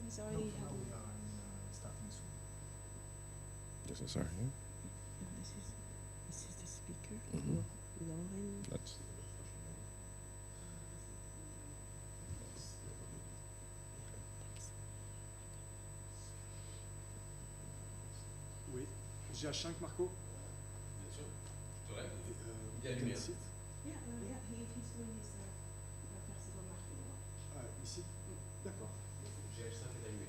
he's already No, having. we are starting soon. This is our here. This is the speaker. Mhm. Lauren. That's Oui. GH5, Marco? Bien sûr. Correct. Bien lumière. ici. Yeah, he's doing his festival marketing. Ah, ici? D'accord. GH5 est allumé.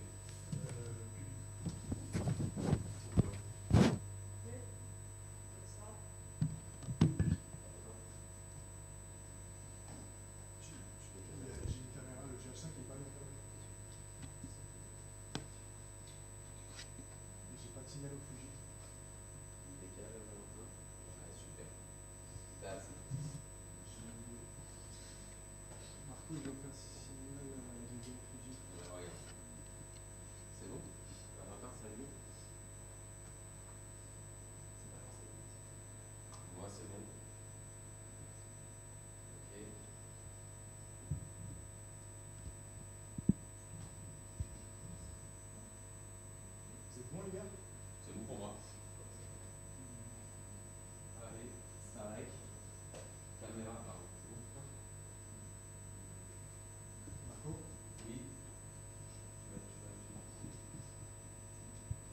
J'ai une caméra, le GH5 n'est pas bien caméra. Et j'ai pas de signal au Fuji. Décale, Valentin. Ouais, super. That's it. Marco, il n'a aucun signal au Fuji. Ouais, regarde. C'est bon? Valentin, c'est allumé? C'est pas forcément. Moi, c'est bon. Ok. Vous êtes bons, les gars? C'est bon pour moi. Allez, Saleh. Caméra, pardon. C'est bon? Marco? Oui.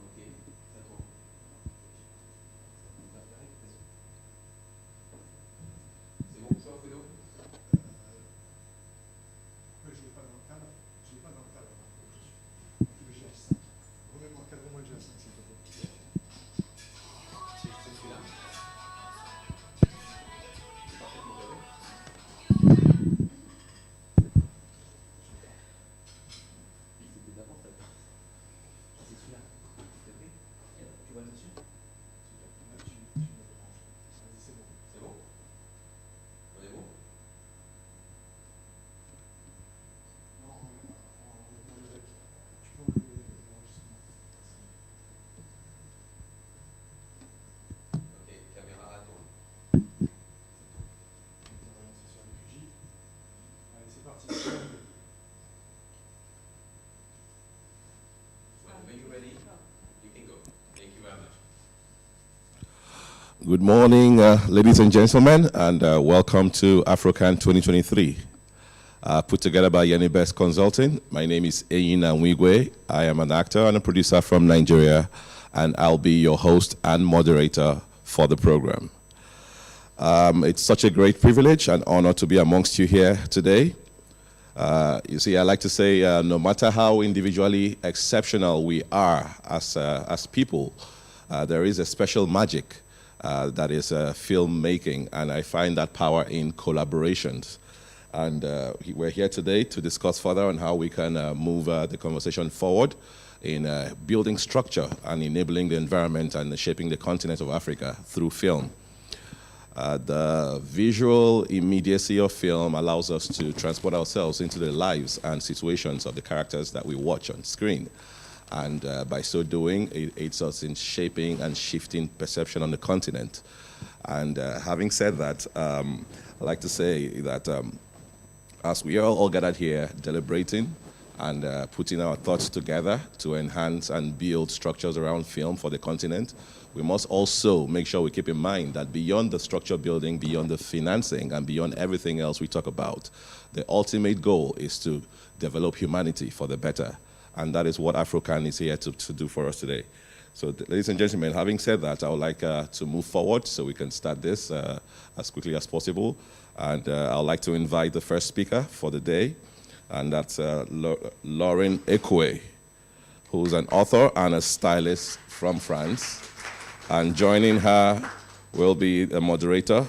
Ok, ça tourne. C'est bon, ça, Fredo? Pourquoi je ne l'ai pas dans le cadre? Je ne l'ai pas dans le cadre, Marco. Le GH5. Remets-moi, cadre-moi le GH5, s'il te plaît. C'est celui-là. Parfaitement cadré. C'était d'avant, ça. C'est celui-là. Cadré. Tu vois le dessus? Super. Là, tu me branches. Vas-y, c'est bon. C'est bon? On est bon? Non, on le rec. Tu peux enlever l'enregistrement. Ok, caméra à tourne. On va lancer sur les Fuji. Allez, c'est parti. When you're ready, you can go. Thank you very much. Good morning, ladies and gentlemen, and welcome to AfroCannes 2023. Put together by Yanibes Consulting. My name is Enyinna Nwigwe. I am an actor and a producer from Nigeria, and I'll be your host and moderator for the program. It's such a great privilege and honor to be amongst you here today. You see, I like to say, no matter how individually exceptional we are as people, there is a special magic that is filmmaking, and I find that power in collaborations. And we're here today to discuss further on how we can move the conversation forward in building structure and enabling the environment and shaping the continent of Africa through film. The visual immediacy of film allows us to transport ourselves into the lives and situations of the characters that we watch on screen. And by so doing, it aids us in shaping and shifting perception on the continent. And having said that, I'd like to say that as we are all gathered here deliberating and putting our thoughts together to enhance and build structures around film for the continent, we must also make sure we keep in mind that beyond the structure building, beyond the financing, and beyond everything else we talk about, the ultimate goal is to develop humanity for the better. And that is what AfroCannes is here to do for us today. So, ladies and gentlemen, having said that, I would like to move forward so we can start this as quickly as possible. And I would like to invite the first speaker for the day, and that's Lauren Ekué, who's an author and a stylist from France. And joining her will be the moderator,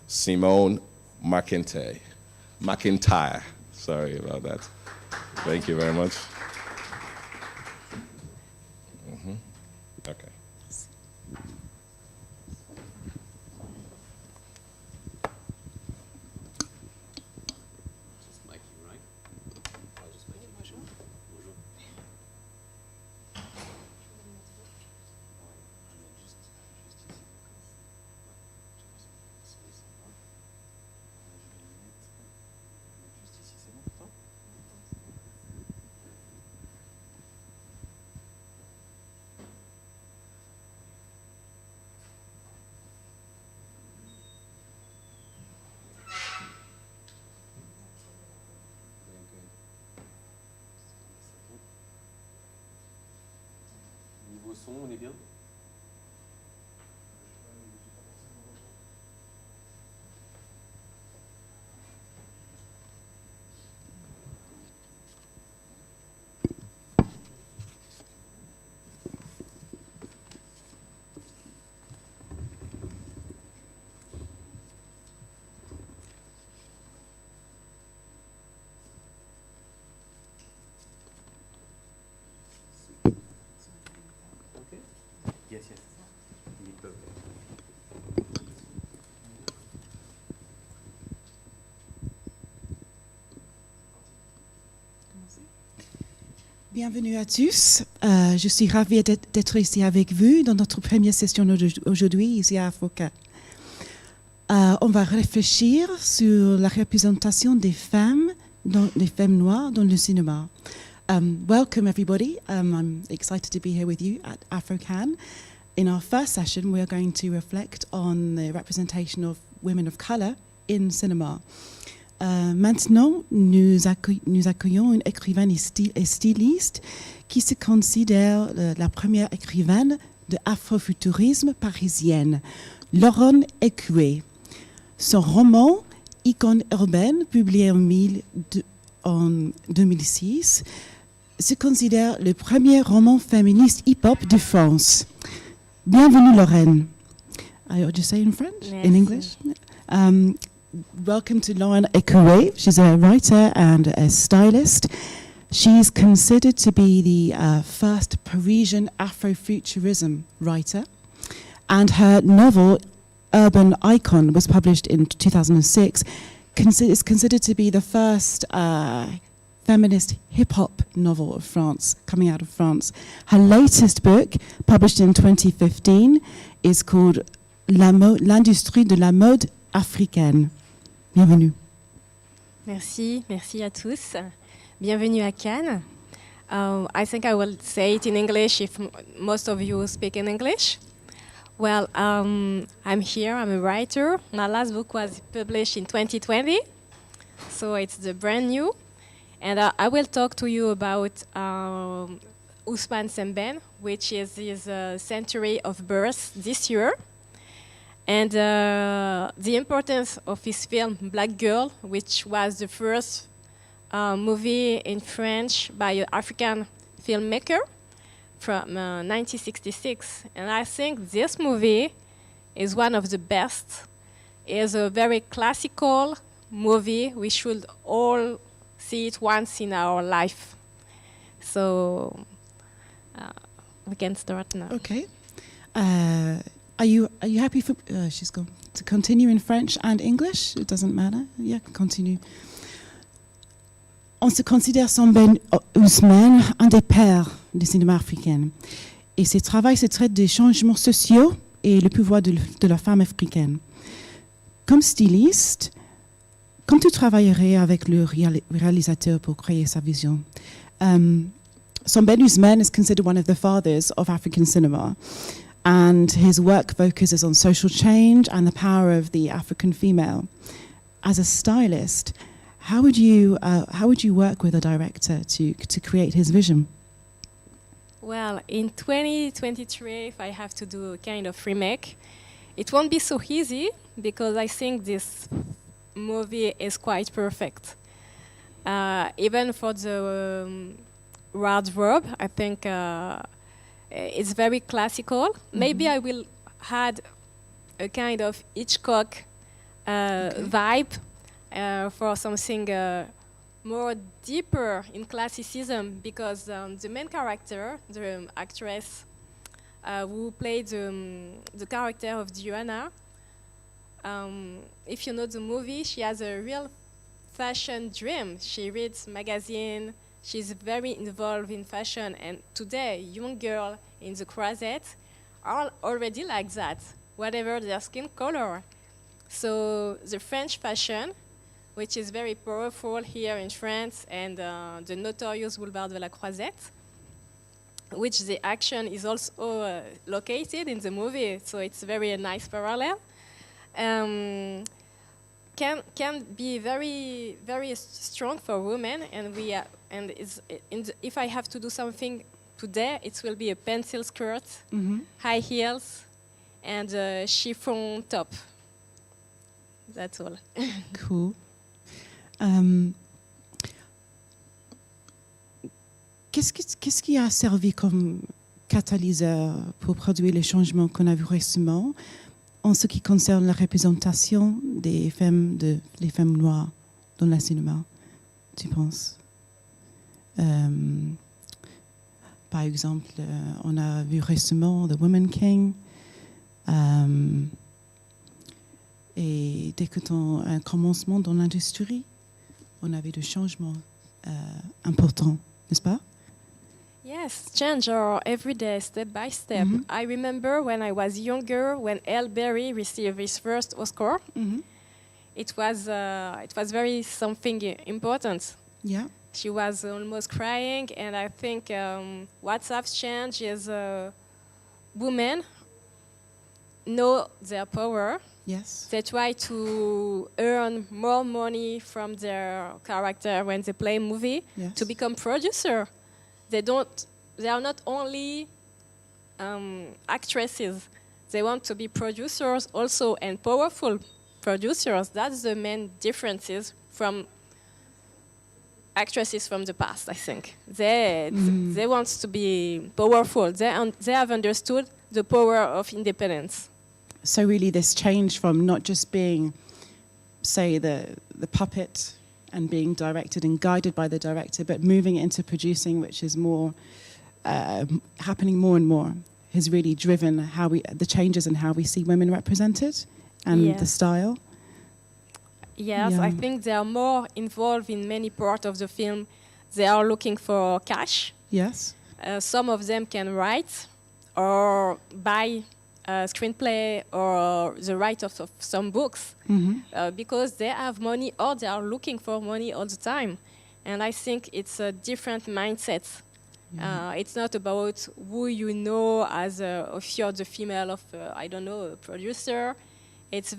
Simone McIntyre. Sorry about that. Thank you very much. Okay. Just Mikey, right? I'll just make it. Bonjour. Bonjour. Niveau son, on est bien? Okay. Yes, yes. Il est perfect. Bienvenue à tous. Je suis ravie d'être ici avec vous dans notre première session aujourd'hui ici à AfroCannes. On va réfléchir sur la représentation des femmes noires dans le cinéma. Welcome everybody. I'm excited to be here with you at AfroCannes. In our first session, we are going to reflect on the representation of women of color in cinema. Maintenant, nous accueillons une écrivaine et styliste qui se considère la première écrivaine de afrofuturisme parisienne, Lawson Ekué. Son roman Icône urbaine, publié en 2006, se considère le premier roman féministe hip-hop de France. Bienvenue, Lawson. I'll just say in French, Merci. in English. Welcome to Lawson Ekué. She's a writer and a stylist. She's considered to be the first Parisian Afrofuturism writer. And her novel, Urban Icon, was published in 2006. Is considered to be the first feminist hip-hop novel of France, coming out of France. Her latest book, published in 2015, is called L'industrie de la mode africaine. Bienvenue. Merci à tous. Bienvenue à Cannes. I think I will say it in English if most of you speak in English. Well, I'm here, I'm a writer. My last book was published in 2020, so it's the brand new. And I will talk to you about Ousmane Sembène, which is his century of birth this year. And the importance of his film Black Girl, which was the first movie in French by an African filmmaker from 1966. And I think this movie is one of the best. It's a very classical movie. We should all see it once in our life. So we can start now. Okay. Are you happy for she's gone to continue in French and English? It doesn't matter. Yeah, continue. On se considère Sembène Ousmane un des pères du cinéma africain. Et ses travaux se traitent des changements sociaux et le pouvoir de la femme africaine. Comme styliste, quand tu travaillerais avec le réalisateur pour créer sa vision? Sembène Ousmane is considered one of the fathers of African cinema. And his work focuses on social change and the power of the African female. As a stylist, how would you work with a director to create his vision? Well, in 2023, if I have to do a kind of remake, it won't be so easy because I think this movie is quite perfect. Even for the wardrobe, I think it's very classical. Mm-hmm. Maybe I will add a kind of Hitchcock vibe for something more deeper in classicism, because the main character, the actress who played the character of Jana, if you know the movie, she has a real fashion dream. She reads magazine. She's very involved in fashion, and today, young girls in the Croisette are already like that, whatever their skin color. So the French fashion, which is very powerful here in France, and the notorious Boulevard de la Croisette, which the action is also located in the movie, so it's very a nice parallel. Can be very, very strong for women, and if I have to do something today it will be a pencil skirt, high heels, and a chiffon top. That's all. Cool. Qu'est-ce qui a servi comme catalyseur pour produire les changements qu'on a vus récemment en ce qui concerne la représentation des femmes, les femmes noires dans le cinéma, tu penses? Par exemple, on a vu récemment The Woman King. Et dès que un commencement dans l'industrie, on avait des changements importants, n'est-ce pas? Yes, change are every day, step by step. I remember when I was younger, when Elle Berry received his first Oscar. It was very something important. Yeah. She was almost crying, and I think what's changed is women know their power. Yes. They try to earn more money from their character when they play a movie to become producer. They are not only actresses. They want to be producers also, and powerful producers. That's the main differences from actresses from the past, I think. They want to be powerful. They have understood the power of independence. So really this change from not just being, say, the puppet and being directed and guided by the director, but moving into producing, which is more happening more and more, has really driven the changes in how we see women represented and the style. Yes, I think they are more involved in many parts of the film. They are looking for cash. Yes. Some of them can write or buy a screenplay or the right of some books because they have money or they are looking for money all the time. And I think it's a different mindset. It's not about who you know as if you're the female of, I don't know, a producer. It's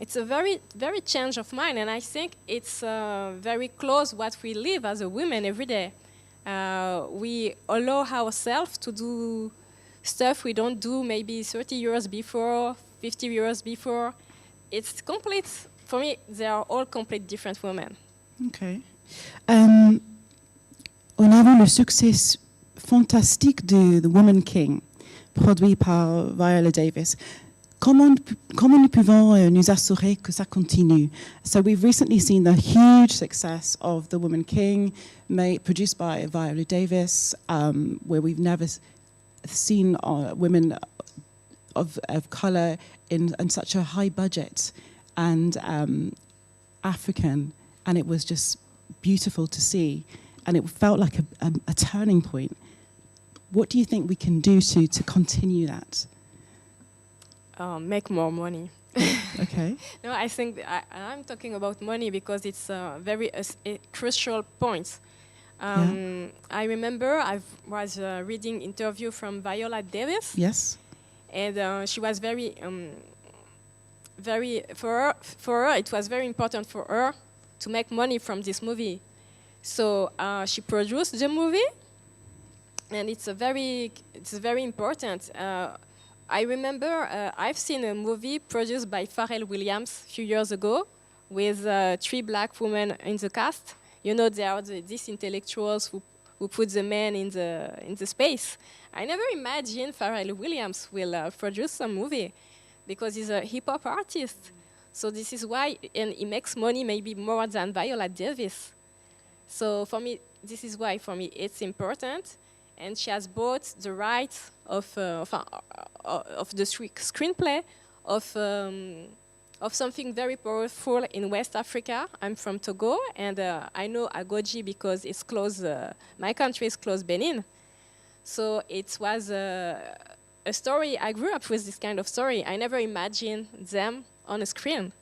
it's a very, very change of mind. And I think it's very close what we live as a woman every day. We allow ourselves to do stuff we don't do maybe 30 years before, 50 years before. It's complete. For me, they are all complete different women. Okay. On a vu le succès fantastique de The Woman King, produit par Viola Davis. Comment nous pouvons nous assurer que ça continue? So we've recently seen the huge success of The Woman King, produced by Viola Davis, where we've never seen women of color in such a high budget and African, and it was just beautiful to see, and it felt like a turning point. What do you think we can do to continue that? Make more money. Okay. No, I think I'm talking about money because it's a very crucial point. I remember I was reading interview from Viola Davis. Yes. And she was very for her it was very important for her to make money from this movie. So she produced the movie, and it's very important. I remember I've seen a movie produced by Pharrell Williams a few years ago with 3 black women in the cast. You know, they are these intellectuals who put the men in the space. I never imagined Pharrell Williams will produce some movie because he's a hip-hop artist. So this is why, and he makes money maybe more than Viola Davis. So for me, this is why for me it's important. And she has bought the rights of the screenplay of something very powerful in West Africa. I'm from Togo, and I know Agoji because it's close. My country is close, Benin. So it was a story. I grew up with this kind of story. I never imagined them on a screen.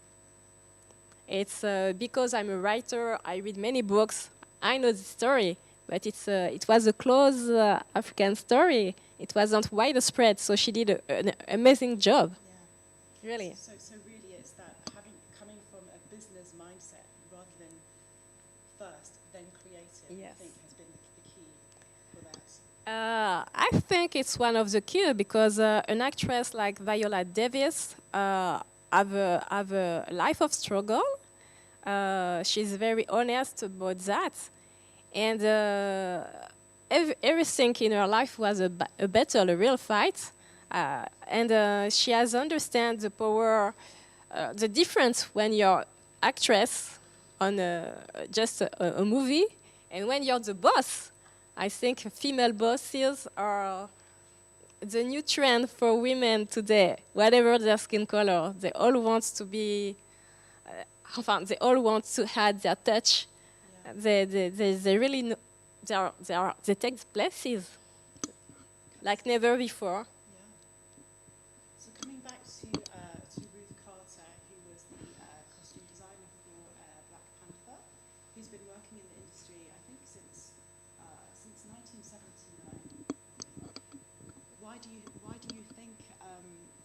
It's because I'm a writer. I read many books. I know the story. But it was a close African story. It wasn't widespread, so she did an amazing job. Yeah. Really. So really it's that coming from a business mindset rather than first, then creative, yes. I think has been the key. I think it's one of the key because an actress like Viola Davis have a life of struggle. She's very honest about that, and everything in her life was a battle, a real fight, and she has understand the power, the difference when you're actress on just a movie, and when you're the boss. I think female bosses are the new trend for women today. Whatever their skin color, they all want to be. They all want to add their touch. Yeah. They really know, they take places like never before. Yeah. So coming back to Ruth Carter, who was the costume designer for Black Panther, who's been working in the industry, I think, since 1979. Why do you think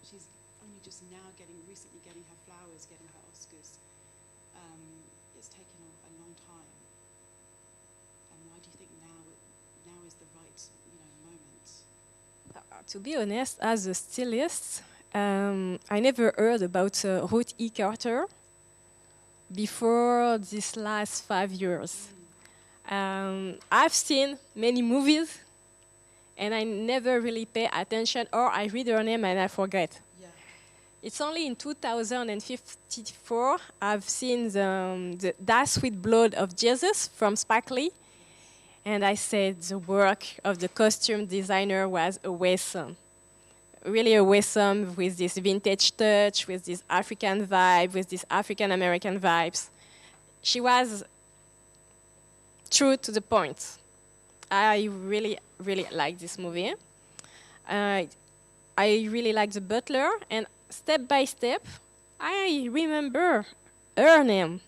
she's only just now recently getting her flowers, getting her Oscars? It's taken a long time, and why do you think now is the right moment? To be honest, as a stylist, I never heard about Ruth E. Carter before these last 5 years. I've seen many movies, and I never really pay attention, or I read her name and I forget. It's only in 2054 I've seen the That Sweet Blood of Jesus from Spike Lee, and I said the work of the costume designer was awesome. Really awesome, with this vintage touch, with this African vibe, with this African-American vibes. She was true to the point. I really, really like this movie. I really like the butler, and step by step, I remember her name.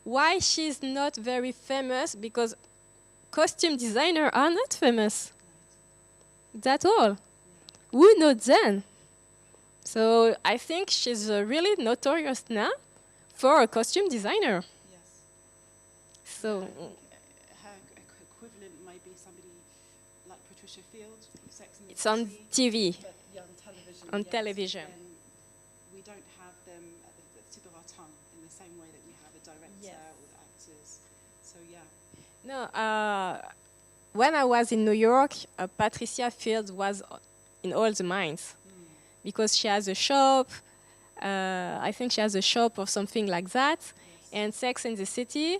Why she's not very famous? Because costume designers are not famous. That's all. Who knows then? So I think she's really notorious now for a costume designer. Yes. So her equivalent might be somebody like Patricia Field, Sex and the it's on City, TV. but yeah, on television. On yes. television. And we don't have them at the tip of our tongue in the same way that we have a director or the actors. So yeah. No, when I was in New York, Patricia Field was in all the minds because she has a shop. I think she has a shop or something like that. Yes. And Sex and the City,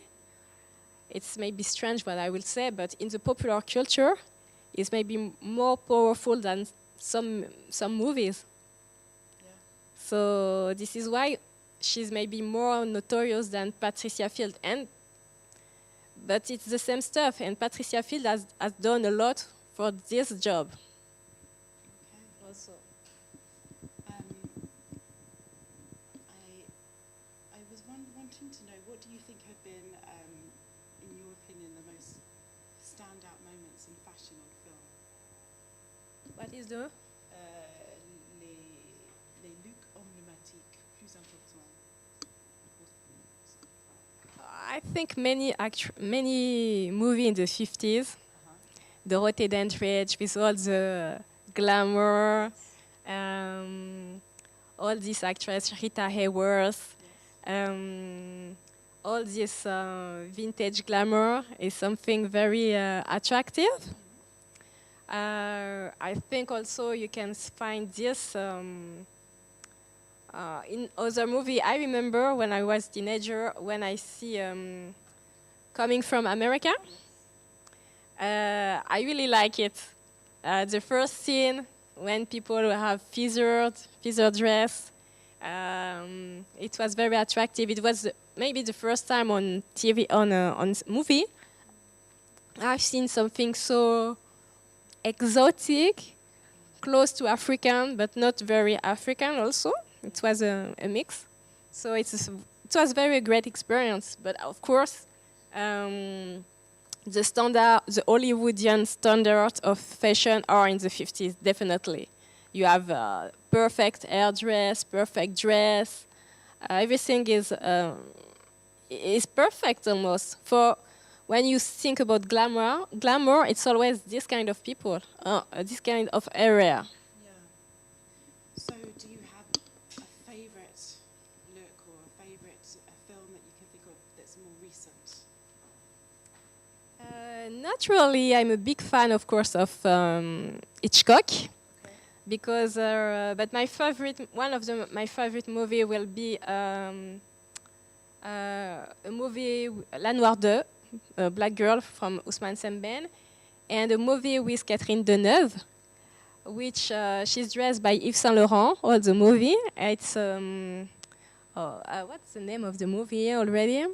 it's maybe strange what I will say, but in the popular culture, it's maybe more powerful than some movies. Yeah. So this is why she's maybe more notorious than Patricia Field. But it's the same stuff, and Patricia Field has done a lot for this job. Okay. Also. I was wanting to know, what do you think have been, in your opinion, the most standout moments in fashion on film? What is the? Les looks emblématiques plus importants. I think many movies in the 50s, Dorothée Dandridge with all the glamour, all these actresses, Rita Hayworth, all this vintage glamour is something very attractive. I think also you can find this in other movies. I remember when I was a teenager, when I see Coming from America, I really like it. The first scene when people have feathered dress, it was very attractive. It was maybe the first time on TV, on movie, I've seen something so exotic, close to African, but not very African also. It was a mix. So it was very great experience. But of course, the Hollywoodian standard of fashion are in the 50s, definitely. You have perfect hairdress, perfect dress. Everything is perfect almost. For when you think about glamour, it's always this kind of people, this kind of area. Yeah. So, do you have a favorite look or a favorite film that you can think of that's more recent? Not really. I'm a big fan, of course, of Hitchcock, because. But my favorite, my favorite movie will be a movie La Noire 2, a Black Girl from Ousmane Sembène, and a movie with Catherine Deneuve, which she's dressed by Yves Saint Laurent. All the movie. It's what's the name of the movie already?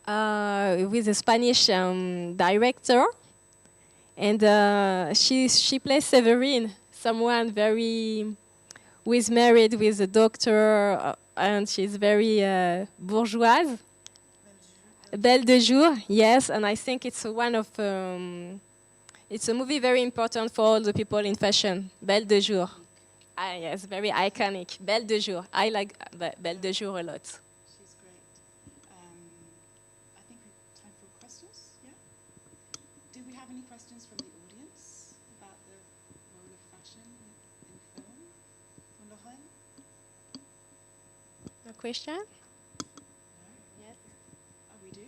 With a Spanish director, and she plays Séverine, someone who is married with a doctor, and she's very bourgeoise. Belle de Jour, yes, and I think it's one of it's a movie very important for all the people in fashion. Belle de Jour, yes, very iconic. Belle de Jour, I like Belle de Jour a lot. She's great. I think we have time for questions. Yeah. Do we have any questions from the audience about the role of fashion in film? For Lorraine? A question? Yes. Oh, we do.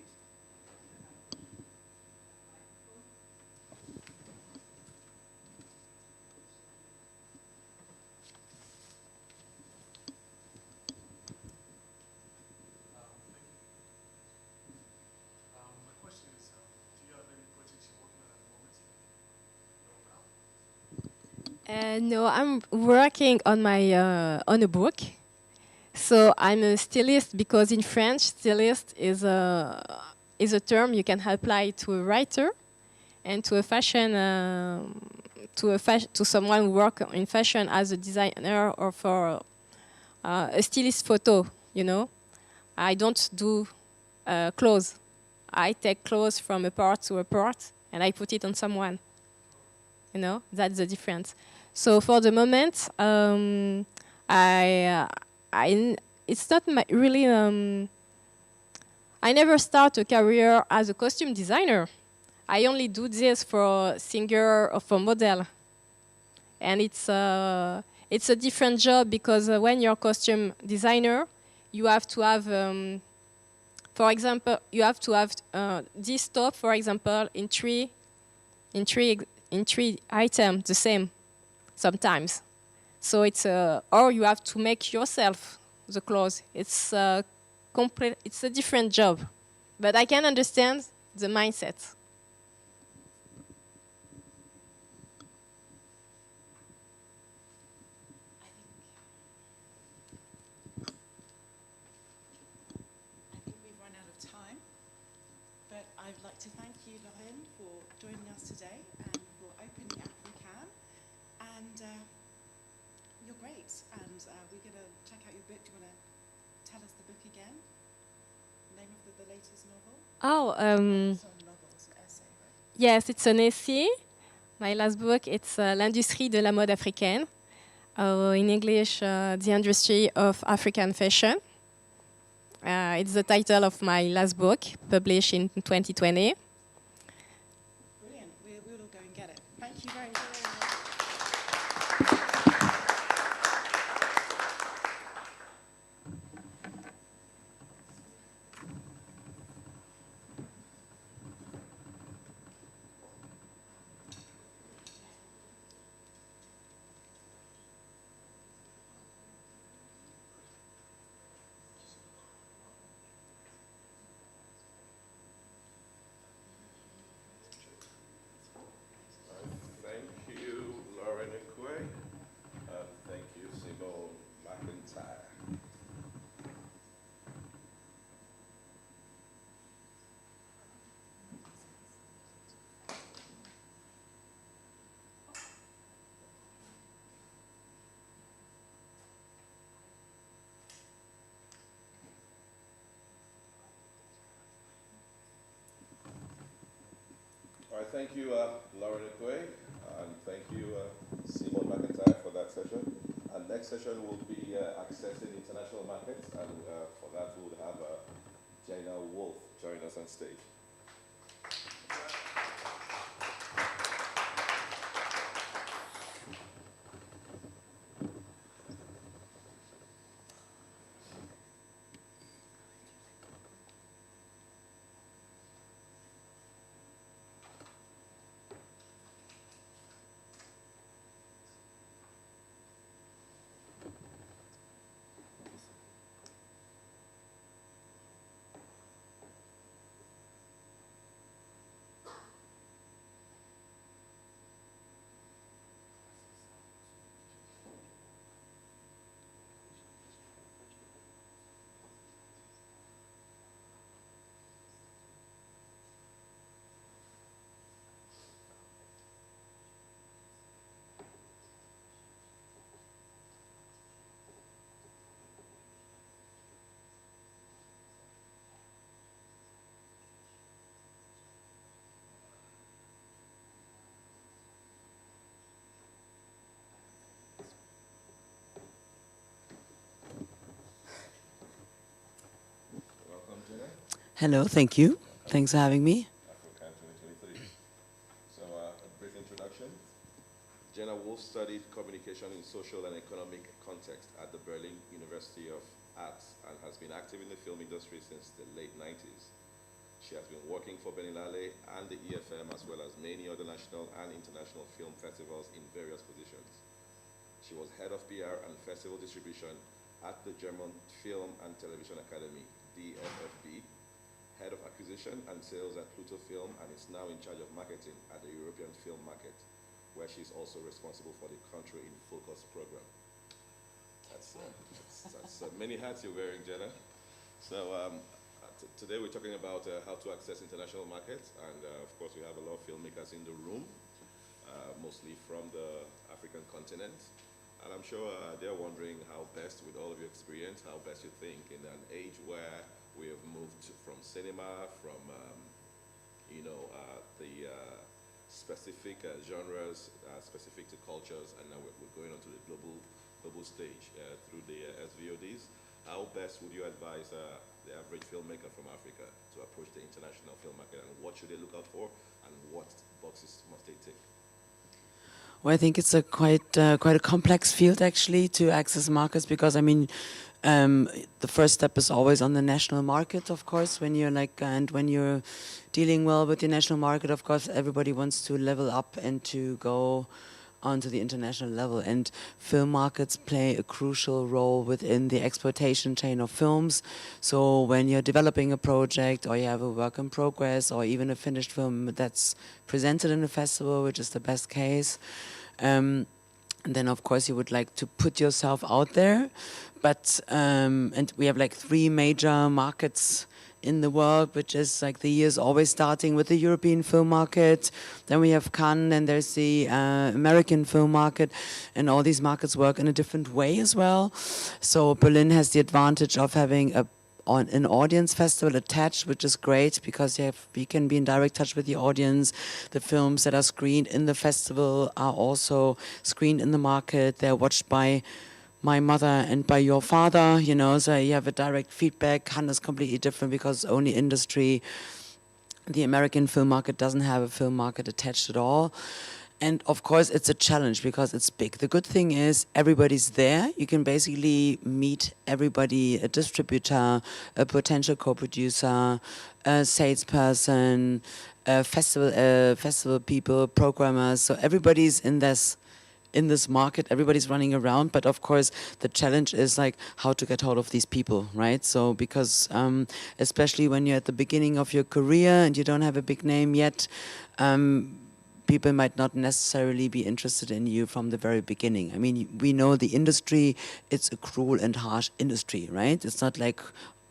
My question is, do you have any projects you're working on at the moment? No, I'm working on my on a book. So I'm a stylist because in French, stylist is a term you can apply to a writer and to a fashion to someone who work in fashion as a designer or for a stylist photo. You know, I don't do clothes. I take clothes from a part to a part and I put it on someone. You know, that's the difference. So for the moment, it's not really. I never start a career as a costume designer. I only do this for singer or for model, and it's a different job because when you're a costume designer, you have to have, for example, you have to have this top, for example, in three items the same sometimes. So it's or you have to make yourself the clothes. It's it's a different job, but I can understand the mindset. I think we've run out of time, but I'd like to thank you, Lorraine, for joining us today and for opening AfroCannes. And you're great, and we're going to check out your book. Do you want to tell us the book again? Name of the latest novel? Oh, Some novels, an essay, right? yes, it's an essay. My last book, it's L'industrie de la mode africaine. In English, The Industry of African Fashion. It's the title of my last book, published in 2020. Brilliant. We'll all go and get it. Thank you very much. Thank you, Ekué, and thank you, Simone McIntyre. All right, thank you, Ekué, and thank you, Simone McIntyre, for that session. And next session will be accessing international markets, and for that we'll have Jana Wolff join us on stage. Hello, thank you. Thanks for having me. AfroCannes 2023. So, a brief introduction. Jana Wolff studied communication in social and economic context at the Berlin University of Arts and has been active in the film industry since the late 90s. She has been working for Berlinale and the EFM as well as many other national and international film festivals in various positions. She was head of PR and festival distribution at the German Film and Television Academy, DFFB, head of acquisition and sales at Pluto Film, and is now in charge of marketing at the European film market, where she's also responsible for the Country in Focus program. That's many hats you're wearing, Jana. So today we're talking about how to access international markets, and of course we have a lot of filmmakers in the room, mostly from the African continent. And I'm sure they're wondering how best, with all of your experience, how best you think in an age where we have moved from cinema, from the specific genres, specific to cultures, and now we're going on to the global stage through the SVODs. How best would you advise the average filmmaker from Africa to approach the international film market, and what should they look out for, and what boxes must they tick? Well, I think it's a quite a complex field actually to access markets, because I mean, the first step is always on the national market, of course. When you're and when you're dealing well with the national market, of course, everybody wants to level up and to go onto the international level. And film markets play a crucial role within the exploitation chain of films. So when you're developing a project, or you have a work in progress, or even a finished film that's presented in a festival, which is the best case, and then of course you would like to put yourself out there. But and we have like 3 major markets in the world, which is like the year's always starting with the European film market. Then we have Cannes, and there's the American film market, and all these markets work in a different way as well. So Berlin has the advantage of having an audience festival attached, which is great because you can be in direct touch with the audience. The films that are screened in the festival are also screened in the market. They're watched by my mother and by your father, you know, so you have a direct feedback. Cannes is completely different because only industry. The American film market doesn't have a film market attached at all. And of course it's a challenge because it's big. The good thing is everybody's there. You can basically meet everybody, a distributor, a potential co-producer, a salesperson, festival people, programmers. So everybody's in this market, everybody's running around, but of course the challenge is like how to get hold of these people, right? So because especially when you're at the beginning of your career and you don't have a big name yet, people might not necessarily be interested in you from the very beginning. I mean, we know the industry, it's a cruel and harsh industry, right? It's not like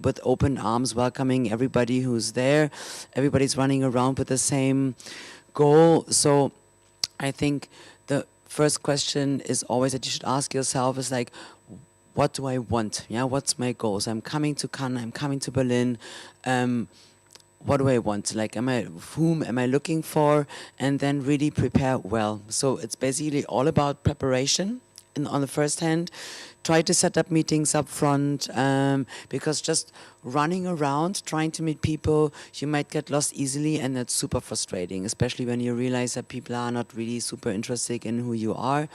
with open arms welcoming everybody who's there. Everybody's running around with the same goal. So I think the first question is always that you should ask yourself is like, what do I want? Yeah, what's my goal? So I'm coming to Cannes, I'm coming to Berlin. What do I want? Like, whom am I looking for? And then really prepare well. So it's basically all about preparation on the first hand. Try to set up meetings up front, because just running around, trying to meet people, you might get lost easily, and that's super frustrating, especially when you realize that people are not really super interested in who you are.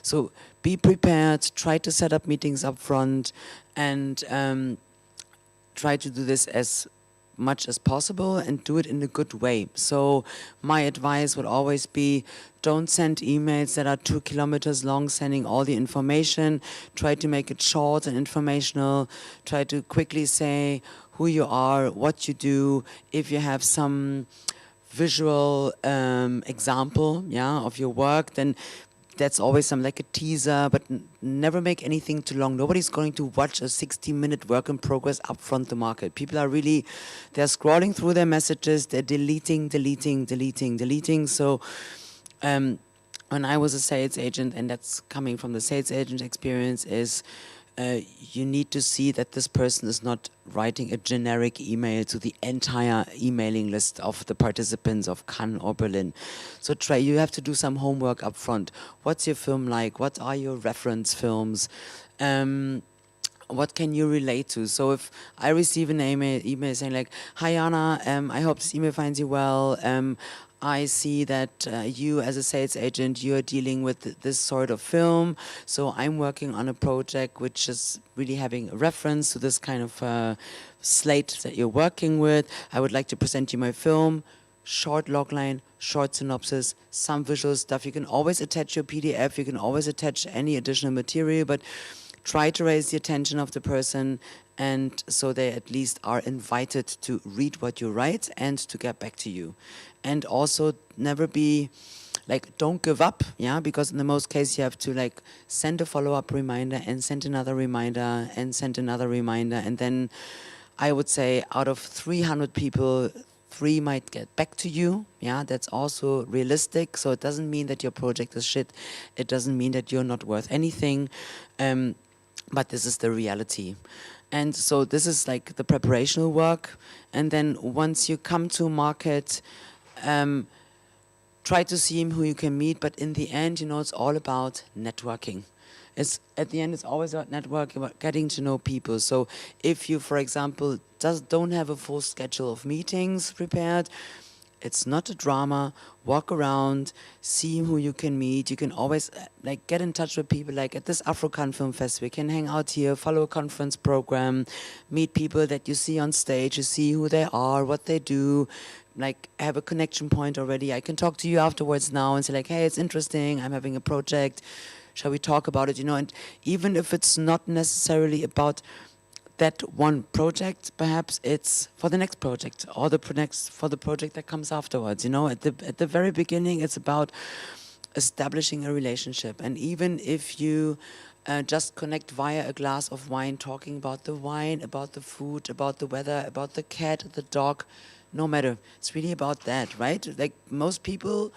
So be prepared, try to set up meetings up front, and try to do this as much as possible and do it in a good way. So my advice would always be, don't send emails that are 2 kilometers long, sending all the information. Try to make it short and informational. Try to quickly say who you are, what you do. If you have some visual example, of your work, then that's always like a teaser, but never make anything too long. Nobody's going to watch a 60-minute work in progress up front the market. People are really, they're scrolling through their messages, they're deleting. So when I was a sales agent, and that's coming from the sales agent experience, is you need to see that this person is not writing a generic email to the entire emailing list of the participants of Cannes or Berlin. So you have to do some homework up front. What's your film like? What are your reference films? what can you relate to? So if I receive an email saying like, "Hi Jana, I hope this email finds you well. I see that you as a sales agent, you're dealing with this sort of film. So I'm working on a project which is really having a reference to this kind of slate that you're working with. I would like to present you my film." Short logline, short synopsis, some visual stuff. You can always attach your PDF, you can always attach any additional material, but try to raise the attention of the person, and so they at least are invited to read what you write and to get back to you. And also never be like, don't give up, yeah, because in the most case you have to like send a follow-up reminder and send another reminder and send another reminder, and then I would say out of 300 people, 3 might get back to you. Yeah, that's also realistic. So it doesn't mean that your project is shit. It doesn't mean that you're not worth anything. But this is the reality. And so this is like the preparational work. And then once you come to market, try to see who you can meet. But in the end, you know, it's all about networking. At the end, it's always about networking, about getting to know people. So if you, for example, don't have a full schedule of meetings prepared, it's not a drama. Walk around, see who you can meet. You can always like get in touch with people. Like at this AfroCannes Film Fest, we can hang out here, follow a conference program, meet people that you see on stage. You see who they are, what they do. Like have a connection point already. I can talk to you afterwards now and say like, hey, it's interesting. I'm having a project. Shall we talk about it? You know, and even if it's not necessarily about that one project, perhaps it's for the next project or for the project that comes afterwards. You know, at the very beginning, it's about establishing a relationship. And even if you just connect via a glass of wine, talking about the wine, about the food, about the weather, about the cat, the dog, no matter. It's really about that, right? Like most people,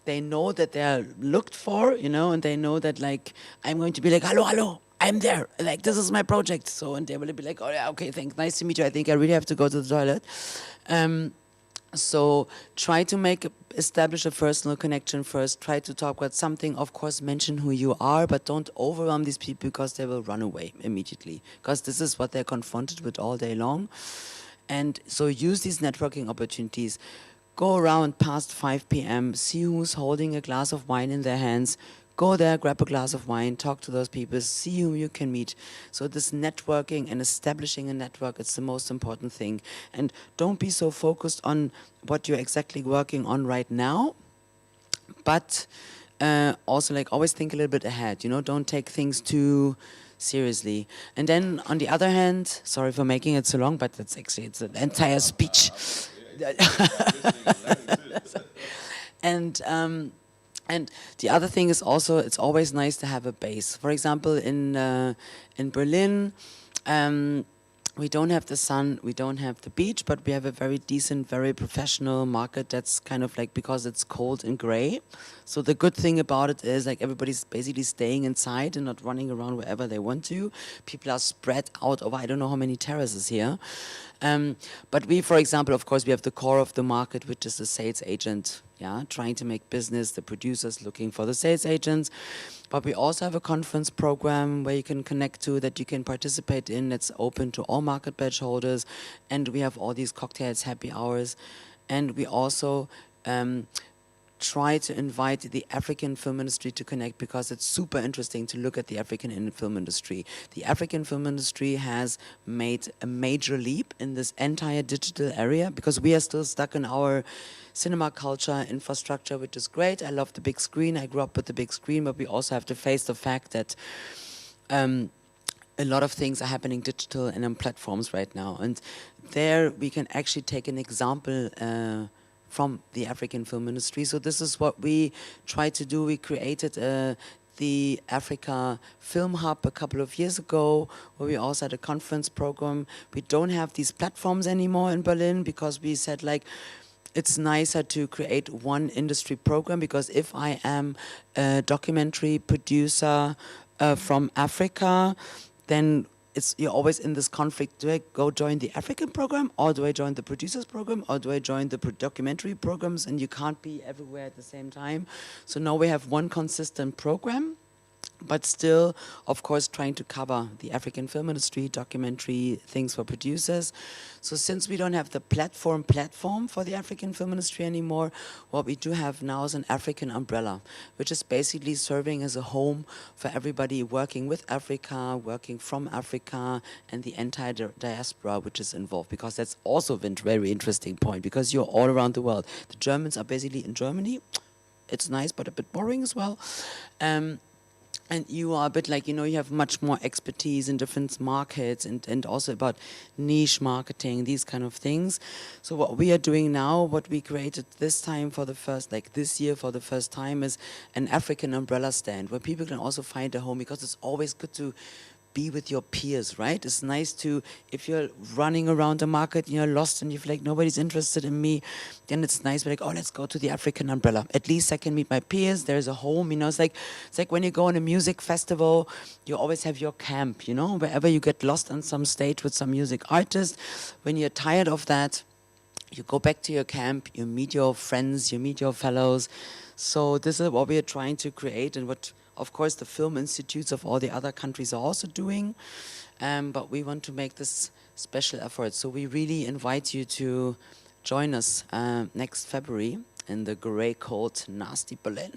they know that they're looked for, you know, and they know that like, I'm going to be like, hello, I'm there. Like, this is my project. So, and they will be like, oh yeah, okay, thanks, nice to meet you. I think I really have to go to the toilet. So try to establish a personal connection first. Try to talk about something. Of course, mention who you are, but don't overwhelm these people because they will run away immediately. Because this is what they're confronted with all day long. And so use these networking opportunities. Go around past 5 p.m., see who's holding a glass of wine in their hands. Go there, grab a glass of wine, talk to those people, see who you can meet. So this networking and establishing a network, it's the most important thing. And don't be so focused on what you're exactly working on right now, but also like always think a little bit ahead, you know, don't take things too seriously. And then on the other hand, sorry for making it so long, but it's an entire speech. And the other thing is also, it's always nice to have a base. For example, in Berlin, we don't have the sun, we don't have the beach, but we have a very decent, very professional market that's kind of like, because it's cold and gray. So the good thing about it is like everybody's basically staying inside and not running around wherever they want to. People are spread out over I don't know how many terraces here. But we, for example, of course, we have the core of the market, which is the sales agent, yeah, trying to make business, the producers looking for the sales agents. But we also have a conference program where you can connect to, that you can participate in, that's open to all market badge holders. And we have all these cocktails, happy hours. And we also try to invite the African film industry to connect, because it's super interesting to look at the African film industry. The African film industry has made a major leap in this entire digital area, because we are still stuck in our cinema culture infrastructure, which is great. I love the big screen. I grew up with the big screen, but we also have to face the fact that a lot of things are happening digital and on platforms right now. And there we can actually take an example from the African film industry. So this is what we tried to do. We created the Africa Film Hub a couple of years ago, where we also had a conference program. We don't have these platforms anymore in Berlin, because we said like, it's nicer to create one industry program, because if I am a documentary producer from Africa, then you're always in this conflict. Do I go join the African program, or do I join the producers program, or do I join the documentary programs? And you can't be everywhere at the same time. So now we have one consistent program, but still, of course, trying to cover the African film industry, documentary things for producers. So since we don't have the platform for the African film industry anymore, what we do have now is an African umbrella, which is basically serving as a home for everybody working with Africa, working from Africa, and the entire diaspora which is involved, because that's also a very interesting point, because you're all around the world. The Germans are basically in Germany. It's nice, but a bit boring as well. And you are a bit like, you know, you have much more expertise in different markets and also about niche marketing, these kind of things. So what we are doing now, what we created this time for the first, like this year for the first time, is an African umbrella stand where people can also find a home, because it's always good to be with your peers, right? It's nice to, if you're running around the market, you're lost and you feel like nobody's interested in me, then it's nice, like, oh, let's go to the African umbrella. At least I can meet my peers, there's a home, you know, it's like when you go on a music festival, you always have your camp, you know, wherever you get lost on some stage with some music artist, when you're tired of that, you go back to your camp, you meet your friends, you meet your fellows. So this is what we are trying to create, and what, of course, the film institutes of all the other countries are also doing. But we want to make this special effort. So we really invite you to join us next February in the grey, cold, nasty Berlin,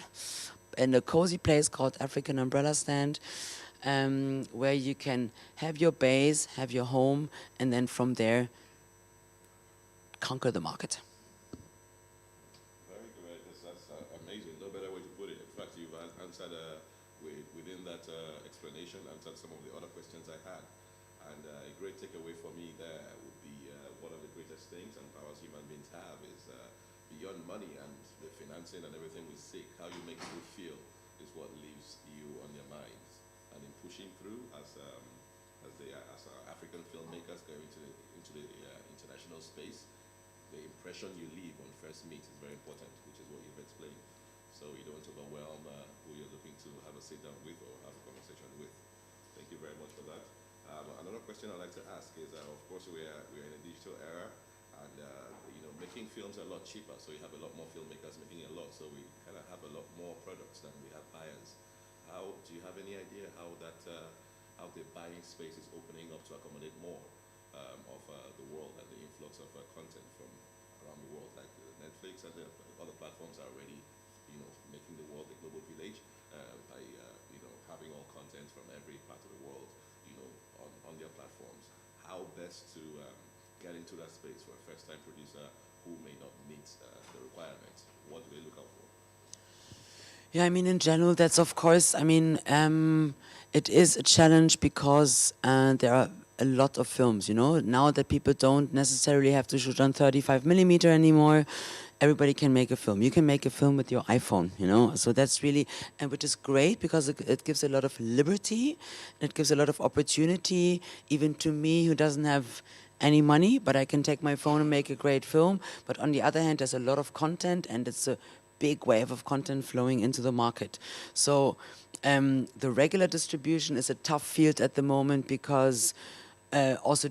in a cozy place called African Umbrella Stand, where you can have your base, have your home, and then from there, conquer the market. Very good. That's amazing. No better way to put it. In fact, you've answered within that explanation, answered some of the other questions I had. And a great takeaway for me there would be one of the greatest things and powers human beings have is beyond money and the financing and everything we seek, how you make people feel is what leaves you on your minds. And in pushing through as African filmmakers going into the international space, the impression you leave on first meet is very important, which is what you've explained. So you don't overwhelm who you're looking to have a sit down with or have a conversation with. Thank you very much for that. Another question I'd like to ask is, of course, we're in a digital era, and you know, making films are a lot cheaper. So you have a lot more filmmakers making a lot. So we kind of have a lot more products than we have buyers. Do you have any idea how how the buying space is opening up to accommodate more of the world and the influx of content from around the world, like Netflix and the other platforms are already, you know, making the world a global village by you know, having all content from every part of the world, you know, on their platforms. How best to get into that space for a first-time producer who may not meet the requirements? What do they look out for? Yeah, I mean, in general, that's of course, I mean, it is a challenge because there are a lot of films, you know, now that people don't necessarily have to shoot on 35mm anymore, everybody can make a film. You can make a film with your iPhone, you know, so that's really, and which is great because it gives a lot of liberty, it gives a lot of opportunity, even to me who doesn't have any money, but I can take my phone and make a great film. But on the other hand, there's a lot of content, and it's a big wave of content flowing into the market. So the regular distribution is a tough field at the moment because also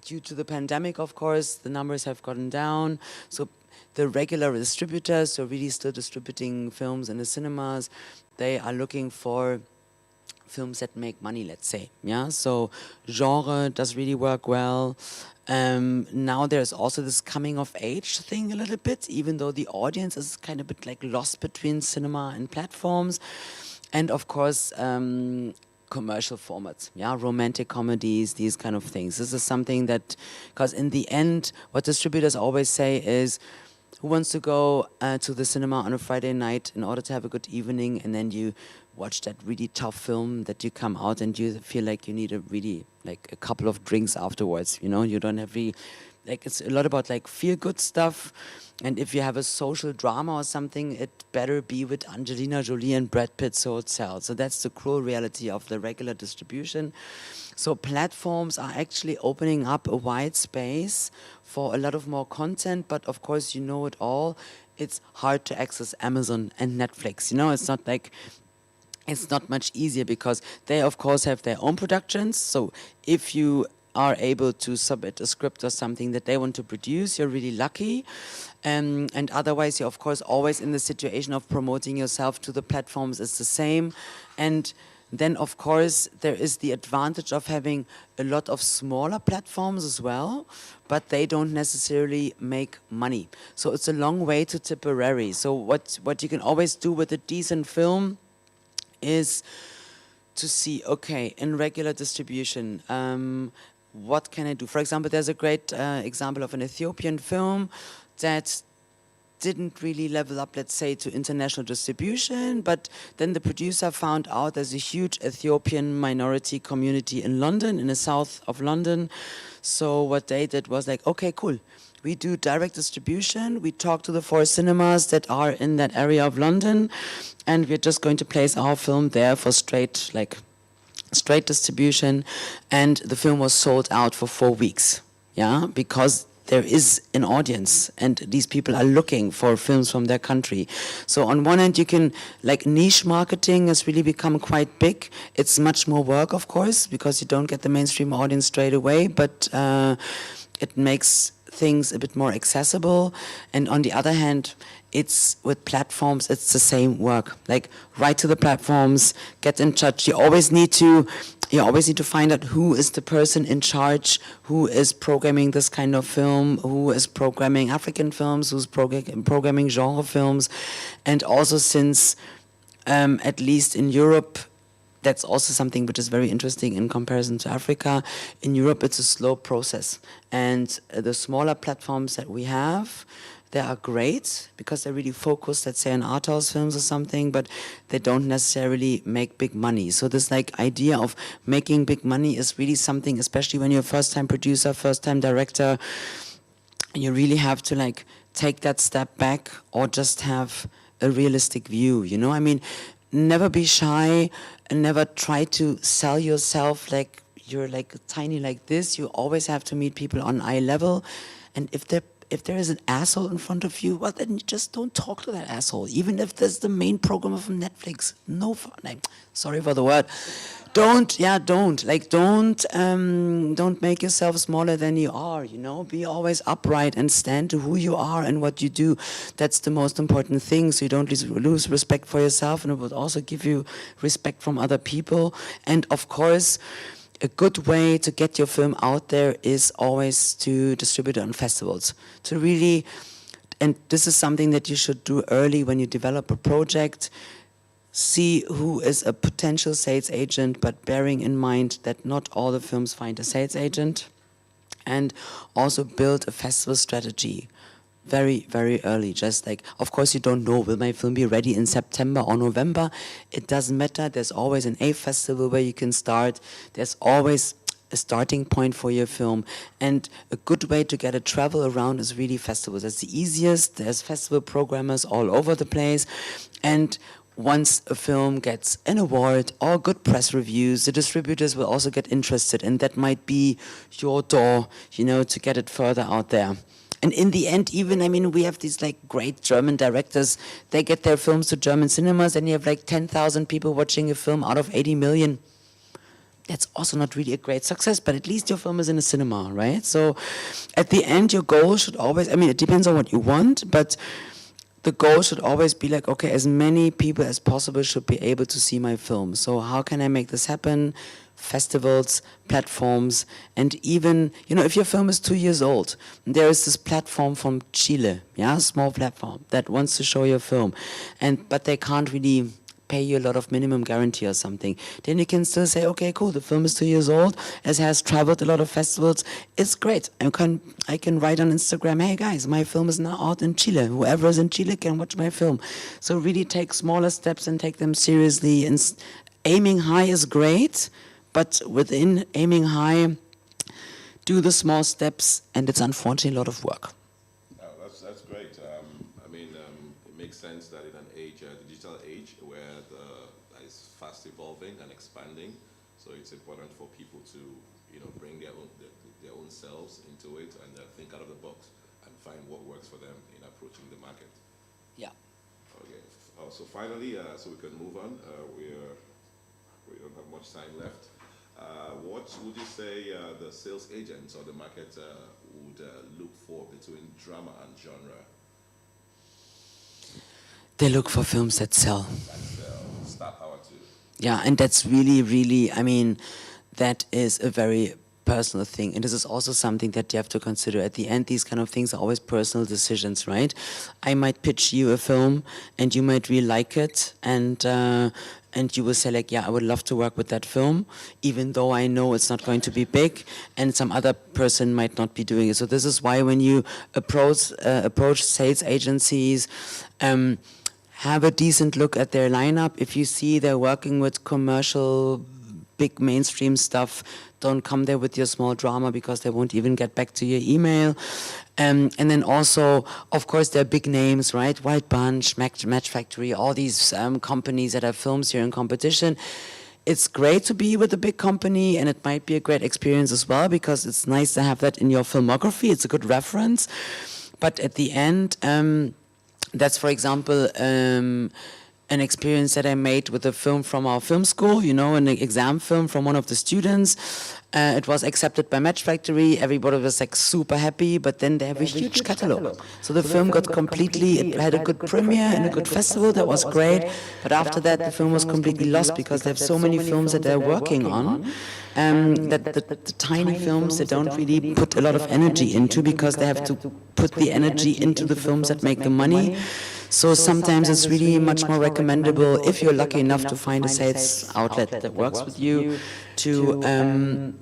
due to the pandemic, of course, the numbers have gotten down. So the regular distributors, so really still distributing films in the cinemas, they are looking for films that make money, let's say. Yeah, so genre does really work well. Now there's also this coming of age thing a little bit, even though the audience is kind of a bit like lost between cinema and platforms. And of course, commercial formats, yeah, romantic comedies, these kind of things. This is something that, because in the end, what distributors always say is, who wants to go to the cinema on a Friday night in order to have a good evening, and then you watch that really tough film that you come out and you feel like you need a really, like a couple of drinks afterwards, you know, you don't have really, like it's a lot about like feel good stuff. And if you have a social drama or something, it better be with Angelina Jolie and Brad Pitt, so it sells. So that's the cruel reality of the regular distribution. So platforms are actually opening up a wide space for a lot of more content, but of course, you know it all. It's hard to access Amazon and Netflix. You know, it's not like, it's not much easier because they, of course, have their own productions. So if you are able to submit a script or something that they want to produce, you're really lucky. And otherwise, you're, of course, always in the situation of promoting yourself to the platforms. It's the same. And Then, of course, there is the advantage of having a lot of smaller platforms as well, but they don't necessarily make money. So it's a long way to Tipperary. So what you can always do with a decent film is to see, okay, in regular distribution, what can I do? For example, there's a great example of an Ethiopian film that didn't really level up, let's say, to international distribution, but then the producer found out there's a huge Ethiopian minority community in London, in the south of London. So what they did was like, okay, cool. We do direct distribution. We talk to the 4 cinemas that are in that area of London, and we're just going to place our film there for straight distribution. And the film was sold out for 4 weeks, yeah, because there is an audience and these people are looking for films from their country. So on one end you can, like, niche marketing has really become quite big. It's much more work, of course, because you don't get the mainstream audience straight away, but it makes things a bit more accessible. And on the other hand, it's with platforms, it's the same work. Like, write to the platforms, get in touch. You always need to find out who is the person in charge, who is programming this kind of film, who is programming African films, who's programming genre films. And also, since at least in Europe, that's also something which is very interesting in comparison to Africa. In Europe, it's a slow process. And the smaller platforms that we have, they are great because they're really focused, let's say, on art house films or something, but they don't necessarily make big money. So this, like, idea of making big money is really something, especially when you're a first-time producer, first-time director, you really have to, like, take that step back or just have a realistic view, you know? I mean, never be shy and never try to sell yourself like you're like tiny like this. You always have to meet people on eye level. And if there is an asshole in front of you, well, then you just don't talk to that asshole. Even if there's the main programmer from Netflix. No, sorry for the word. Don't make yourself smaller than you are, you know? Be always upright and stand to who you are and what you do. That's the most important thing, so you don't lose respect for yourself, and it would also give you respect from other people. And of course, a good way to get your film out there is always to distribute it on festivals. To really, and this is something that you should do early when you develop a project. See who is a potential sales agent, but bearing in mind that not all the films find a sales agent. And also build a festival strategy very, very early. Just like, of course, you don't know, will my film be ready in September or November? It doesn't matter. There's always an A festival where you can start. There's always a starting point for your film. And a good way to get a travel around is really festivals. That's the easiest. There's festival programmers all over the place. And once a film gets an award or good press reviews, the distributors will also get interested, and that might be your door, you know, to get it further out there. And in the end, even, I mean, we have these, like, great German directors. They get their films to German cinemas, and you have, like, 10,000 people watching a film out of 80 million. That's also not really a great success, but at least your film is in a cinema, right? So at the end, your goal should always, I mean, it depends on what you want, but the goal should always be like, okay, as many people as possible should be able to see my film. So how can I make this happen? Festivals, platforms, and even, you know, if your film is 2 years old, there is this platform from Chile, yeah, small platform that wants to show your film, but they can't really pay you a lot of minimum guarantee or something. Then you can still say, okay, cool, the film is 2 years old, it has traveled a lot of festivals, it's great. I can write on Instagram, hey guys, my film is now out in Chile. Whoever is in Chile can watch my film. So really take smaller steps and take them seriously. And aiming high is great, but within aiming high, do the small steps, and it's unfortunately a lot of work. That's great. It makes sense that in an age, the digital age, where is fast evolving and expanding, so it's important for people to, you know, bring their own selves into it and think out of the box and find what works for them in approaching the market. Yeah. Okay. So finally, so we can move on. We don't have much time left. What would you say the sales agents or the market would look for between drama and genre? They look for films that sell. Star power too. Yeah, and that's really, really, I mean, that is a very personal thing. And this is also something that you have to consider. At the end, these kind of things are always personal decisions, right? I might pitch you a film and you might really like it, and you will say like, yeah, I would love to work with that film, even though I know it's not going to be big, and some other person might not be doing it. So this is why when you approach sales agencies, have a decent look at their lineup. If you see they're working with commercial, big mainstream stuff, don't come there with your small drama, because they won't even get back to your email. And then also, of course, there are big names, right? Wild Bunch, Match Factory, all these companies that have films here in competition. It's great to be with a big company, and it might be a great experience as well, because it's nice to have that in your filmography. It's a good reference. But at the end, that's, for example, an experience that I made with a film from our film school, you know, an exam film from one of the students. It was accepted by Match Factory. Everybody was like super happy, but then they have a huge catalog. So the film got completely, it had a good premiere and a good festival, that was great. But after that, the film was completely lost, because they have so many films that they're working on, that the tiny films, they don't really put a lot of energy into, because they have to put the energy into the films that make the money. So sometimes it's really much more recommendable, if you're lucky enough to find a sales outlet that works with you, to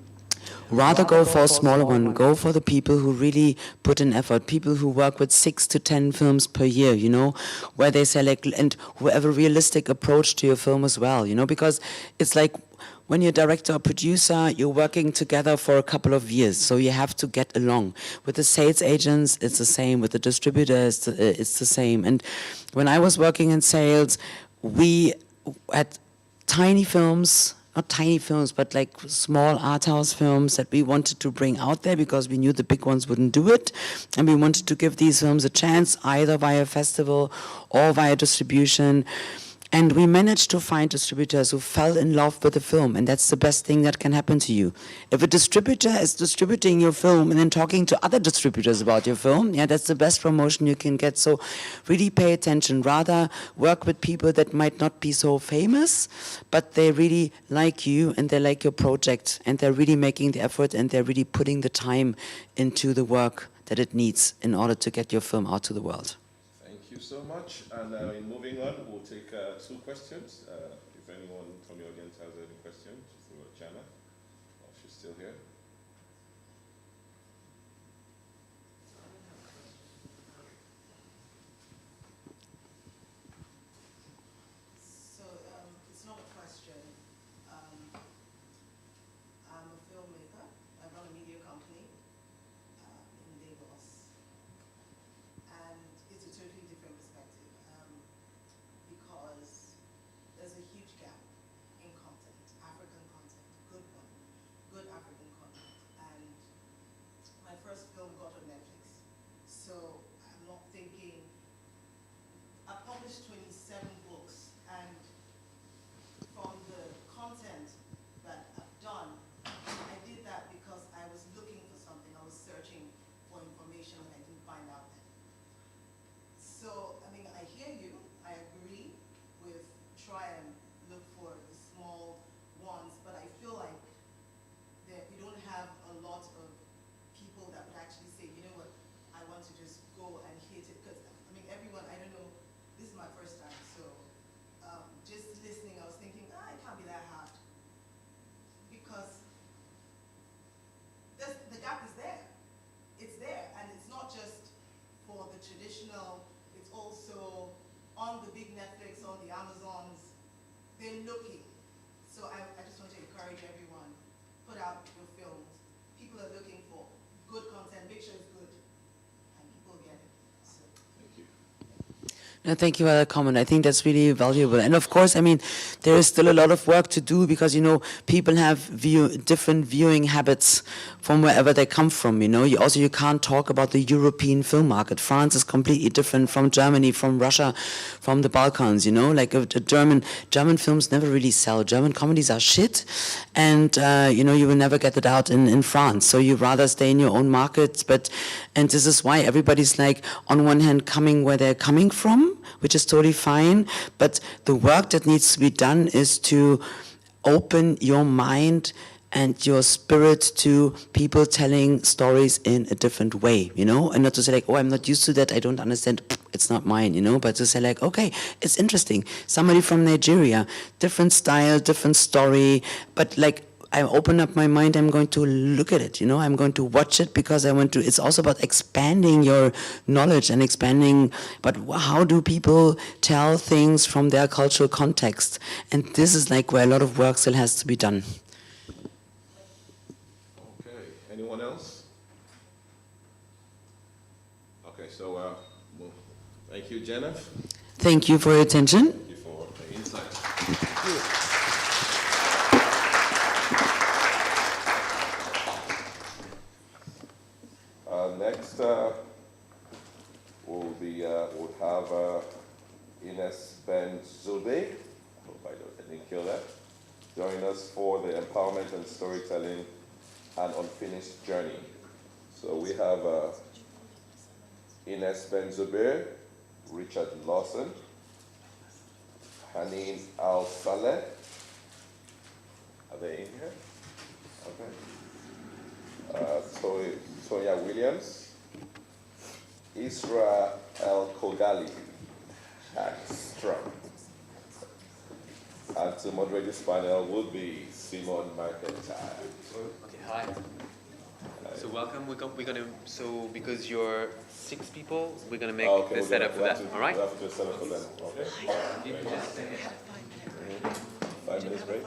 rather go for a smaller one. Go for the people who really put in effort, people who work with 6 to 10 films per year, you know, where they select, and who have a realistic approach to your film as well, you know, because it's like, when you're director or producer, you're working together for a couple of years, so you have to get along. With the sales agents, it's the same. With the distributors, it's the same. And when I was working in sales, we had tiny films, not tiny films, but like small art house films that we wanted to bring out there, because we knew the big ones wouldn't do it. And we wanted to give these films a chance, either via festival or via distribution. And we managed to find distributors who fell in love with the film, and that's the best thing that can happen to you. If a distributor is distributing your film and then talking to other distributors about your film, yeah, that's the best promotion you can get. So really pay attention. Rather work with people that might not be so famous, but they really like you and they like your project, and they're really making the effort, and they're really putting the time into the work that it needs in order to get your film out to the world. Thank you so much. And in moving on, we'll take 2 questions. If anyone from the audience has any questions for Jana, if she's still here. So it's not a question. I'm a filmmaker. I run a media company in Lagos. And it's a totally different perspective, because there's a huge gap in content, African content, good one, good African content. And my first film got on Netflix, so I'm not thinking, I published 27 books, and from the content that I've done, I did that because I was looking for something, I was searching for information, and I didn't find out that. So, I mean, I hear you, I agree with try and look for the small ones, but I feel like that we don't have a lot of people that would actually say, you know what, I want to just go and hit it, because, I mean, everyone, I don't know, this is my first time, so just listening, I was thinking, it can't be that hard, because the gap is there. It's there, and it's not just for the traditional, it's also on the big Netflix, on the Amazons. They're looking. So I just want to encourage everyone, put out your films. People are looking for good content, make sure it's good, and people get it. So. Thank you. No, thank you for that comment. I think that's really valuable. And of course, I mean, there is still a lot of work to do, because, you know, people have different viewing habits from wherever they come from, you know. You can't talk about the European film market. France is completely different from Germany, from Russia, from the Balkans, you know. Like German films never really sell. German comedies are shit, and, you know, you will never get it out in France. So you rather stay in your own market. And this is why everybody's like, on one hand, coming where they're coming from, which is totally fine. But the work that needs to be done is to open your mind and your spirit to people telling stories in a different way, you know, and not to say like, oh, I'm not used to that, I don't understand, it's not mine, you know, but to say like, okay, it's interesting. Somebody from Nigeria, different style, different story, but like, I open up my mind, I'm going to look at it, you know, I'm going to watch it because I want to, it's also about expanding your knowledge and expanding, but how do people tell things from their cultural context? And this is like where a lot of work still has to be done. Anyone else? Okay, so well, thank you, Jana. Thank you for your attention. Thank you for the insight. Next, we'll have Ines Zoubir. Hope I didn't kill that. Join us for the empowerment and storytelling and unfinished journey. So we have Ines Zoubir, Richard Lawson, Haneen Saleh. Are they in here? Okay. Toya Williams, Issraa Elkogali, Haggstrom. And to moderate this panel would be Simone McIntyre. Okay, hi. So welcome. We're gonna because you're 6 people, we're gonna make the setup for that. All right. We'll have to do a setup for them. Okay. 5 minutes break.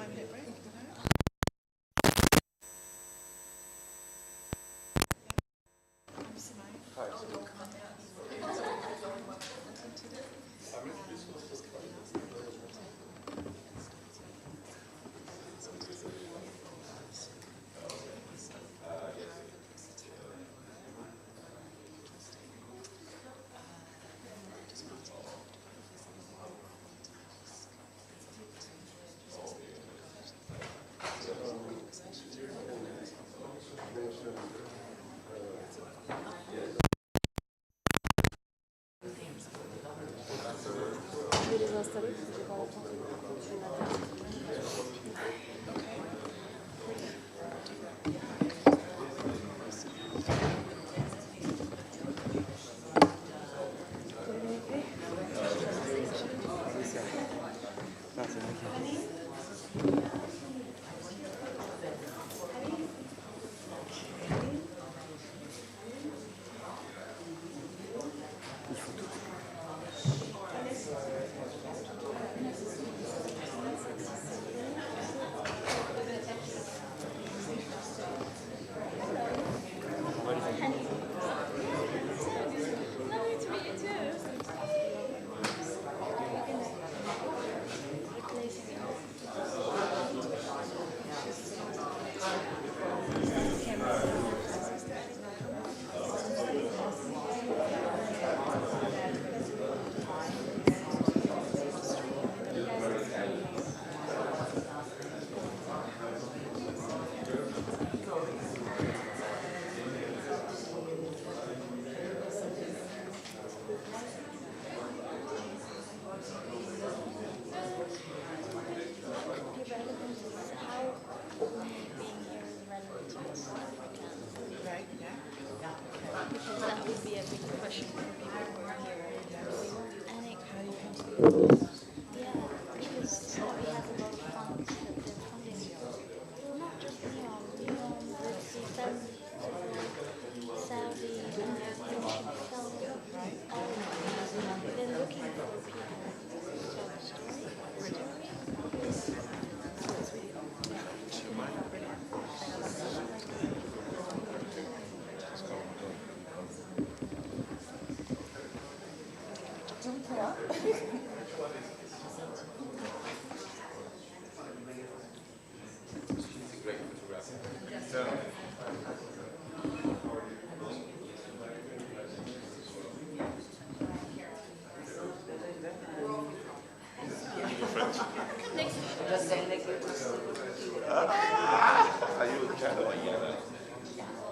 Are you Jana or Yana?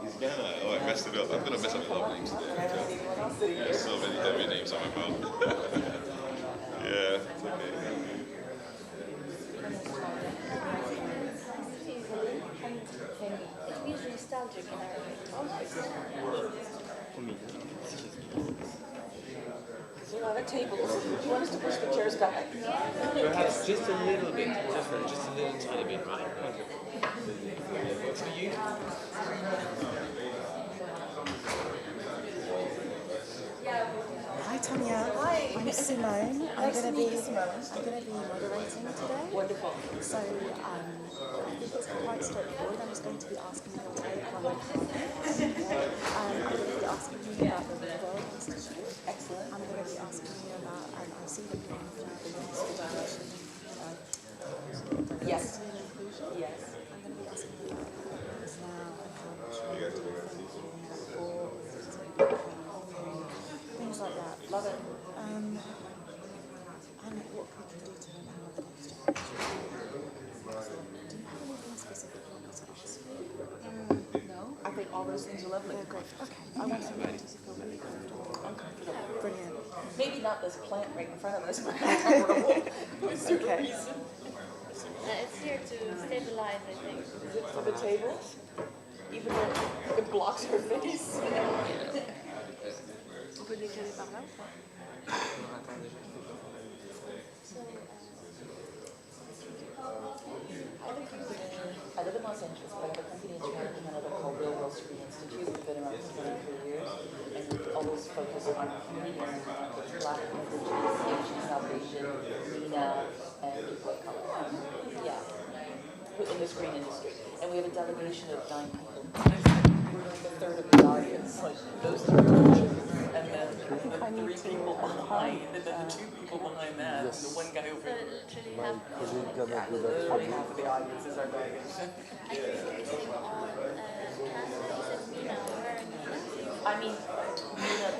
He's Jana. Oh, I messed it up. I'm going to mess up a lot of names today. There's so many heavy names on my mouth. There are tables. Do you want us to push the chairs back? Perhaps just a little bit, just a little tiny bit, right? Works for you? Hi Tanya. Hi. I'm Simone. I'm going to be moderating today. Wonderful. So I think it's quite straightforward. I'm just going to be asking your take on the conference. I'm going to be asking you about the World Institute. Excellent. I'm going to be asking you about, I see that you're in the institution. Yes. Diversity and inclusion. Yes. I'm going to be asking you about this now and how much you're thinking for things like that. Love it. And what we can do to empower the next generation. Do you have anything specific you want me to ask? No, I think all those things are lovely. They're great. Okay. I want everyone to feel really comfortable. Brilliant. Maybe not this plant right in front of us, but It's okay. It's here to stabilize, I think. Is it for the tables? Even though it blocks her face. On peut décaler par là ou pas? I live in Los Angeles, but I have a company in Toronto, Canada called Real World Screen Institute. We've been around for 23 years, and we always focus on comedians with Black, Indigenous, Asian, South Asian, MENA, and people of color. Yeah, in the screen industry. And we have a delegation of 9 people. We're like a third of the audience, like those 3 teachers, and then the 3 people behind, and then the 2 people behind that, and the 1 guy over there. Literally half of the audience is our delegation. I mean,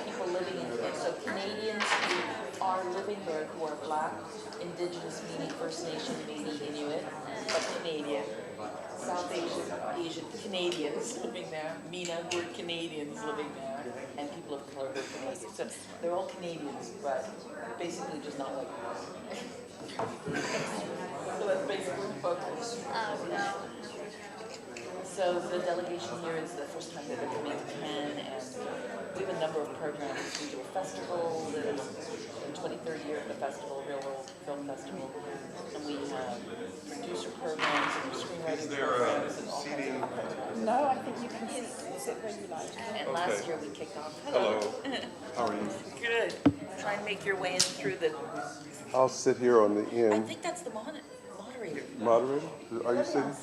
people living in here. So Canadians who are living there who are Black, Indigenous, meaning First Nation, meaning Inuit, but Canadian. South Asian Canadians living there, MENA who are Canadians living there, and people of color who are Canadians. So they're all Canadians, but basically just not like so that's basically focus. So the delegation here is the first time that they're coming to Cannes, and we have a number of programs. We do a festival, the 23rd year of the festival, Real World Film Festival, and we have producer programs and screenwriting programs and all kinds of programs. No, I think you can sit where you like. And last year we kicked off. Hello. How are you? Good. Try and make your way in through the. I'll sit here on the I end. think that's the moderator. Moderator? Are you sitting?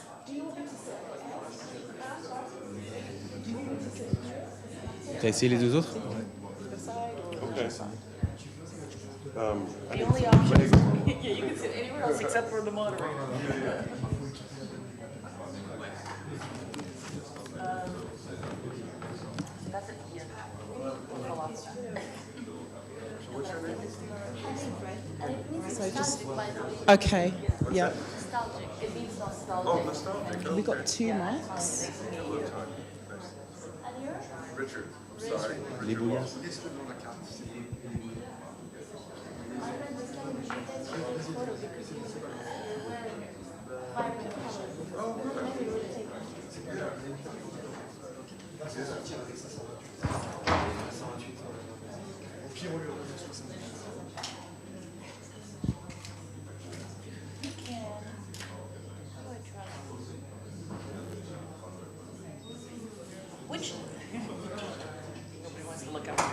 T'as essayé les 2 autres? Okay. The only option is yeah, you can sit anywhere else except for the moderator. That's it. Yeah. So just, okay, yeah. It means nostalgic. Oh, nostalgic. We got 2 mics. Richard, I'm sorry. Les bouillards. Which? Nobody wants to look up here.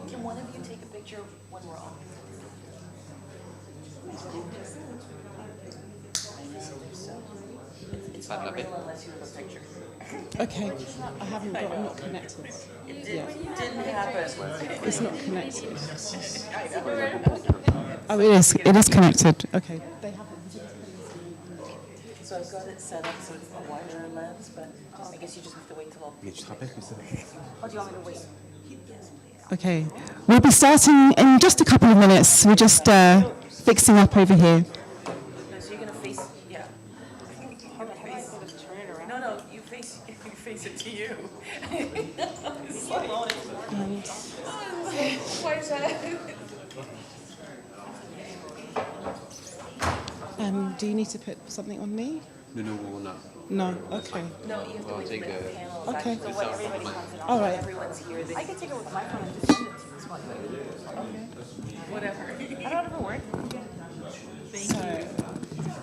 Can one of you take a picture when we're on? It's not real unless you have a picture. Okay, I haven't got, I'm not connected. It didn't happen. It's not connected. I know. Oh, it is connected. Okay. They haven't. So I've got it set up so it's a wider lens, but I guess you just have to wait till all. Mais tu te rappelles que ça? Oh, do you want me to wait? Yes, please. Okay. We'll be starting in just a couple of minutes. We're just fixing up over here. No, so you're gonna face, yeah. No, you face it to you. Why is that? Do you need to put something on me? No, no, we will not. No. Okay. No, you have to I'll wait take for the the- panels. Okay. Actually, so when everybody comes in, All right. everyone's here. I can take it with my phone and just send it to you. It's fine. Okay. Whatever. I don't ever work. Thank So, you.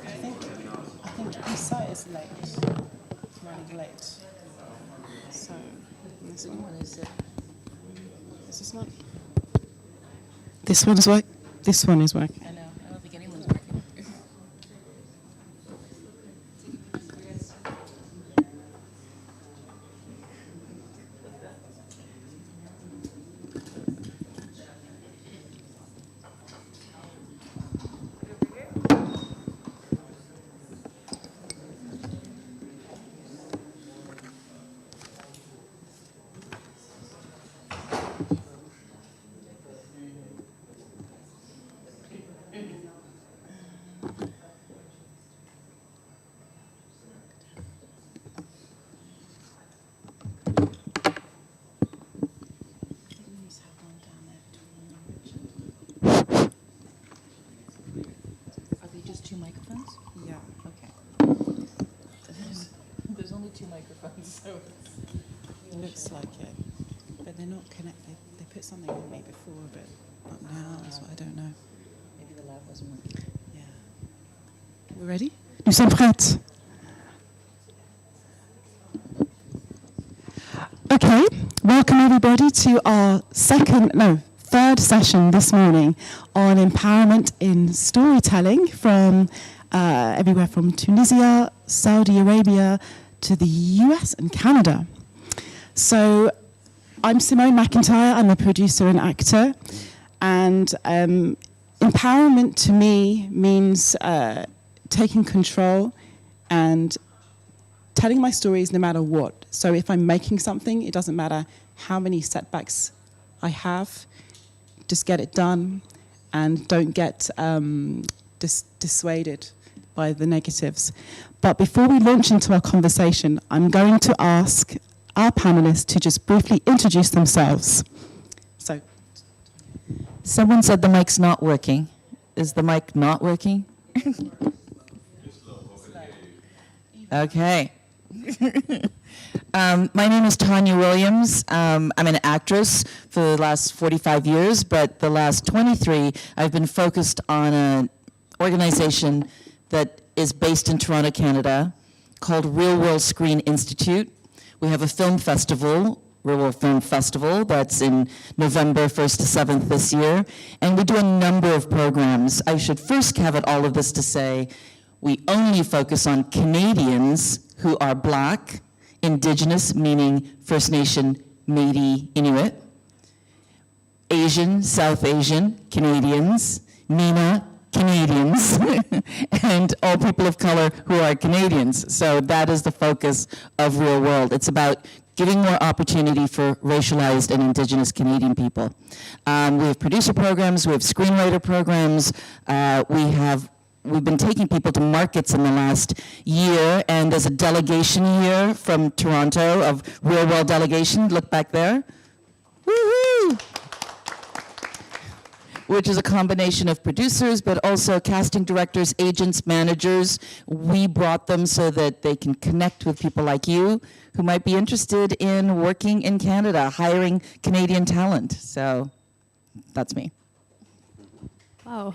I think Issraa is late. It's running late. So, this one is it. Is this one? This one is working. This one is working. I know. I don't think anyone's working. Are they just two microphones? Yeah. Okay. There's only two microphones, so It looks like it, but they're not connected. They put something on me before, but not now. So I don't know. maybe the lab wasn't working. Yeah. We ready? Nous sommes prêtes. Okay, welcome everybody to our third session this morning on empowerment in storytelling from everywhere from Tunisia, Saudi Arabia to the US and Canada. So I'm Simone McIntyre, I'm a producer and actor, and empowerment to me means taking control and telling my stories no matter what. So if I'm making something, it doesn't matter how many setbacks I have, just get it done and don't get dissuaded by the negatives. But before we launch into our conversation, I'm going to ask our panelists to just briefly introduce themselves. So, Someone said the mic's not working. Is the mic not working? Okay. My name is Tanya Williams. I'm an actress for the last 45 years, but the last 23 I've been focused on an organization that is based in Toronto, Canada, called Real World Screen Institute. We have a film festival, Real World Film Festival, that's in November 1st to 7th this year, and we do a number of programs. I should first caveat all of this to say we only focus on Canadians who are Black, Indigenous, meaning First Nation, Métis, Inuit, Asian, South Asian, Canadians, MENA, Canadians, and all people of color who are Canadians. So that is the focus of Real World. It's about giving more opportunity for racialized and Indigenous Canadian people. We have producer programs, we have screenwriter programs, we've been taking people to markets in the last year, and there's a delegation here from Toronto of Real World delegation. Look back there. Woohoo! Which is a combination of producers, but also casting directors, agents, managers. We brought them so that they can connect with people like you who might be interested in working in Canada, hiring Canadian talent. So that's me. Wow.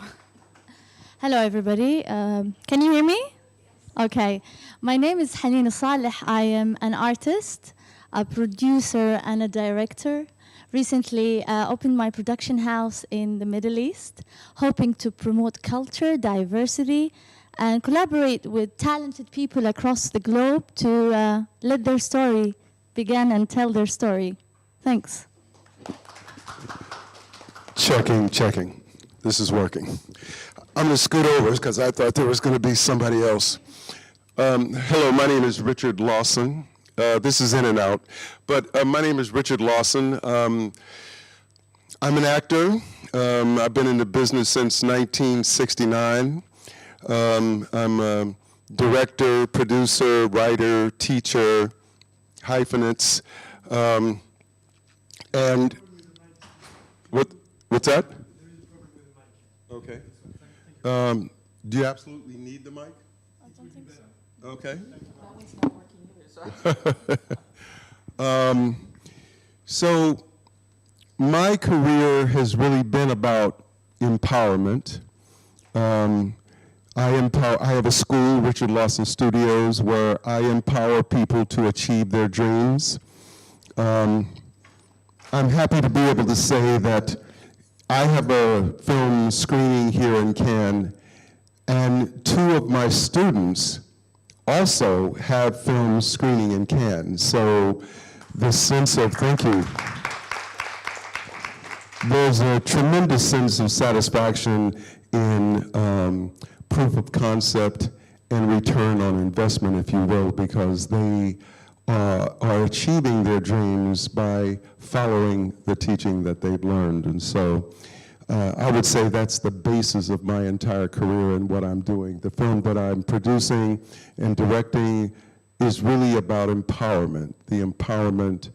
Hello, everybody. Can you hear me? Okay. My name is Haneen Saleh. I am an artist, a producer, and a director. Recently opened my production house in the Middle East, hoping to promote culture, diversity, and collaborate with talented people across the globe to let their story begin and tell their story. Thanks. Checking. This is working. I'm going to scoot over because I thought there was going to be somebody else. Hello, my name is Richard Lawson. This is in and out. But my name is Richard Lawson. I'm an actor. I've been in the business since 1969. I'm a director, producer, writer, teacher, hyphenates. And what's that? Okay. Do you absolutely need the mic? I don't think so. Okay. That one's not working either, so. So my career has really been about empowerment. I have a school, Richard Lawson Studios, where I empower people to achieve their dreams. I'm happy to be able to say that I have a film screening here in Cannes, and 2 of my students also have film screening in Cannes. So the sense of, thank you. There's a tremendous sense of satisfaction in proof of concept and return on investment, if you will, because they are achieving their dreams by following the teaching that they've learned. And so I would say that's the basis of my entire career and what I'm doing. The film that I'm producing and directing is really about empowerment, the empowerment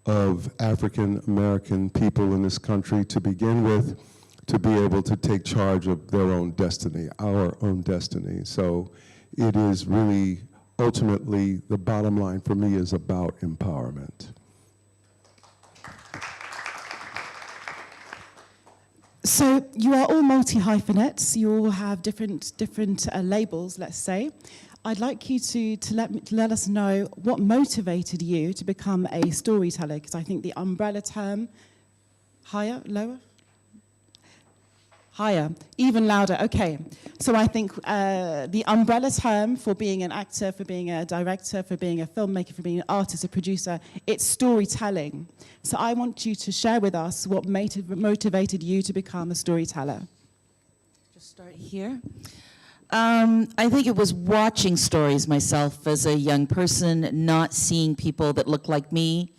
of African American people in this country to begin with, to be able to take charge of their own destiny, our own destiny. So it is really, ultimately, the bottom line for me is about empowerment. So you are all multi-hyphenates. You all have different labels, let's say. I'd like you to let us know what motivated you to become a storyteller, because I think the umbrella term, higher, lower? Higher, even louder, okay. So I think the umbrella term for being an actor, for being a director, for being a filmmaker, for being an artist, a producer, it's storytelling. So I want you to share with us what motivated you to become a storyteller. Just start here. I think it was watching stories myself as a young person, not seeing people that looked like me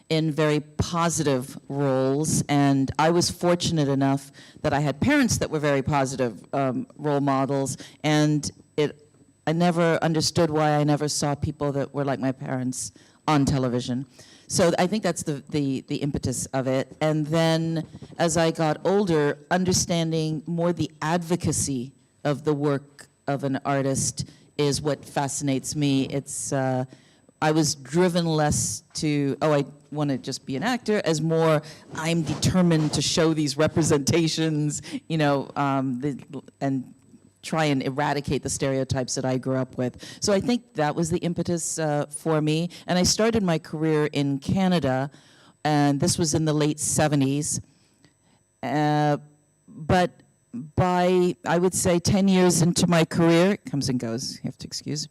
in very positive roles, and I was fortunate enough that I had parents that were very positive role models, and I never understood why I never saw people that were like my parents on television. So I think that's the impetus of it. And then as I got older, understanding more the advocacy of the work of an artist is what fascinates me. It's I was driven less to, I want to just be an actor, as more I'm determined to show these representations, you know, and try and eradicate the stereotypes that I grew up with. So I think that was the impetus for me. And I started my career in Canada, and this was in the late 70s. But by, I would say, 10 years into my career, it comes and goes, you have to excuse,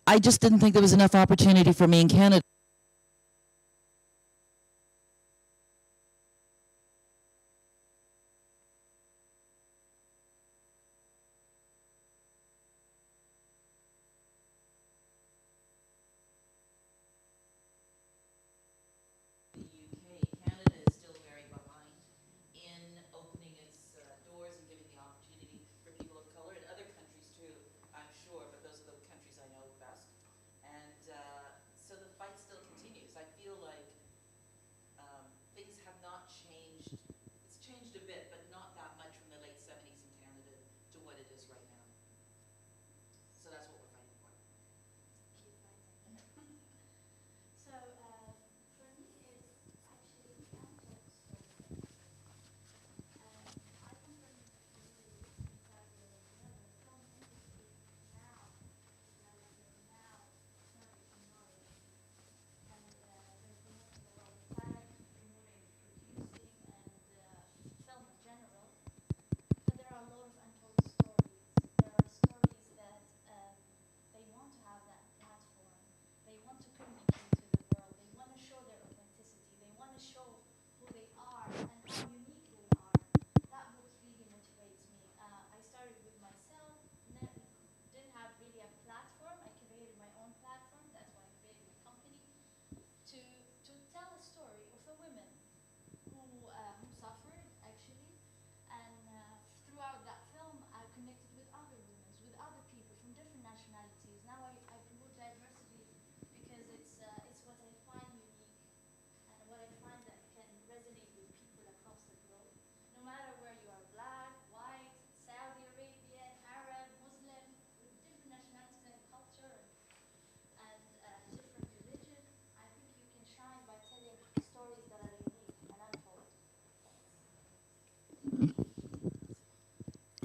I just didn't think there was enough opportunity for me in Canada. Fight still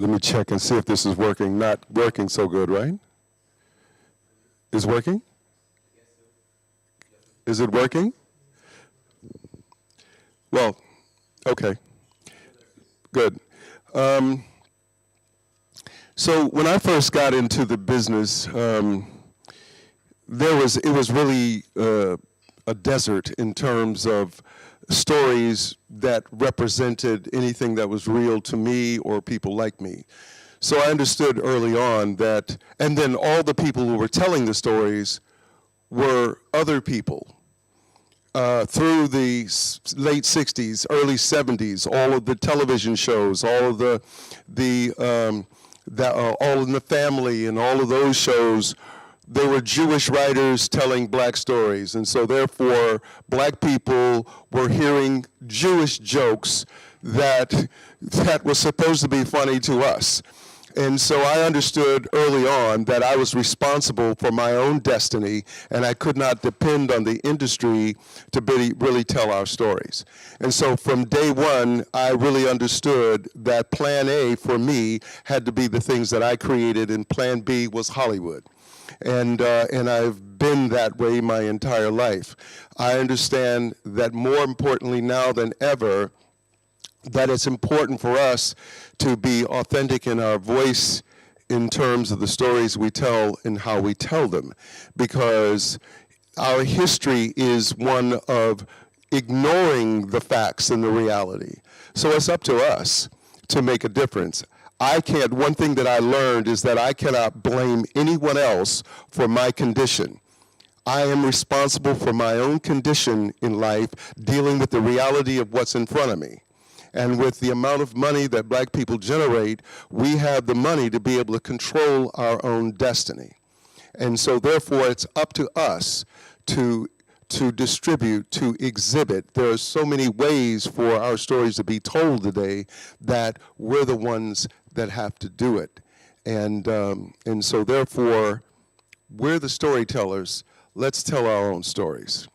Let me check and see if this is working. Not working so good, right? Is working? Is it working? Well, okay. Good. So when I first got into the business, it was really a desert in terms of stories that represented anything that was real to me or people like me. So I understood early on that, and then all the people who were telling the stories were other people. Through the late 60s, early 70s, all of the television shows, all of All in the Family and all of those shows, they were Jewish writers telling black stories. And so therefore, black people were hearing Jewish jokes that were supposed to be funny to us. And so I understood early on that I was responsible for my own destiny, and I could not depend on the industry to really tell our stories. And so from day one, I really understood that plan A for me had to be the things that I created, and plan B was Hollywood. And I've been that way my entire life. I understand that more importantly now than ever, that it's important for us to be authentic in our voice in terms of the stories we tell and how we tell them, because our history is one of ignoring the facts and the reality. So it's up to us to make a difference. One thing that I learned is that I cannot blame anyone else for my condition. I am responsible for my own condition in life, dealing with the reality of what's in front of me. And with the amount of money that black people generate, we have the money to be able to control our own destiny. And so therefore, it's up to us to distribute, to exhibit. There are so many ways for our stories to be told today that we're the ones that have to do it. And so therefore, we're the storytellers. Let's tell our own stories.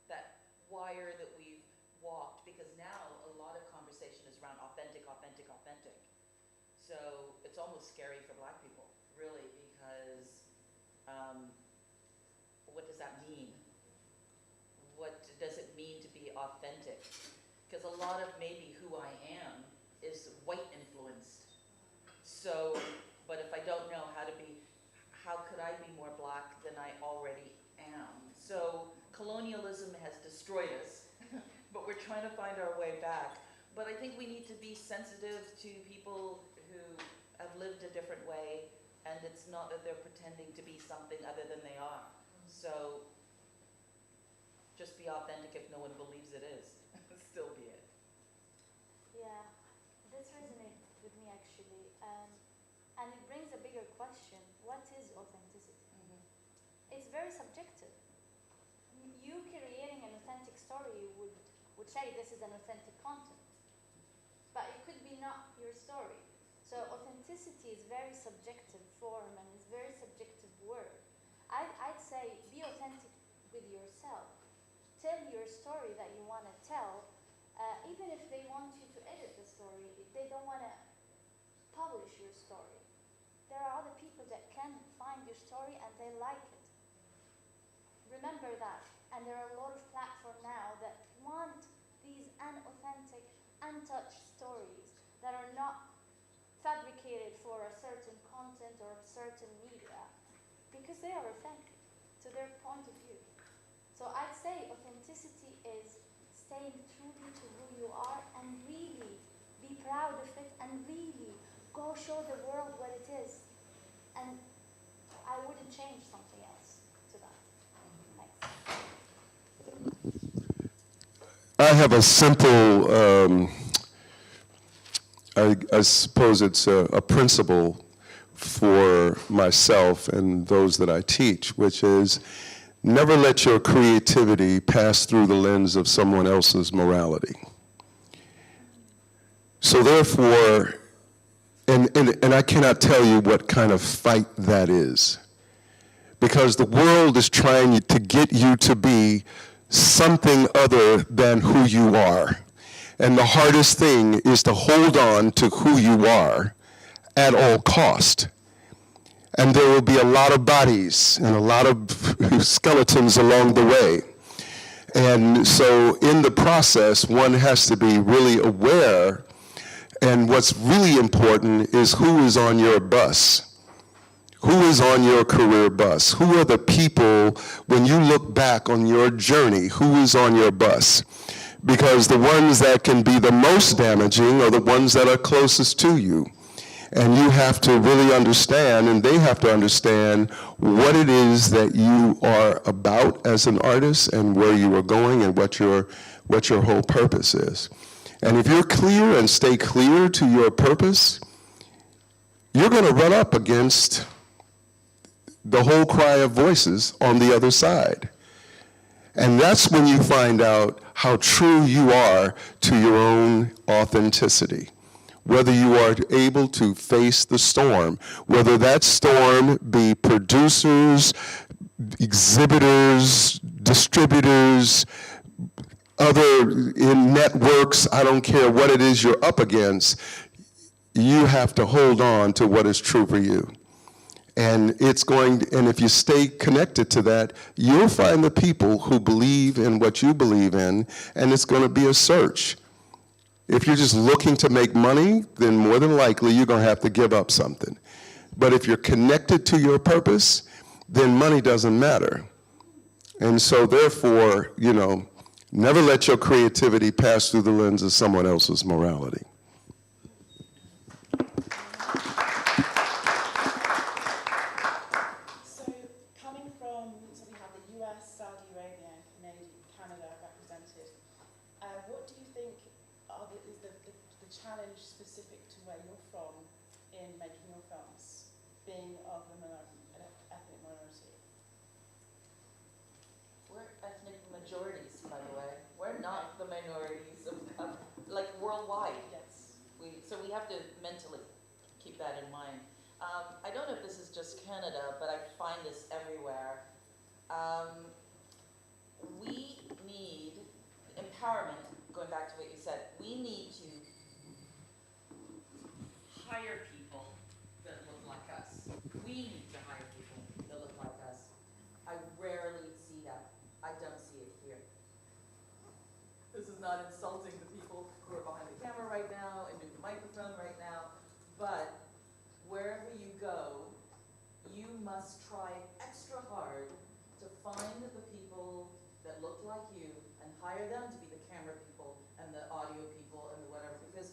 That wire that we've walked, because now a lot of conversations conversation is around authentic, authentic, authentic. So it's almost scary for Black people, really, because what does that mean? What does it mean to be authentic? Because a lot of maybe who I am is white influenced. So, but if I don't know how could I be more Black than I already am? So colonialism has destroyed us, but we're trying to find our way back. But I think we need to be sensitive to people who have lived a different way, and it's not that they're pretending to be something other than they are. So just be authentic if no one believes it is. Still be it. Yeah, this resonates with me actually. And it brings a bigger question. What is authenticity? It's very subjective. You creating an authentic story would say this is an authentic content. But it could be not your story. So authenticity is very subjective form and it's very subjective word. I'd say be authentic with yourself. Tell your story that you want to tell, even if they want you to edit the story, if they don't want to publish your story. There are other people that can find your story and they like it. Remember that. And there are a lot of platforms now that want these unauthentic, untouched stories that are not fabricated for a certain content or a certain media because they are authentic to their point of view. So I'd say authenticity is staying truly to who you are and really be proud of it and really go show the world what it is. And I wouldn't change something else to that. Thanks. I have a simple, I suppose it's a principle for myself and those that I teach, which is never let your creativity pass through the lens of someone else's morality. So therefore, and I cannot tell you what kind of fight that is, because the world is trying to get you to be something other than who you are. And the hardest thing is to hold on to who you are at all cost. And there will be a lot of bodies and a lot of skeletons along the way. And so in the process, one has to be really aware. And what's really important is who is on your bus. Who is on your career bus? Who are the people, when you look back on your journey, who is on your bus? Because the ones that can be the most damaging are the ones that are closest to you. And you have to really understand, and they have to understand what it is that you are about as an artist and where you are going and what your whole purpose is. And if you're clear and stay clear to your purpose, you're going to run up against the whole cry of voices on the other side. And that's when you find out how true you are to your own authenticity. Whether you are able to face the storm, whether that storm be producers, exhibitors, distributors, other in networks, I don't care what it is you're up against, you have to hold on to what is true for you. And and if you stay connected to that, you'll find the people who believe in what you believe in, and it's going to be a search. If you're just looking to make money, then more than likely you're going to have to give up something. But if you're connected to your purpose, then money doesn't matter. And so therefore, never let your creativity pass through the lens of someone else's morality. So coming from, we have the US, Saudi Arabia, Canada represented. What do you think is the challenge specific to where you're from in making your films, being of an ethnic minority? We're ethnic majorities, by the way. We're not the minorities like worldwide. Yes. So we have to mentally keep that in mind. I don't know if this is just Canada, but I find this everywhere. We need empowerment, going back to what you said. We need to not insulting the people who are behind the camera right now and do the microphone right now, but wherever you go, you must try extra hard to find the people that look like you and hire them to be the camera people and the audio people and the whatever, because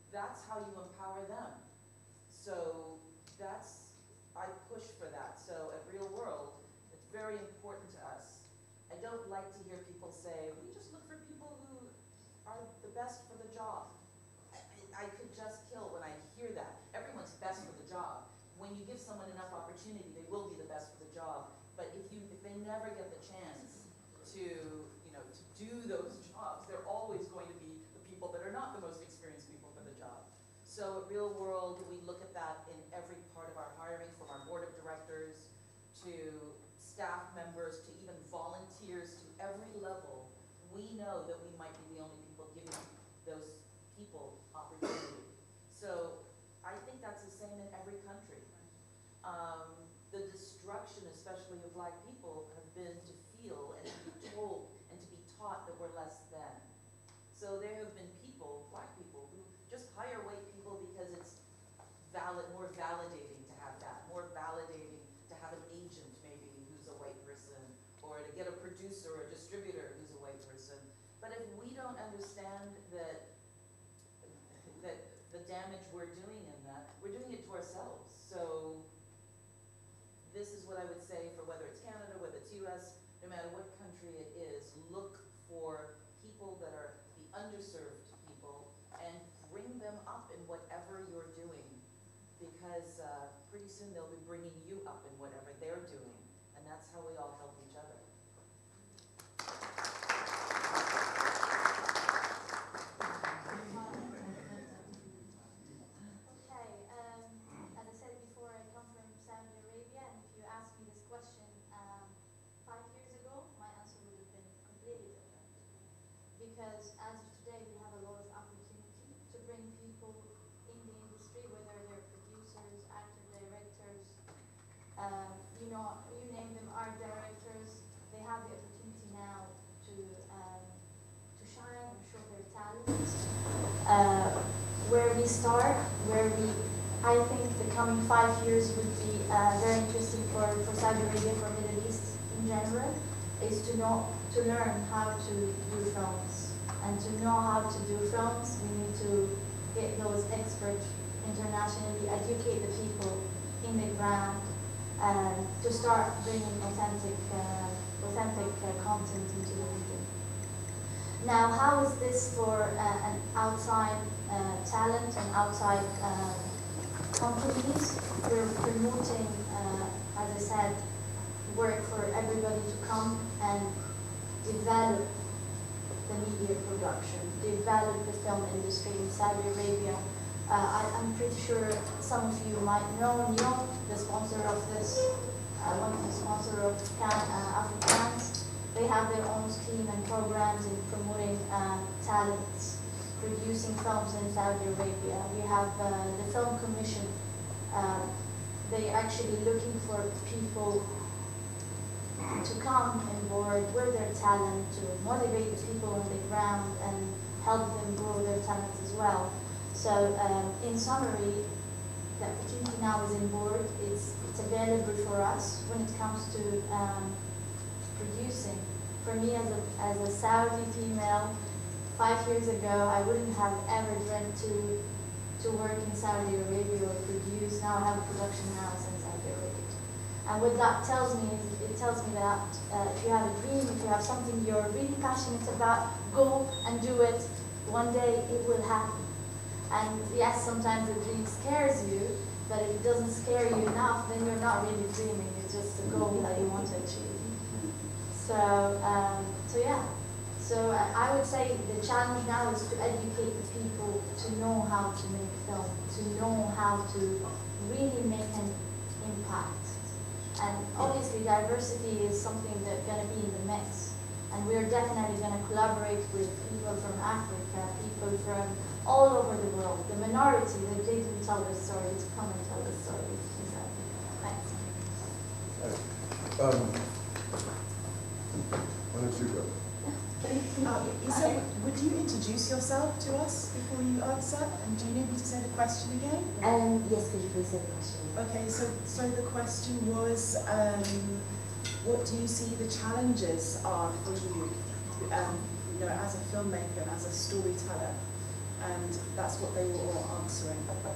that's how you empower them. So I push for that. So at Real World, it's very important to us. I don't like to hear people say, we just look for people who are the best for the job. I could just kill when I hear that. Everyone's best for the job. When you give someone enough opportunity, they will be the best for the job. But if they never get the chance to do those jobs, they're always going to be the people that are not the most experienced people for the job. So at Real World, we look at that in every part of our hiring, from our board of directors to staff members to even volunteers to every level. We know that we might be the only people giving those people opportunity. So I think that's the same in every country. The destruction, especially of Black people, have been to feel and to be told and to be taught that we're less than. So there have been people, Black people, who just hire white people because it's more validating to have that, more validating to have an agent maybe who's a white person, or to get a producer or a distributor who's a white person. But if we don't understand that the damage we're doing in that, we're doing it to ourselves. So this is what I would say for whether it's Canada, whether it's US, no matter what country it is, look for people that are the underserved people and bring them up in whatever you're doing, because pretty soon they'll be bringing you up in whatever they're doing, and that's how we all help each other. As I said before, I come from Saudi Arabia, and if you asked me this question 5 years ago, my answer would have been completely different. Because as of today, we have a lot of opportunity to bring people in the industry, whether they're producers, actors, directors, you name them, art directors. They have the opportunity now to shine and show their talents. Where we start, I think the coming 5 years would be very interesting for Saudi Arabia, for Middle East in general, is to learn how to do films. And to know how to do films, we need to get those experts internationally, educate the people in the ground, to start bringing authentic content into the region. Now, how is this for an outside talent and outside companies? We're promoting, as I said, work for everybody to come and develop the media production, develop the film industry in Saudi Arabia. I'm pretty sure some of you might know Neil, the sponsor of this, one of the sponsors of AfroCannes. They have their own scheme and programs in promoting talents, producing films in Saudi Arabia. We have the Film Commission. They're actually looking for people to come on board with their talent, to motivate the people on the ground and help them grow their talent as well. So in summary, the opportunity now is in board. It's available for us when it comes to producing. For me, as a Saudi female, 5 years ago, I wouldn't have ever dreamt to work in Saudi Arabia or produce. Now I have a production house in Saudi Arabia. And what that tells me is, it tells me that if you have a dream, if you have something you're really passionate about, go and do it. One day it will happen. And yes, sometimes the dream scares you, but if it doesn't scare you enough, then you're not really dreaming. It's just a goal that you want to achieve. So yeah. So I would say the challenge now is to educate the people to know how to make film, to know how to really make an impact. And obviously diversity is something that's going to be in the mix. And we're definitely going to collaborate with people from Africa, people from all over the world. The minority that they didn't tell their stories, come and tell their stories. So, thanks. Why don't you go? Issraa, would you introduce yourself to us before you answer? And do you need me to say the question again? Yes, could you please say the question? Okay, so the question was, what do you see the challenges are for you, as a filmmaker and as a storyteller? And that's what they were all answering. Okay.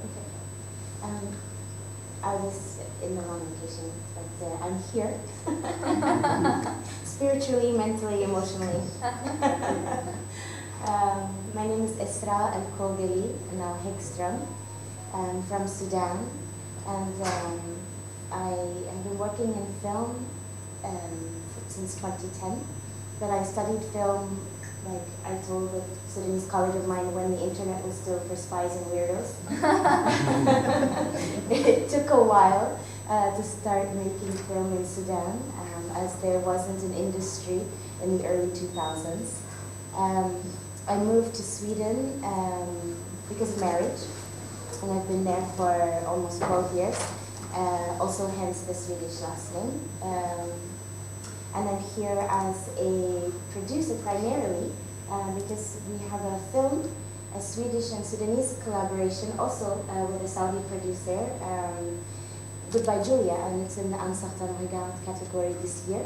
I was in the wrong location, but I'm here. Spiritually, mentally, emotionally. My name is Issraa Elkogali, now Haggstrom. I'm from Sudan, and I have been working in film since 2010. But I studied film, like I told the Sudanese colleague of mine, when the internet was still for spies and weirdos. It took a while to start making film in Sudan, as there wasn't an industry in the early 2000s. I moved to Sweden because of marriage, and I've been there for almost 12 years, also hence the Swedish last name. And I'm here as a producer primarily because we have a film, a Swedish and Sudanese collaboration, also with a Saudi producer, Goodbye Julia, and it's in the Un Certain Regard category this year.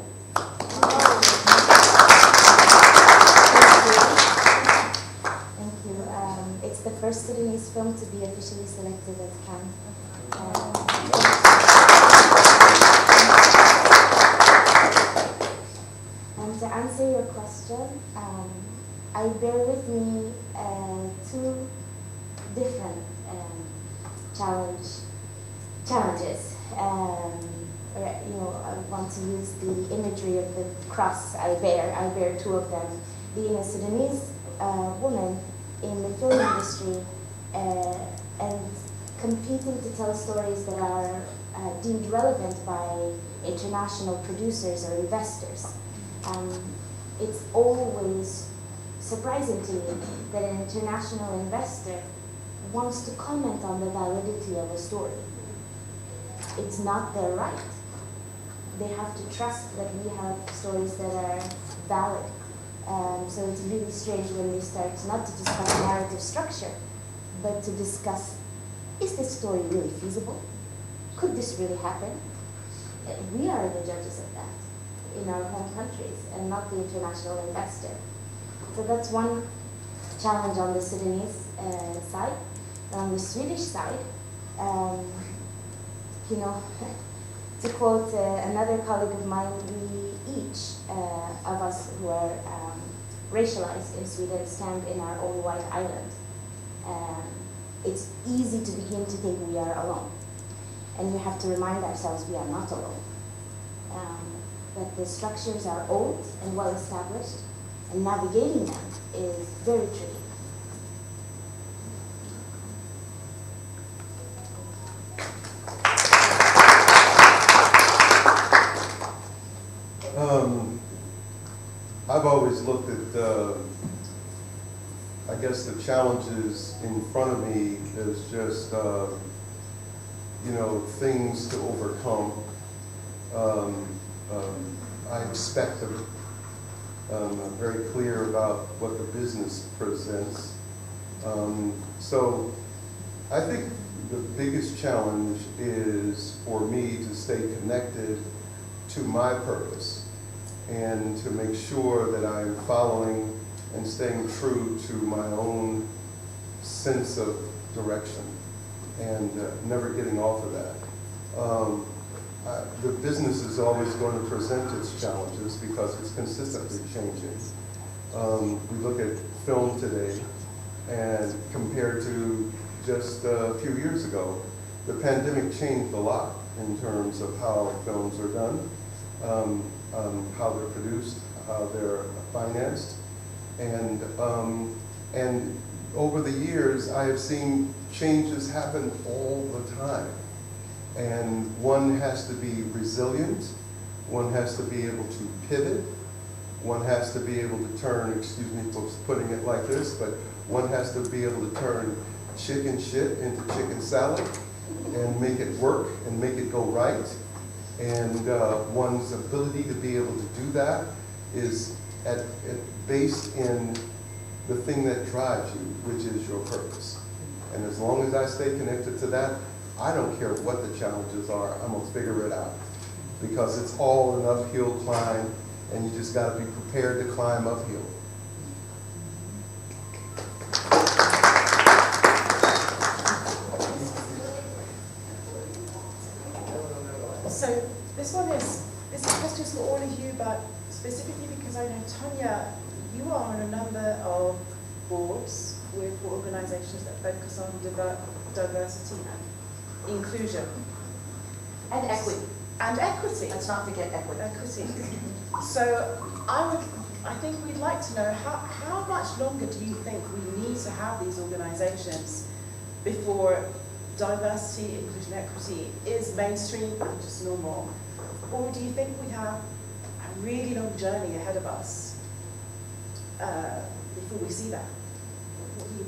Thank you. It's the first Sudanese film to be officially selected at Cannes. And to answer your question, I bear with me two different challenges. I want to use the imagery of the cross I bear. I bear two of them. Being a Sudanese woman in the film industry and competing to tell stories that are deemed relevant by international producers or investors. It's always surprising to me that an international investor wants to comment on the validity of a story. It's not their right. They have to trust that we have stories that are valid. So it's really strange when they start not to discuss narrative structure, but to discuss, is this story really feasible? Could this really happen? We are the judges of that in our home countries and not the international investor. So that's one challenge on the Sudanese side. On the Swedish side, to quote another colleague of mine, we each of us who are racialized in Sweden stand in our own white island. It's easy to begin to think we are alone. And we have to remind ourselves we are not alone. That the structures are old and well established, and navigating them is very tricky. I've always looked at, I guess, the challenges in front of me as just, things to overcome. I expect them. I'm very clear about what the business presents. So I think the biggest challenge is for me to stay connected to my purpose and to make sure that I'm following and staying true to my own sense of direction and never getting off of that. The business is always going to present its challenges because it's consistently changing. We look at film today, and compared to just a few years ago, the pandemic changed a lot in terms of how films are done, how they're produced, how they're financed, and over the years, I have seen changes happen all the time. And one has to be resilient, one has to be able to pivot, one has to be able to turn, excuse me for putting it like this, but one has to be able to turn chicken shit into chicken salad and make it work and make it go right. And one's ability to be able to do that is based in the thing that drives you, which is your purpose. And as long as I stay connected to that, I don't care what the challenges are, I'm gonna figure it out. Because it's all an uphill climb, and you just gotta be prepared to climb uphill. So this question is for all of you, but specifically because I know, Tanya, you are on a number of boards with organizations that focus on diversity and inclusion. And equity. And equity. Let's not forget equity. Equity. So I think we'd like to know how much longer do you think we need to have these organizations before diversity, inclusion, equity is mainstream and just normal? Or do you think we have a really long journey ahead of us before we see that?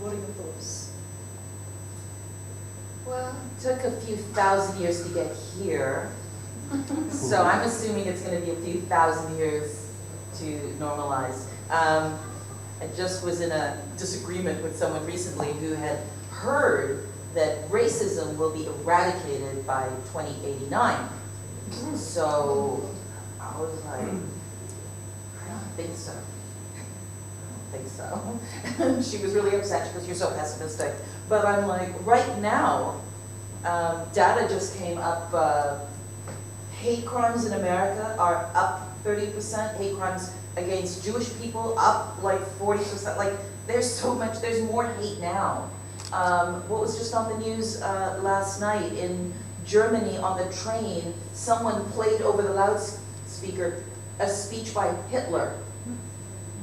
What are your thoughts? Well, it took a few thousand years to get here. So I'm assuming it's going to be a few thousand years to normalize. I just was in a disagreement with someone recently who had heard that racism will be eradicated by 2089. So I was like, I don't think so. I don't think so. She was really upset because you're so pessimistic. But I'm like, right now, data just came up. Hate crimes in America are up 30%. Hate crimes against Jewish people up like 40%. Like there's so much, there's more hate now. What was just on the news last night in Germany on the train, someone played over the loudspeaker a speech by Hitler.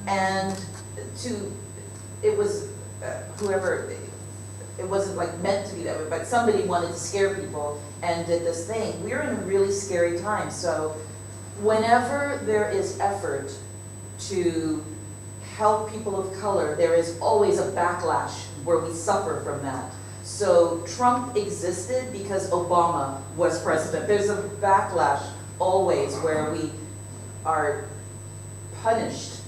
And it was whoever, it wasn't like meant to be that way, but somebody wanted to scare people and did this thing. We're in a really scary time. So whenever there is effort to help people of color, there is always a backlash where we suffer from that. So Trump existed because Obama was president. There's a backlash always where we are punished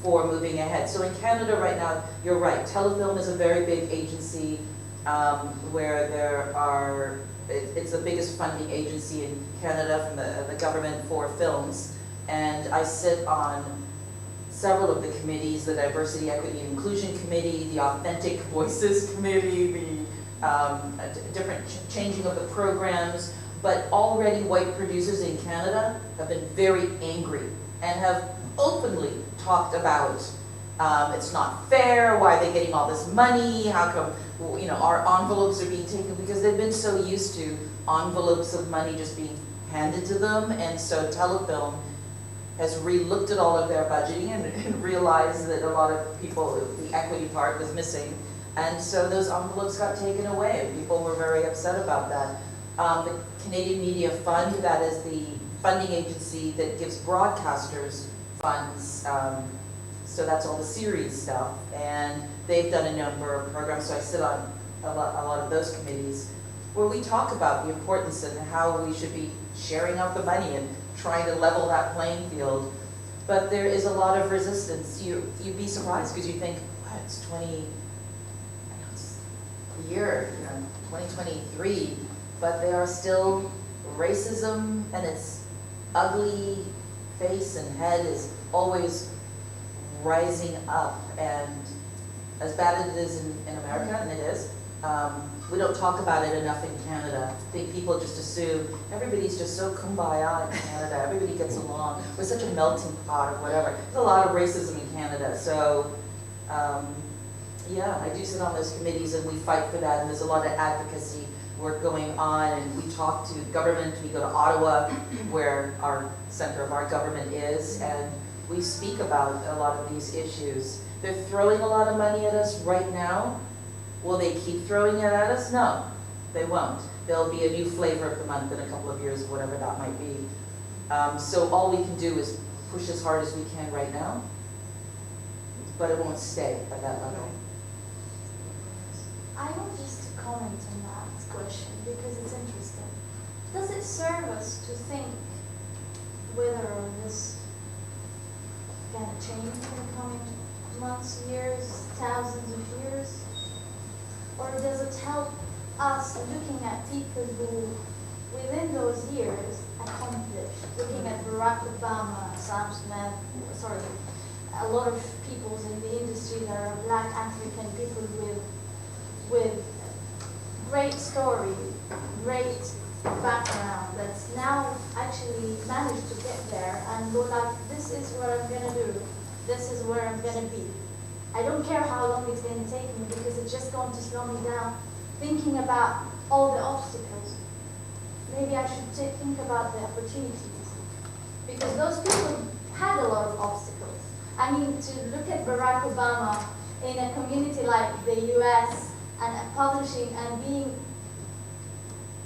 for moving ahead. So in Canada right now, you're right, Telefilm is a very big agency where there are, it's the biggest funding agency in Canada from the government for films. And I sit on several of the committees, the Diversity, Equity, and Inclusion Committee, the Authentic Voices Committee, the different changing of the programs. But already white producers in Canada have been very angry and have openly talked about it's not fair, why are they getting all this money, how come our envelopes are being taken, because they've been so used to envelopes of money just being handed to them. And so Telefilm has re-looked at all of their budgeting and realized that a lot of people, the equity part was missing. And so those envelopes got taken away, and people were very upset about that. The Canadian Media Fund, that is the funding agency that gives broadcasters funds, so that's all the series stuff, and they've done a number of programs, so I sit on a lot of those committees where we talk about the importance and how we should be sharing out the money and trying to level that playing field. But there is a lot of resistance. You'd be surprised because you think, wow, it's the year, 2023, but there are still racism, and its ugly face and head is always rising up. And as bad as it is in America, and it is, we don't talk about it enough in Canada. I think people just assume everybody's just so kumbaya in Canada, everybody gets along, we're such a melting pot or whatever. There's a lot of racism in Canada, so yeah, I do sit on those committees and we fight for that, and there's a lot of advocacy work going on, and we talk to government. We go to Ottawa, where our center of our government is, and we speak about a lot of these issues. They're throwing a lot of money at us right now. Will they keep throwing it at us? No, they won't. There'll be a new flavor of the month in a couple of years, whatever that might be. So all we can do is push as hard as we can right now, but it won't stay at that level. I want just to comment on that question because it's interesting. Does it serve us to think whether this going to change in the coming months, years, thousands of years? Or does it help us looking at people who, within those years, accomplished? Looking at Barack Obama, Sam Smith, sorry, a lot of people in the industry that are Black African people with great story, great background, that's now actually managed to get there and go like, this is what I'm gonna do, this is where I'm gonna be. I don't care how long it's gonna take me because it's just going to slow me down thinking about all the obstacles. Maybe I should think about the opportunities because those people had a lot of obstacles. I mean, to look at Barack Obama in a community like the US and publishing and being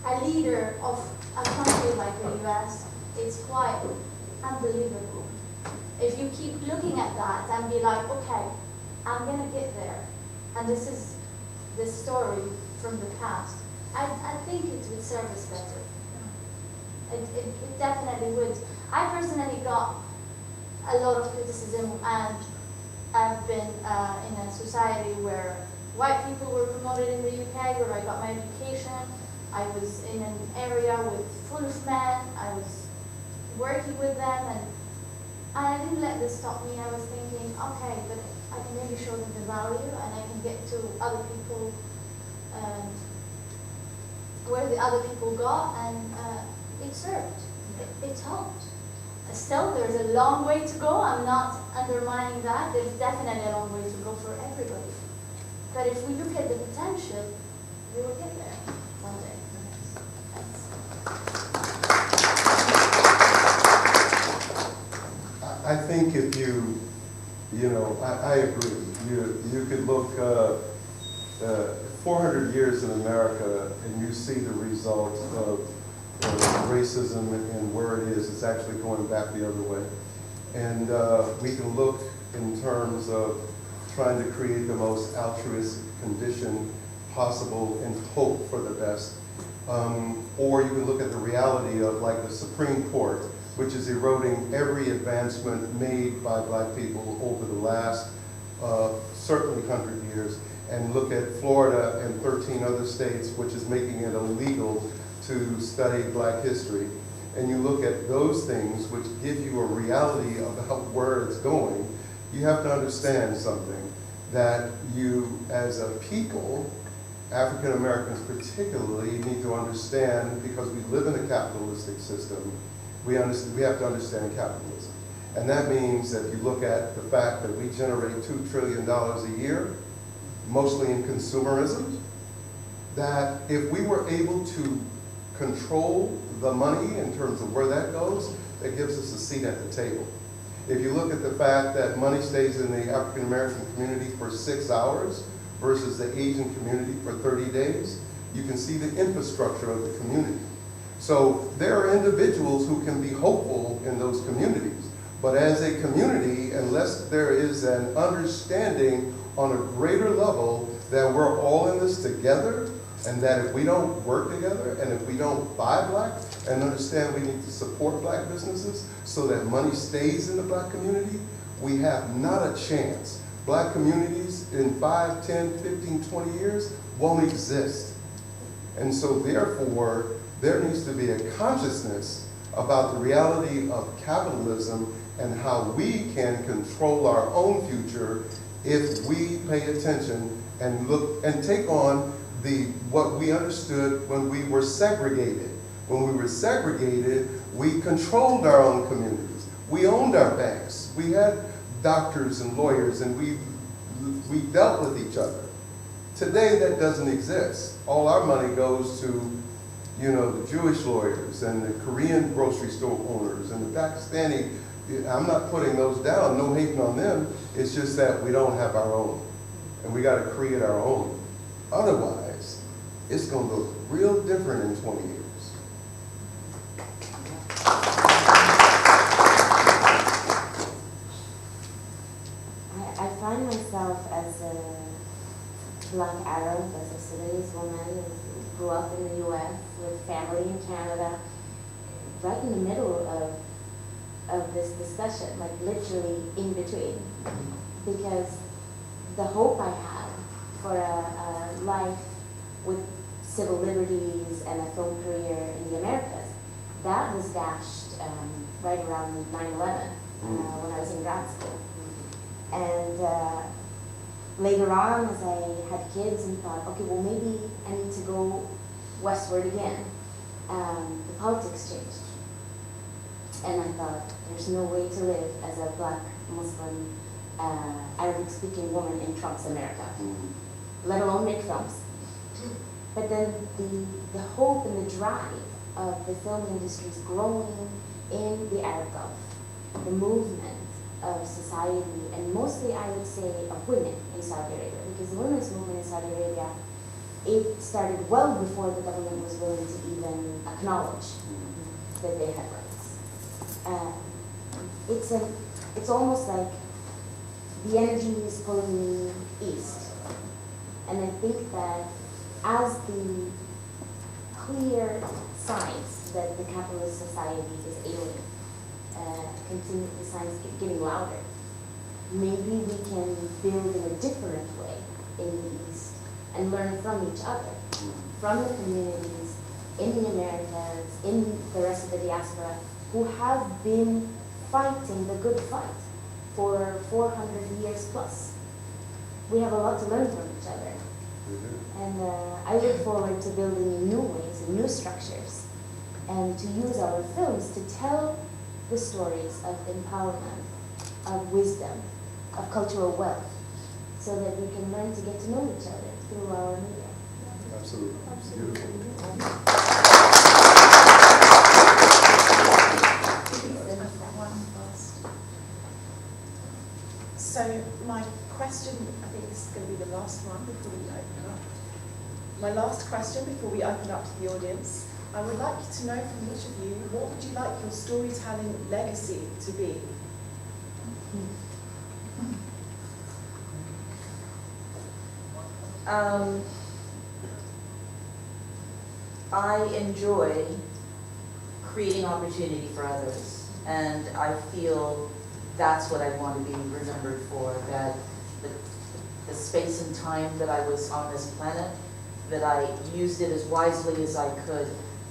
a leader of a country like the US, it's quite unbelievable. If you keep looking at that and be like, okay, I'm gonna get there, and this is the story from the past, I think it would serve us better. It definitely would. I personally got a lot of criticism, and I've been in a society where white people were promoted in the UK, where I got my education. I was in an area full of men. I was working with them, and I didn't let this stop me. I was thinking, okay, but I can maybe show them the value, and I can get to other people where the other people got, and it served. It helped. Still, there's a long way to go. I'm not undermining that. There's definitely a long way to go for everybody. But if we look at the potential, we will get there one day. I think if I agree. You could look 400 years in America and you see the result of racism and where it is. It's actually going back the other way. And we can look in terms of trying to create the most altruistic condition possible and hope for the best. Or you can look at the reality of like the Supreme Court, which is eroding every advancement made by Black people over the last certainly 100 years, and look at Florida and 13 other states, which is making it illegal to study Black history. And you look at those things which give you a reality about where it's going, you have to understand something, that you as a people, African Americans particularly, need to understand, because we live in a capitalistic system, we have to understand capitalism. And that means that if you look at the fact that we generate $2 trillion a year, mostly in consumerism, that if we were able to control the money in terms of where that goes, that gives us a seat at the table. If you look at the fact that money stays in the African American community for 6 hours versus the Asian community for 30 days, you can see the infrastructure of the community. So there are individuals who can be hopeful in those communities, but as a community, unless there is an understanding on a greater level that we're all in this together, and that if we don't work together, and if we don't buy Black, and understand we need to support Black businesses so that money stays in the Black community, we have not a chance. Black communities in 5, 10, 15, 20 years won't exist. And so therefore, there needs to be a consciousness about the reality of capitalism and how we can control our own future if we pay attention and look and take on what we understood when we were segregated. When we were segregated, we controlled our own communities. We owned our banks. We had doctors and lawyers, and we dealt with each other. Today, that doesn't exist. All our money goes to, the Jewish lawyers and the Korean grocery store owners and the Pakistani. I'm not putting those down, no hating on them. It's just that we don't have our own, and we got to create our own. Otherwise, it's going to look real different in 20 years. I find myself as a Black Arab, as a Sudanese woman who grew up in the US with family in Canada, right in the middle of of this discussion, like literally in between, because the hope I had for a life with civil liberties and a film career in the Americas, that was dashed right around 9/11 when I was in grad school. And later on, as I had kids and thought, okay, well maybe I need to go westward again, the politics changed. And I thought, there's no way to live as a black Muslim, Arabic-speaking woman in Trump's America, let alone make films. But then the hope and the drive of the film industry's growing in the Arab Gulf, the movement of society, and mostly I would say of women in Saudi Arabia, because the women's movement in Saudi Arabia, it started well before the government was willing to even acknowledge that they had rights. It's almost like the energy is pulling me east. And I think that as the clear signs that the capitalist society is ailing, continue, the signs getting louder, maybe we can build in a different way in the East and learn from each other, from the communities in the Americas, in the rest of the diaspora, who have been fighting the good fight for 400 years plus. We have a lot to learn from each other. And I look forward to building in new ways and new structures, and to use our films to tell the stories of empowerment, of wisdom, of cultural wealth, so that we can learn to get to know each other through our media. Absolutely. Beautiful. So my question, I think this is going to be the last one before we open up. My last question before we open up to the audience. I would like to know from each of you, what would you like your storytelling legacy to be? I enjoy creating opportunity for others, and I feel that's what I want to be remembered for, that the space and time that I was on this planet, that I used it as wisely as I could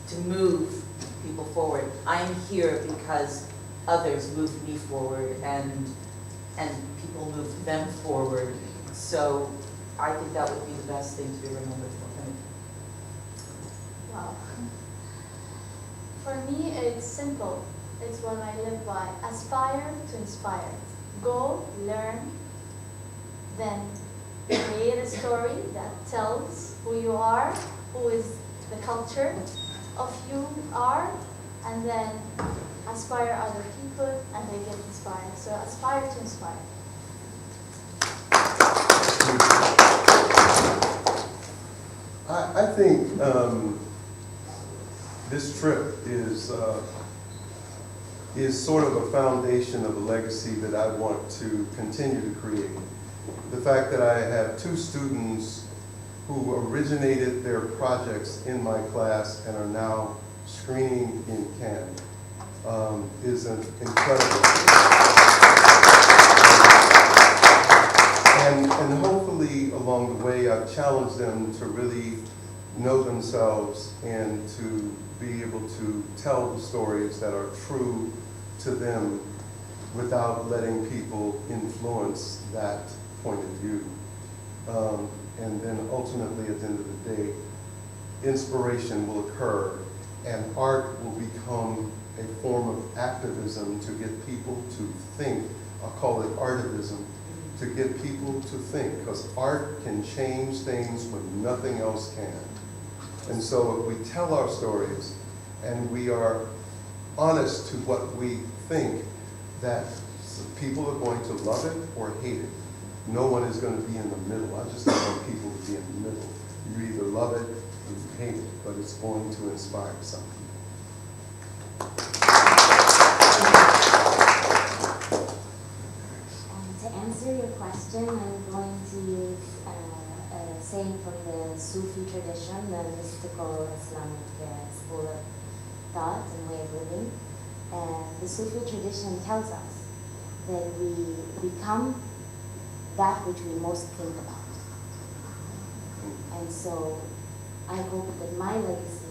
to move people forward. I'm here because others moved me forward, and people moved them forward. So I think that would be the best thing to be remembered for. Wow. For me, it's simple. It's what I live by. Aspire to inspire. Go, learn, then create a story that tells who you are, who is the culture of you are, and then aspire other people and they get inspired. So aspire to inspire. I think this trip is sort of a foundation of a legacy that I want to continue to create. The fact that I have two students who originated their projects in my class and are now screening in Cannes is an incredible. And hopefully along the way I've challenged them to really know themselves and to be able to tell the stories that are true to them without letting people influence that point of view. And then ultimately at the end of the day, inspiration will occur and art will become a form of activism to get people to think. I'll call it artivism, to get people to think, because art can change things when nothing else can. And so if we tell our stories and we are honest to what we think, that people are going to love it or hate it. No one is going to be in the middle. I just don't want people to be in the middle. You either love it or you hate it, but it's going to inspire some people. To answer your question, I'm going to use a saying from the Sufi tradition, the mystical Islamic school of thought and way of living. The Sufi tradition tells us that we become that which we most think about. And so I hope that my legacy,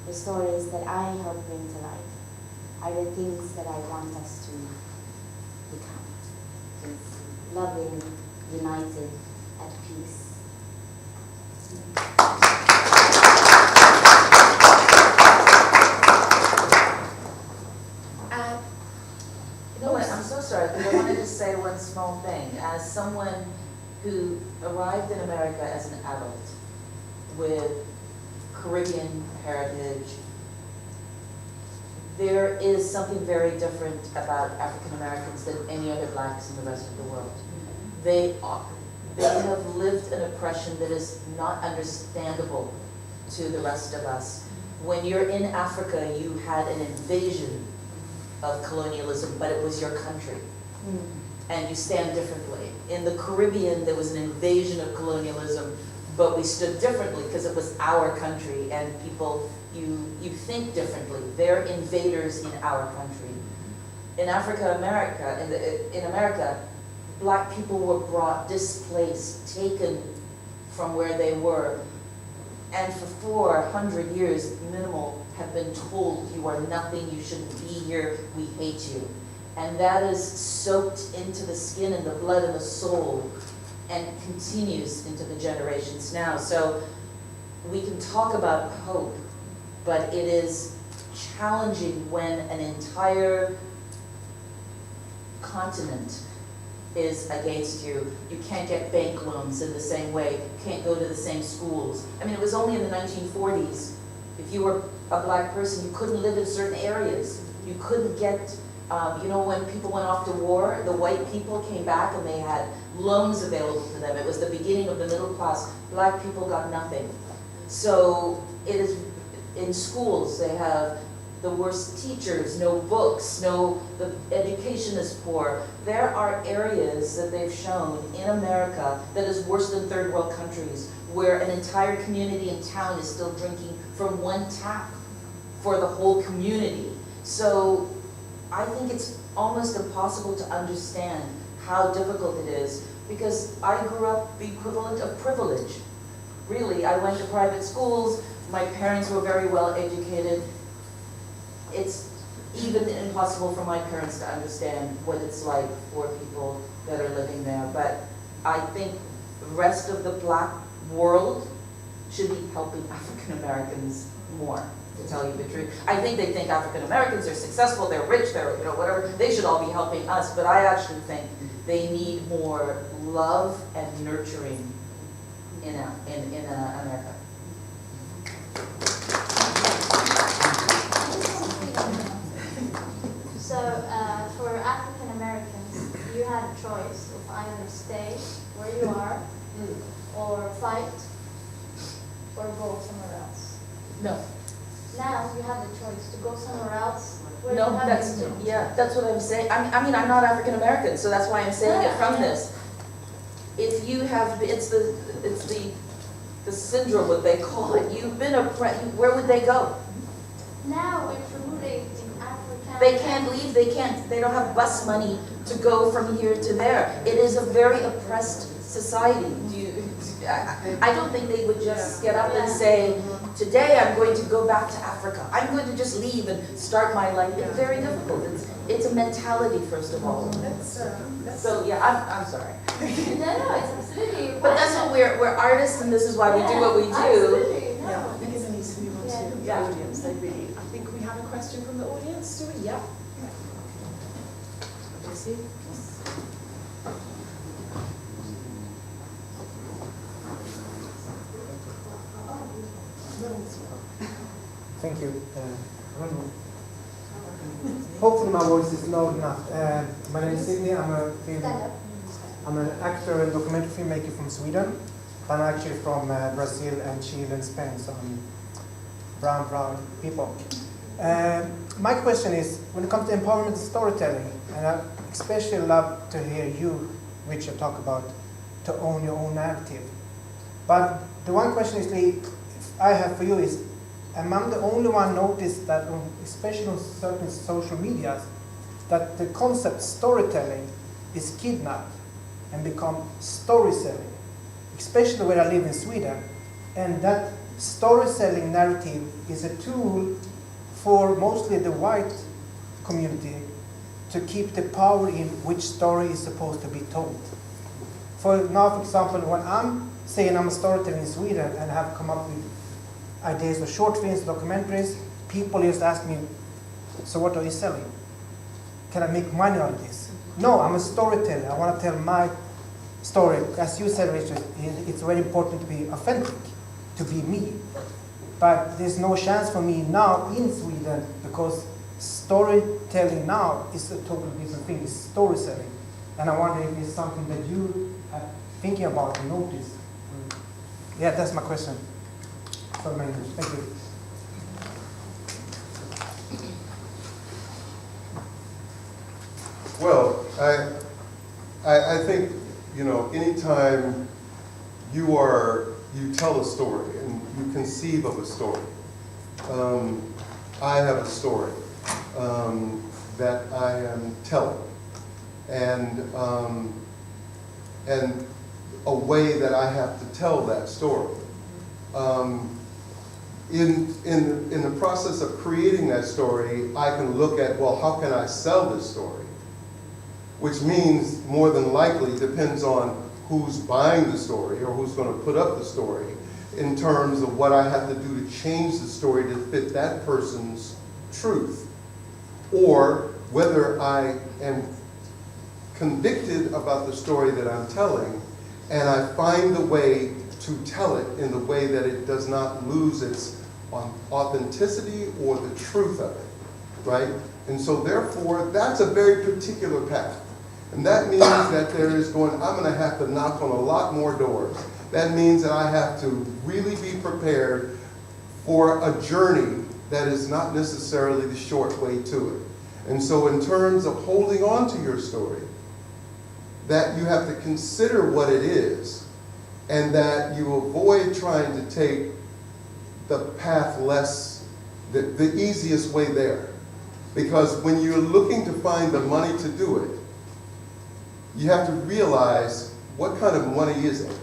the stories that I help bring to life, are the things that I want us to become. Just loving, united, at peace. You know what, I'm so sorry, but I wanted to say one small thing. As someone who arrived in America as an adult with Caribbean heritage, there is something very different about African Americans than any other blacks in the rest of the world. They have lived an oppression that is not understandable to the rest of us. When you're in Africa, you had an invasion of colonialism, but it was your country. And you stand differently. In the Caribbean, there was an invasion of colonialism, but we stood differently because it was our country, and people, you think differently. They're invaders in our country. In in America, black people were brought, displaced, taken from where they were, and for 400 years, minimal, have been told, you are nothing, you shouldn't be here, we hate you. And that is soaked into the skin and the blood and the soul, and continues into the generations now. So we can talk about hope, but it is challenging when an entire continent is against you. You can't get bank loans in the same way, can't go to the same schools. I mean, it was only in the 1940s, if you were a black person, you couldn't live in certain areas. You couldn't get, you know, when people went off to war, the white people came back and they had loans available to them. It was the beginning of the middle class. Black people got nothing. So it is, in schools, they have the worst teachers, no books, the education is poor. There are areas that they've shown in America that is worse than third world countries, where an entire community in town is still drinking from one tap for the whole community. So I think it's almost impossible to understand how difficult it is, because I grew up the equivalent of privilege. Really, I went to private schools, my parents were very well educated. It's even impossible for my parents to understand what it's like for people that are living there. But I think the rest of the black world should be helping African Americans more, to tell you the truth. I think they think African Americans are successful, they're rich, they're, you know, whatever. They should all be helping us, but I actually think they need more love and nurturing in America. So for African Americans, you had a choice of either stay where you are, or fight, or go somewhere else. No. Now you have the choice to go somewhere else. Where No, you have that's, to. yeah, that's what I'm saying. I mean, I'm not African American, so that's why I'm saying it from this. If you have, it's the syndrome, what they call it. You've been oppressed. Where would they go? Now we're promoting African. They can't leave. They don't have bus money to go from here to there. It is a very oppressed society. I don't think they would just get up and say, today I'm going to go back to Africa. I'm going to just leave and start my life. It's very difficult. It's a mentality, first of all. So yeah, I'm sorry. No, it's absolutely. But that's what we're artists, and this is why we do what we do. Absolutely. No. Yeah, because I need to move on to the audience. They really, I think we have a question from the audience. Do we? Yeah. Jesse? Thank you. Hopefully my voice is loud enough. My name is Sidney. I'm an actor and documentary filmmaker from Sweden. I'm actually from Brazil and Chile and Spain, so I'm brown people. My question is, when it comes to empowerment storytelling, and I especially love to hear you, Richard, talk about to own your own narrative. But the one question is, I have for you is, and I'm the only one noticed that, especially on certain social medias, that the concept storytelling is kidnapped and become story selling, especially where I live in Sweden. And that story selling narrative is a tool for mostly the white community to keep the power in which story is supposed to be told. For example, when I'm saying I'm a storyteller in Sweden and have come up with ideas for short films, documentaries, people just ask me, so what are you selling? Can I make money out of this? No, I'm a storyteller. I want to tell my story. As you said, Richard, it's very important to be authentic, to be me. But there's no chance for me now in Sweden because storytelling now is a totally different thing. It's story selling. And I wonder if it's something that you are thinking about and notice. Yeah, that's my question. Sorry, my English. Thank you. Well, I think, you know, anytime you tell a story and you conceive of a story, I have a story that I am telling, and a way that I have to tell that story. In the process of creating that story, I can look at, well, how can I sell this story? Which means more than likely depends on who's buying the story or who's going to put up the story in terms of what I have to do to change the story to fit that person's truth, or whether I am convicted about the story that I'm telling and I find the way to tell it in the way that it does not lose its authenticity or the truth of it, right? And so therefore, that's a very particular path. And that means that I'm going to have to knock on a lot more doors. That means that I have to really be prepared for a journey that is not necessarily the short way to it. And so in terms of holding on to your story, that you have to consider what it is, and that you avoid trying to take the path the easiest way there. Because when you're looking to find the money to do it, you have to realize what kind of money is it.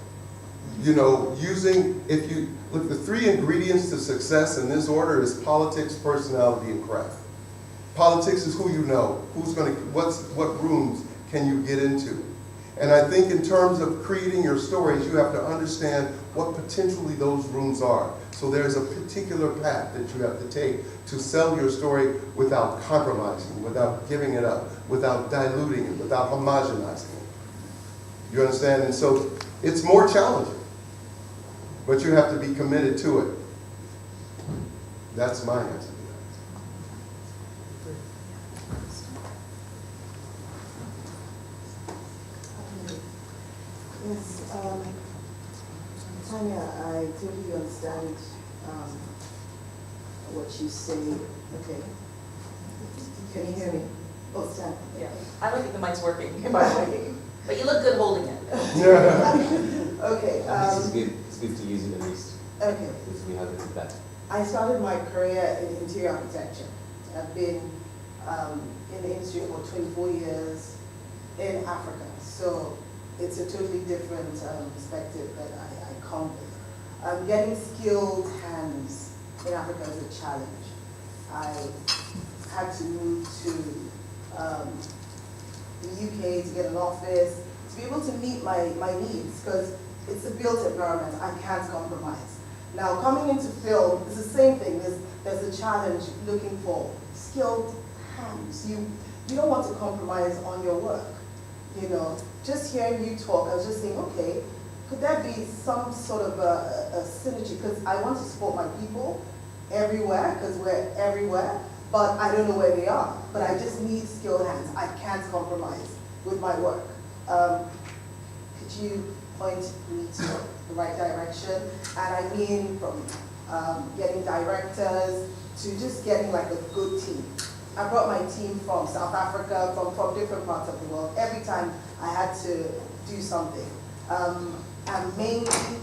You know, if you look, the 3 ingredients to success in this order is politics, personality, and craft. Politics is who you know, what rooms can you get into. And I think in terms of creating your stories, you have to understand what potentially those rooms are. So there's a particular path that you have to take to sell your story without compromising, without giving it up, without diluting it, without homogenizing it. You understand? And so it's more challenging, but you have to be committed to it. That's my answer. Yes, Tanya, I totally understand what you say. Okay. Can you hear me? Oh, Sam. Yeah. I don't think the mic's working, by the way. But you look good holding it. Okay. This is good. It's good to use it at least. Okay. Because we have it with that. I started my career in interior architecture. I've been in the industry for 24 years in Africa. So it's a totally different perspective that I come with. Getting skilled hands in Africa is a challenge. I had to move to the UK to get an office, to be able to meet my needs, because it's a built environment. I can't compromise. Now, coming into film, it's the same thing. There's a challenge looking for skilled hands. You don't want to compromise on your work. You know, just hearing you talk, I was just saying, okay, could there be some sort of a synergy? Because I want to support my people everywhere, because we're everywhere, but I don't know where they are. But I just need skilled hands. I can't compromise with my work. Could you point me to the right direction? And I mean from getting directors to just getting like a good team. I brought my team from South Africa, from different parts of the world. Every time I had to do something. And mainly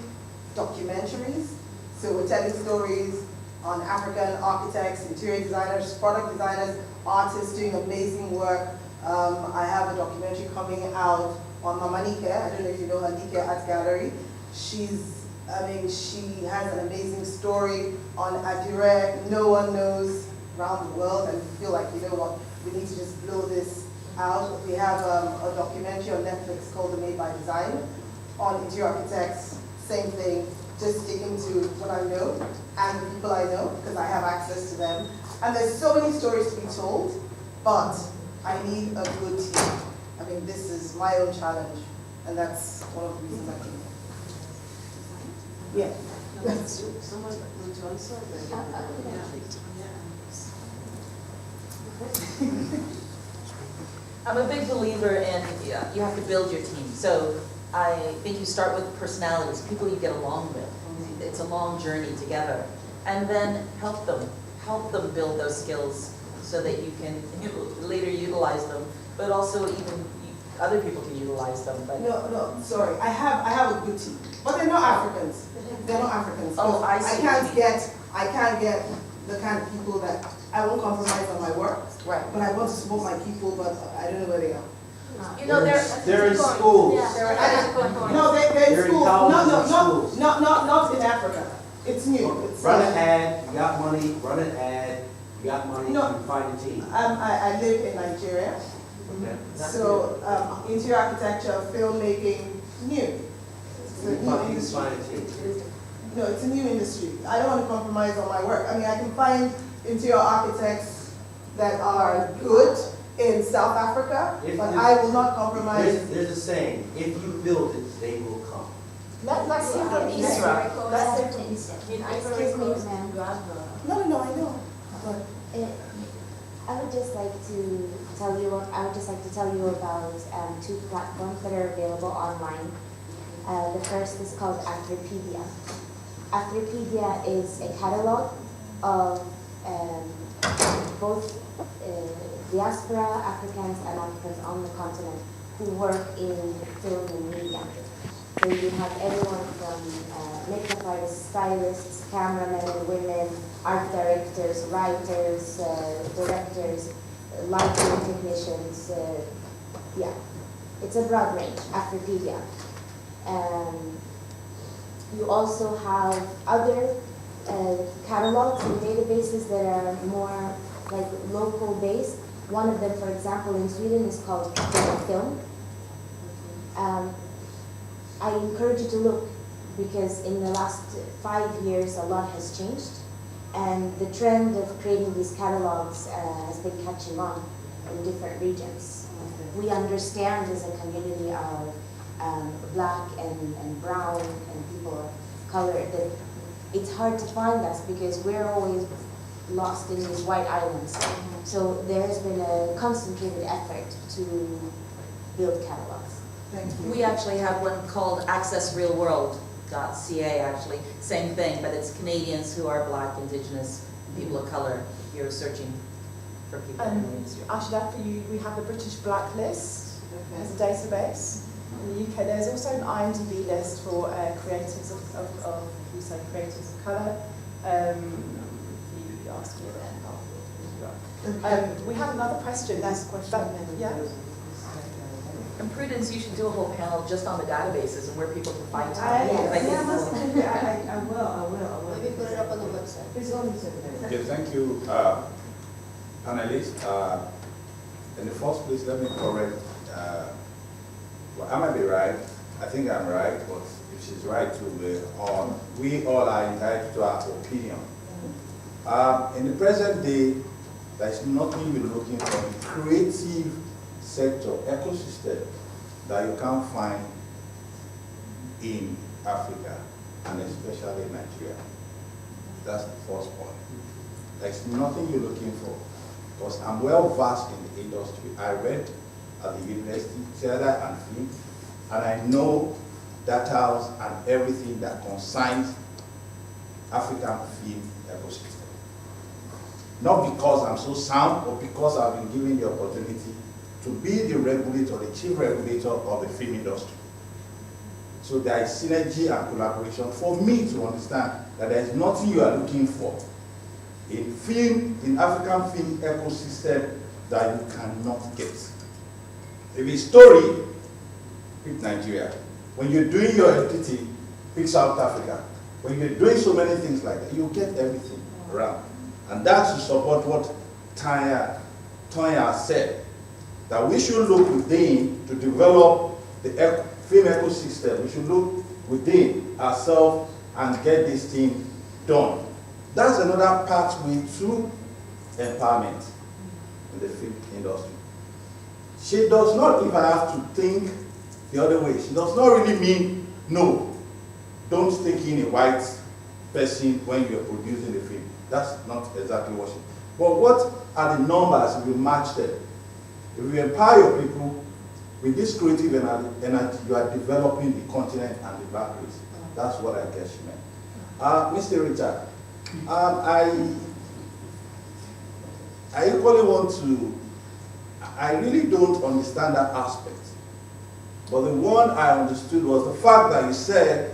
documentaries. So we're telling stories on African architects, interior designers, product designers, artists doing amazing work. I have a documentary coming out on Mama Nike. I don't know if you know her, Nike Art Gallery. She has an amazing story on Adire. No one knows around the world, and feel like, you know what, we need to just blow this out. We have a documentary on Netflix called The Made by Design on interior architects. Same thing, just sticking to what I know and the people I know, because I have access to them. And there's so many stories to be told, but I need a good team. I mean, this is my own challenge, and that's one of the reasons I came. Yeah. Someone will to answer. I'm a big believer in you have to build your team. So I think you start with personalities, people you get along with. It's a long journey together. And then help them build those skills so that you can later utilize them, but also even other people can utilize them. But No, sorry. I have a good team, but they're not Africans. They're not Africans. Oh, I see. I can't get the kind of people that I won't compromise on my work. Right. But I want to support my people, but I don't know where they are. You know, they're in schools. No, they're in They're in schools. colleges and schools. Not in Africa. It's new. It's Run an ad, you got money, run an ad, you got money, you can find a team. I live in Nigeria. So interior architecture, filmmaking, new. It's a new industry. No, it's a new industry. I don't want to compromise on my work. I mean, I can find interior architects that are good in South Africa, but I will not compromise. There's a saying, if you build it, they will come. Let's see what Issraa. Excuse me, ma'am. No, I know. But I would just like to tell you about two platforms that are available online. The first is called Afropedia. Afropedia is a catalog of both diaspora, AfroCannes, and Africans on the continent who work in film and media. So you have everyone from makeup artists, stylists, cameramen and women, art directors, writers, directors, lighting technicians. Yeah, it's a broad range, Afropedia. You also have other catalogs and databases that are more like local based. One of them, for example, in Sweden is called Film. I encourage you to look because in the last 5 years a lot has changed, and the trend of creating these catalogs has been catching on in different regions. We understand as a community of black and brown and people of color that it's hard to find us because we're always lost in these white islands. So there has been a concentrated effort to build catalogs. Thank you. We actually have one called accessrealworld.ca actually. Same thing, but it's Canadians who are black, indigenous, people of color. You're searching for people in the industry. I should add for you, we have the British Blacklist as a database. In the UK, there's also an IMDb list for creators of you say creators of colour. You asked me then. We have another question. Last question. Yeah. And Prudence, you should do a whole panel just on the databases and where people can find I time. will. Maybe put it up on the website. It's on the website. Okay, thank you, panelists. In the first place, let me correct. Well, I might be right. I think I'm right, but if she's right too, we all are entitled to our opinion. In the present day, there's nothing you're looking for in the creative sector, ecosystem, that you can't find in Africa, and especially in Nigeria. That's the first point. There's nothing you're looking for, because I'm well versed in the industry. I read at the university, theater and film, and I know data and everything that concerns African film ecosystem. Not because I'm so sound, but because I've been given the opportunity to be the regulator, the chief regulator of the film industry. So there is synergy and collaboration for me to understand that there is nothing you are looking for in film, in African film ecosystem that you cannot get. If it's story, pick Nigeria. When you're doing your editing, pick South Africa. When you're doing so many things like that, you get everything around. And that's to support what Tonya said, that we should look within to develop the film ecosystem. We should look within ourselves and get this thing done. That's another pathway to empowerment in the film industry. She does not even have to think the other way. She does not really mean, no, don't take in a white person when you're producing the film. That's not exactly what she. But what are the numbers if you match them? If you empower your people with this creative energy, you are developing the continent and the boundaries. That's what I guess you meant. Mr. Richard, I equally want to, I really don't understand that aspect. But the one I understood was the fact that you said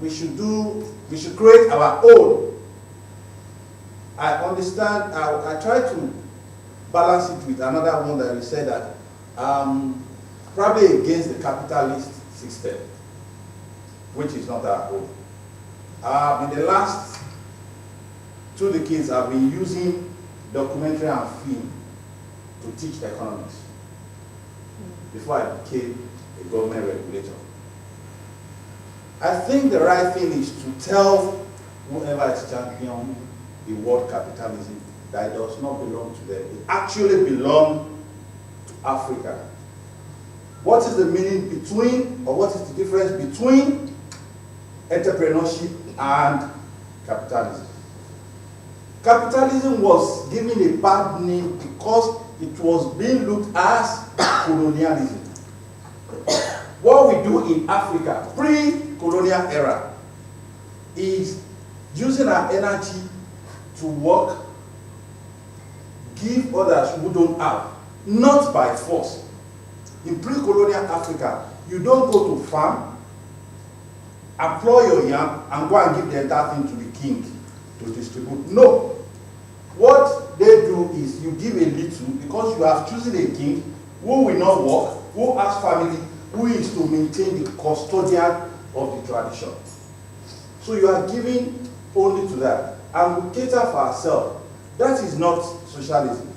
we should create our own. I understand, I try to balance it with another one that you said that probably against the capitalist system, which is not our own. In the last 2 decades, I've been using documentary and film to teach economics before I became a government regulator. I think the right thing is to tell whoever is championing the word capitalism that it does not belong to them. It actually belongs to Africa. What is the meaning between, or what is the difference between entrepreneurship and capitalism? Capitalism was given a bad name because it was being looked as colonialism. What we do in Africa, pre-colonial era, is using our energy to work, give others who don't have, not by force. In pre-colonial Africa, you don't go to farm, employ your yam, and go and give the entire thing to the king to distribute. No. What they do is you give a little because you have chosen a king who will not work, who has family, who is to maintain the custodian of the tradition. So you are giving only to that. And we cater for ourselves. That is not socialism.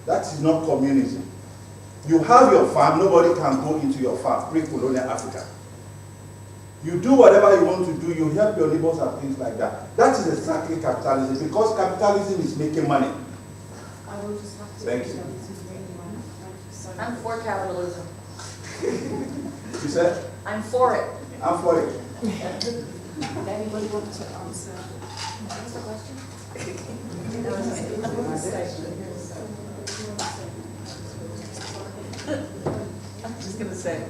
That is not communism. You have your farm, nobody can go into your farm, pre-colonial Africa. You do whatever you want to do, you help your neighbors and things like that. That is exactly capitalism, because capitalism is making money. I will just have to Thank you. I'm for capitalism. You said? I'm for it. I'm for it. Anybody want to answer? What's the question? I'm just going to say,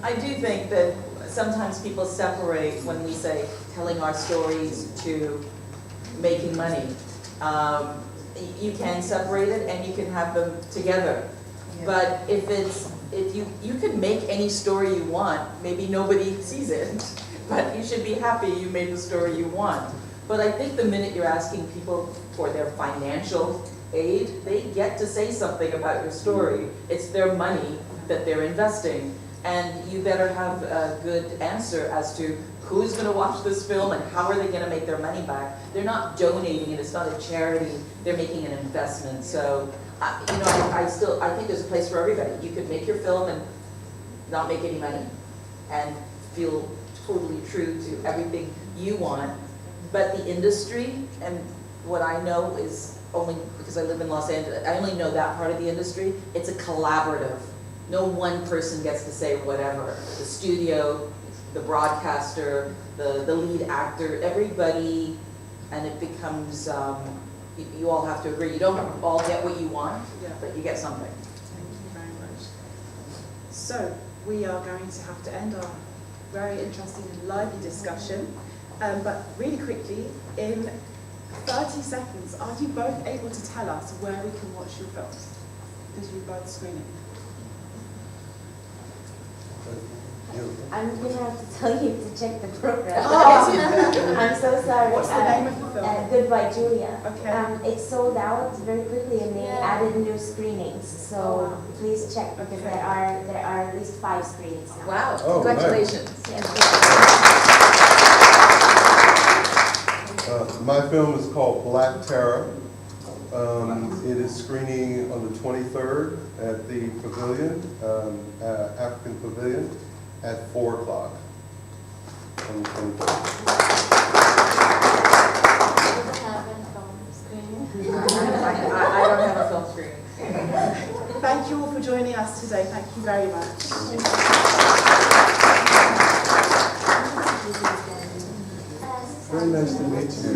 I do think that sometimes people separate when we say telling our stories to making money. You can separate it and you can have them together. Yeah. But if you can make any story you want, maybe nobody sees it, but you should be happy you made the story you want. But I think the minute you're asking people for their financial aid, they get to say something about your story. It's their money that they're investing. And you better have a good answer as to who's going to watch this film and how are they going to make their money back. They're not donating it, it's not a charity, they're making an investment. So, you know, I think there's a place for everybody. You could make your film and not make any money and feel totally true to everything you want. But the industry, and what I know is only because I live in Los Angeles, I only know that part of the industry, it's a collaborative. No one person gets to say whatever. The studio, the broadcaster, the lead actor, everybody, and it becomes, you all have to agree. You don't all get what you want, but you get something. Thank you very much. So, we are going to have to end our very interesting and lively discussion. But really quickly, in 30 seconds, are you both able to tell us where we can watch your films? Because you're both screening. I'm going to have to tell you to check the program. Oh. I'm so sorry. What's the name of the film? Goodbye, Julia. Okay. It's sold out very quickly, and they added new screenings. So please check, because there are at least 5 screenings now. Wow! Oh, Congratulations. Yes. My film is called Black Terror. It is screening on the 23rd at the Pavilion, African Pavilion, at 4 o'clock on the 23rd. I don't have a film screening. Thank you all for joining us today. Thank you very much. Very nice to meet you.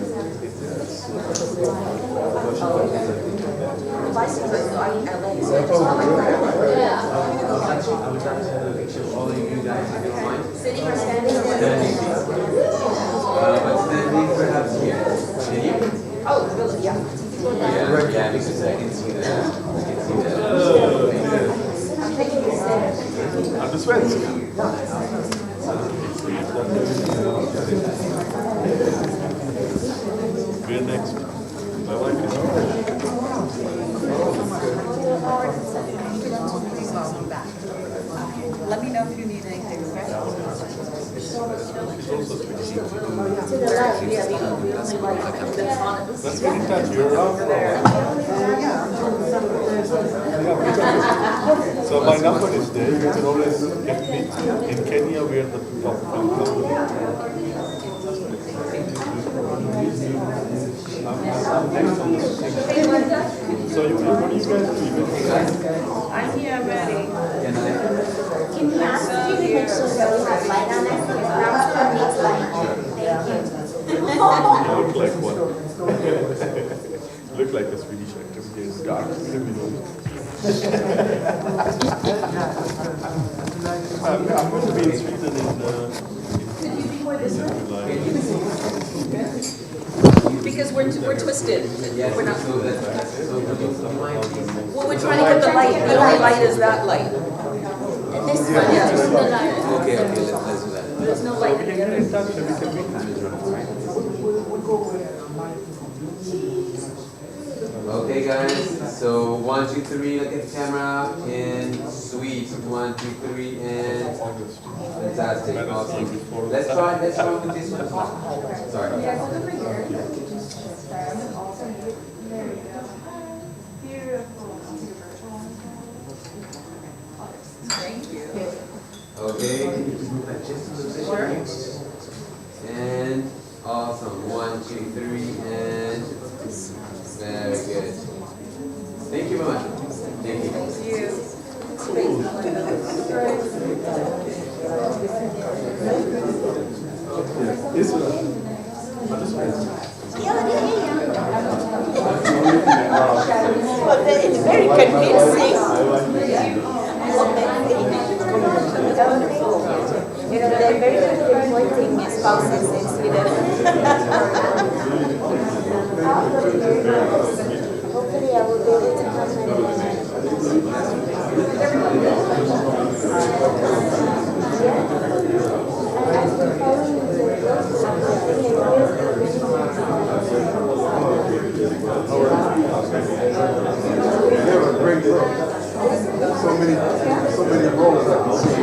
Sitting or standing? But standing perhaps here. Can you? Oh, really? Yeah. Yeah, because I can see that. I'm taking you stairs. I'm the sweat. We're next. My wife is Let me know if you need anything, okay? To the left, yeah, the only light that's on it. Let's get in touch. You're Over there. So my number is there. You can always get me. In Kenya, we are the top film company. I'm next on the sixth. So what do you guys do? I'm here ready. Can you ask if you can make sure that we have light on us? Because Brownstone needs light. Thank you. You look like one. Look like a Swedish actor. It's dark. I'm going to be in Sweden in Could you be more this way? July. Because we're twisted. We're not. Well, we're trying to get the light. The only light is that light. This one, Yeah. the light. Okay, let's do that. There's no light in the other. Okay, guys. So 1, 2, 3. Look at the camera. And sweet. 1, 2, 3. And fantastic. Awesome. Let's try with this one. Sorry. Thank you. Okay. Sure. And awesome. 1, 2, 3, and very good. Thank you very much. Thank you. Thank you. It's very convincing. You know, they're very good at importing spouses in Sweden. Hopefully I will be able to come Great work. So many roles I can see.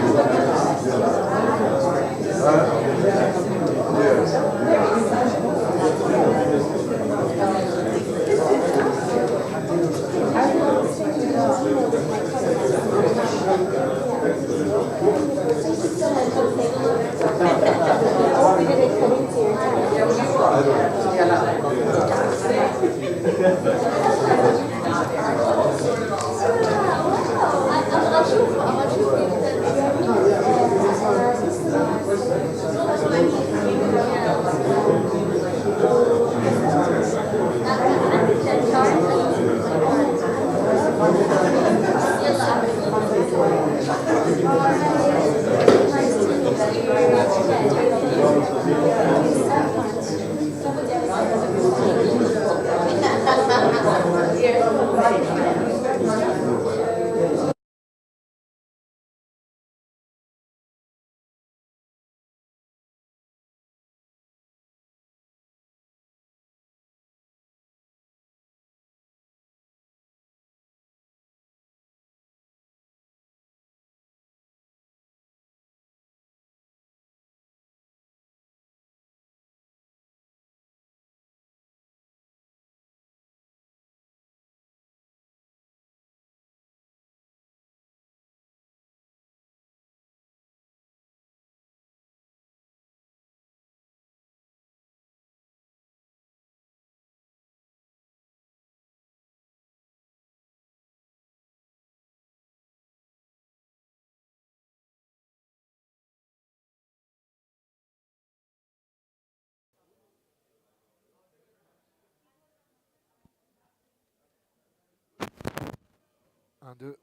1, 2,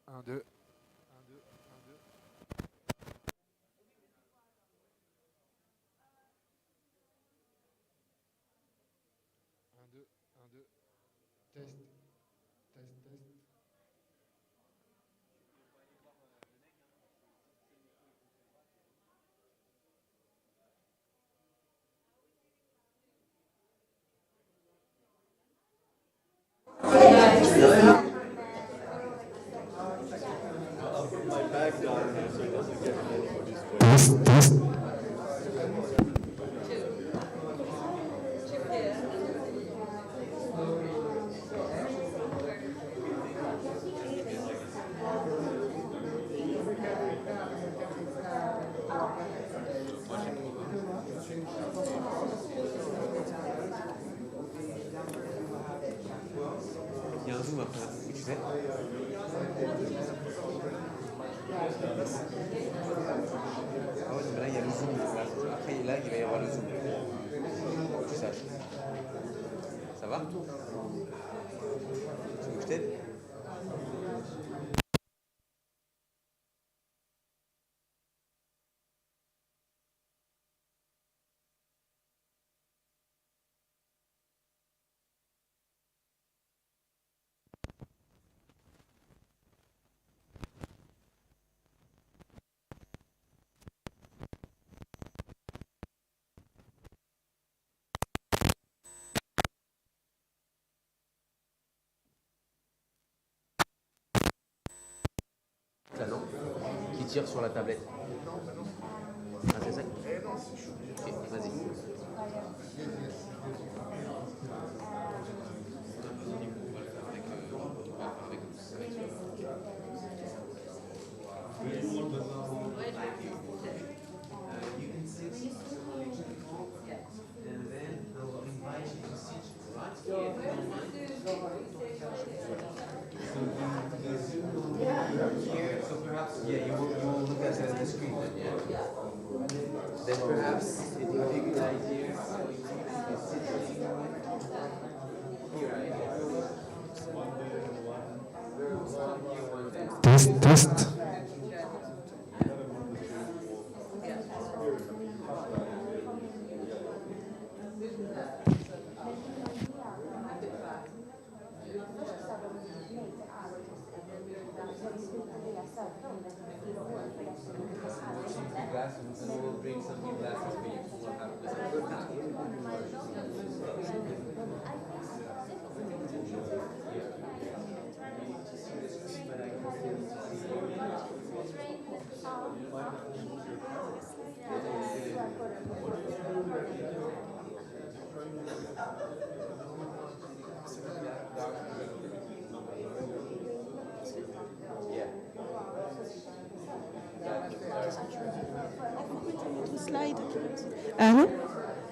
1, 2. 1, 2, 1, 2. 1, 2, 1, 2. Test, test, test. Test, test. Il y a un zoom après, tu sais. Ah ouais, mais là il y a le zoom. Après là il va y avoir le zoom. Faut que tu saches. Ça va? Tu veux que je t'aide? Talent qui tire sur la tablette. Ah, c'est ça? Ok, vas-y. Here, so perhaps, yeah, you will look at the screen then, yeah? Then perhaps it would be a good idea to sit here, right? Test, test. Glasses, and we'll bring some new glasses for you. We'll have a good time.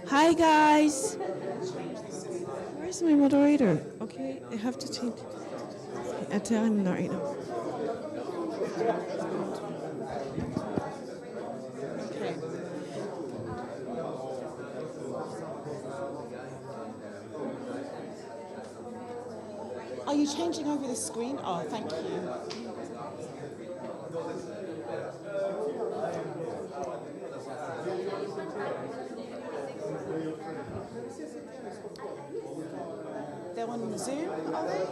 Hi guys. Where's my moderator? Okay, I have to change. I tell him right now. Okay. Are you changing over the screen? Oh, thank you. They're on Zoom, are they?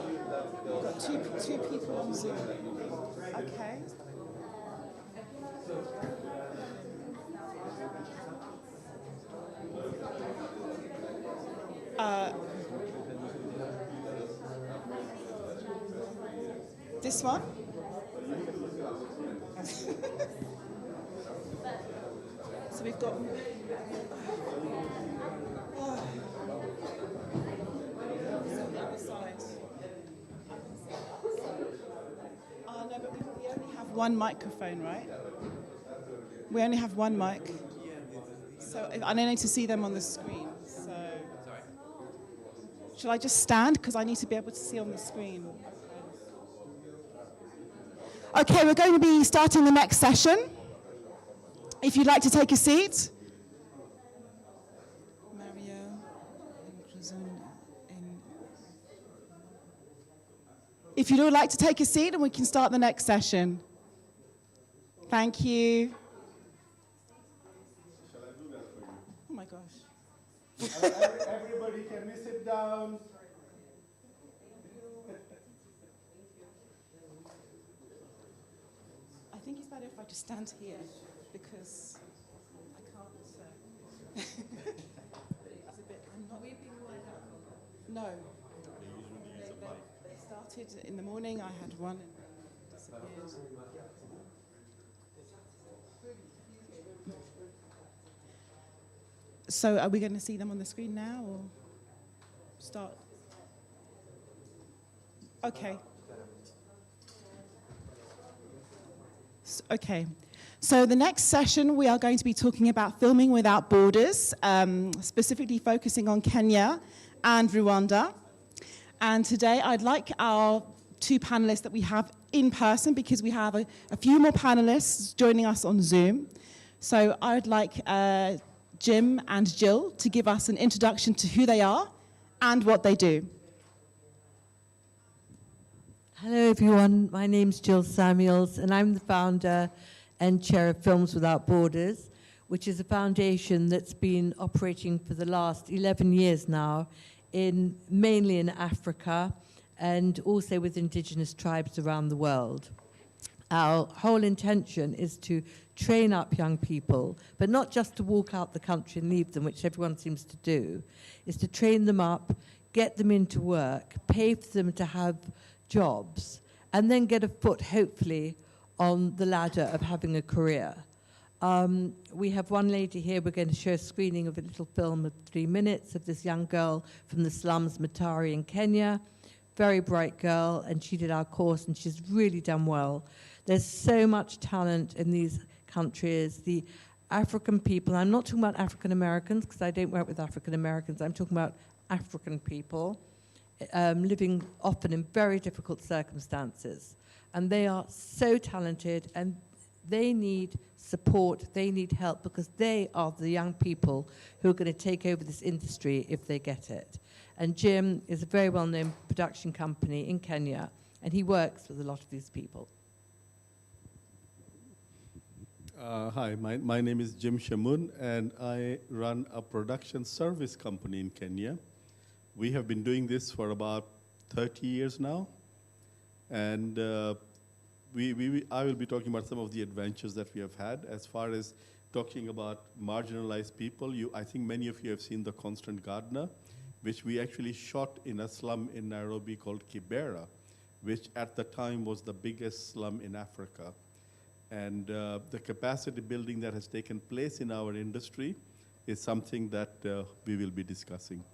We've got two people on Zoom. Okay. This one? So we've got... No, but we only have one microphone, right? We only have one mic. So I don't need to see them on the screen. So shall I just stand? Because I need to be able to see on the screen. Okay, we're going to be starting the next session. If you'd like to take a seat. If you'd all like to take a seat and we can start the next session. Thank you. Oh my gosh. Everybody, can we sit down? I think it's better if I just stand here because I can't. It's a bit. I'm not. No. They started in the morning. I had one and disappeared. So are we going to see them on the screen now or start? Okay. Okay. So the next session we are going to be talking about filming without borders, specifically focusing on Kenya and Rwanda. And today I'd like our two panelists that we have in person, because we have a few more panelists joining us on Zoom. So I'd like Jim and Jill to give us an introduction to who they are and what they do. Hello everyone, my name's Jill Samuels and I'm the founder and chair of Films Without Borders, which is a foundation that's been operating for the last 11 years now, mainly in Africa and also with indigenous tribes around the world. Our whole intention is to train up young people, but not just to walk out the country and leave them, which everyone seems to do, is to train them up, get them into work, pay for them to have jobs, and then get a foot, hopefully, on the ladder of having a career. We have one lady here, we're going to show a screening of a little film of 3 minutes of this young girl from the slums, Matari in Kenya. Very bright girl, and she did our course, and she's really done well. There's so much talent in these countries. The African people, I'm not talking about African Americans, because I don't work with African Americans, I'm talking about African people, living often in very difficult circumstances. And they are so talented, and they need support, they need help, because they are the young people who are going to take over this industry if they get it. And Jim is a very well-known production company in Kenya, and he works with a lot of these people. Hi, my name is Jim Shamoon, and I run a production service company in Kenya. We have been doing this for about 30 years now, and I will be talking about some of the adventures that we have had as far as talking about marginalized people. I think many of you have seen The Constant Gardener, which we actually shot in a slum in Nairobi called Kibera, which at the time was the biggest slum in Africa. And the capacity building that has taken place in our industry is something that we will be discussing.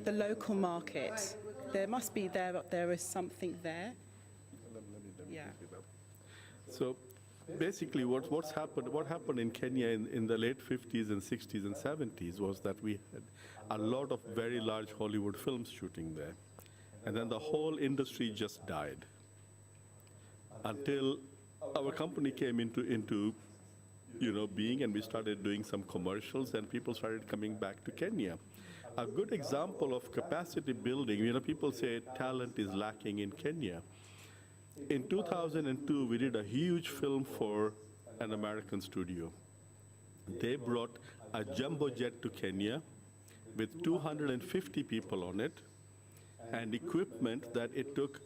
the local market. There must be there is something there. Yeah. So basically what happened in Kenya in the late 50s and 60s and 70s was that we had a lot of very large Hollywood films shooting there. And then the whole industry just died until our company came into being, and we started doing some commercials, and people started coming back to Kenya. A good example of capacity building, people say talent is lacking in Kenya. In 2002, we did a huge film for an American studio. They brought a jumbo jet to Kenya with 250 people on it and equipment that it took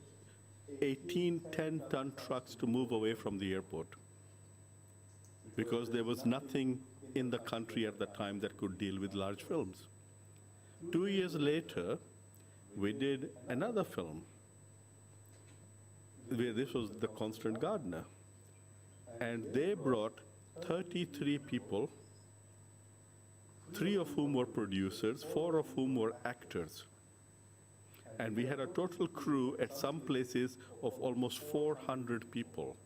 18 10-ton trucks to move away from the airport, because there was nothing in the country at the time that could deal with large films. 2 years later, we did another film. This was The Constant Gardener. And they brought 33 people, 3 of whom were producers, 4 of whom were actors. And we had a total crew at some places of almost 400 people.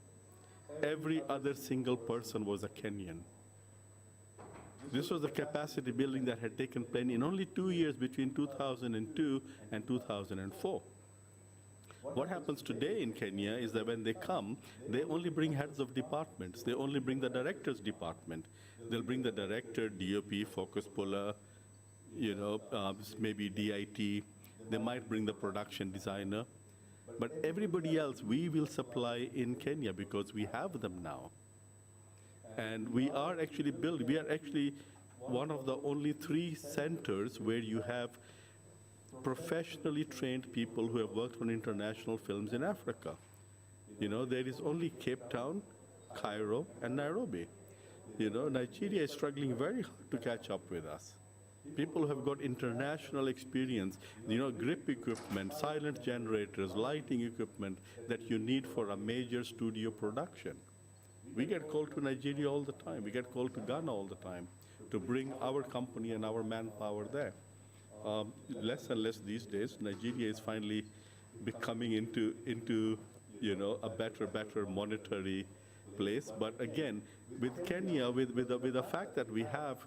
Every other single person was a Kenyan. This was the capacity building that had taken place in only 2 years between 2002 and 2004. What happens today in Kenya is that when they come, they only bring heads of departments. They only bring the director's department. They'll bring the director, DOP, focus puller, maybe DIT. They might bring the production designer. But everybody else, we will supply in Kenya because we have them now. And we are actually one of the only 3 centers where you have professionally trained people who have worked on international films in Africa. There is only Cape Town, Cairo, and Nairobi. Nigeria is struggling very hard to catch up with us. People who have got international experience, grip equipment, silent generators, lighting equipment that you need for a major studio production. We get called to Nigeria all the time. We get called to Ghana all the time to bring our company and our manpower there. Less and less these days. Nigeria is finally becoming into a better monetary place. But again, with Kenya, with the fact that we have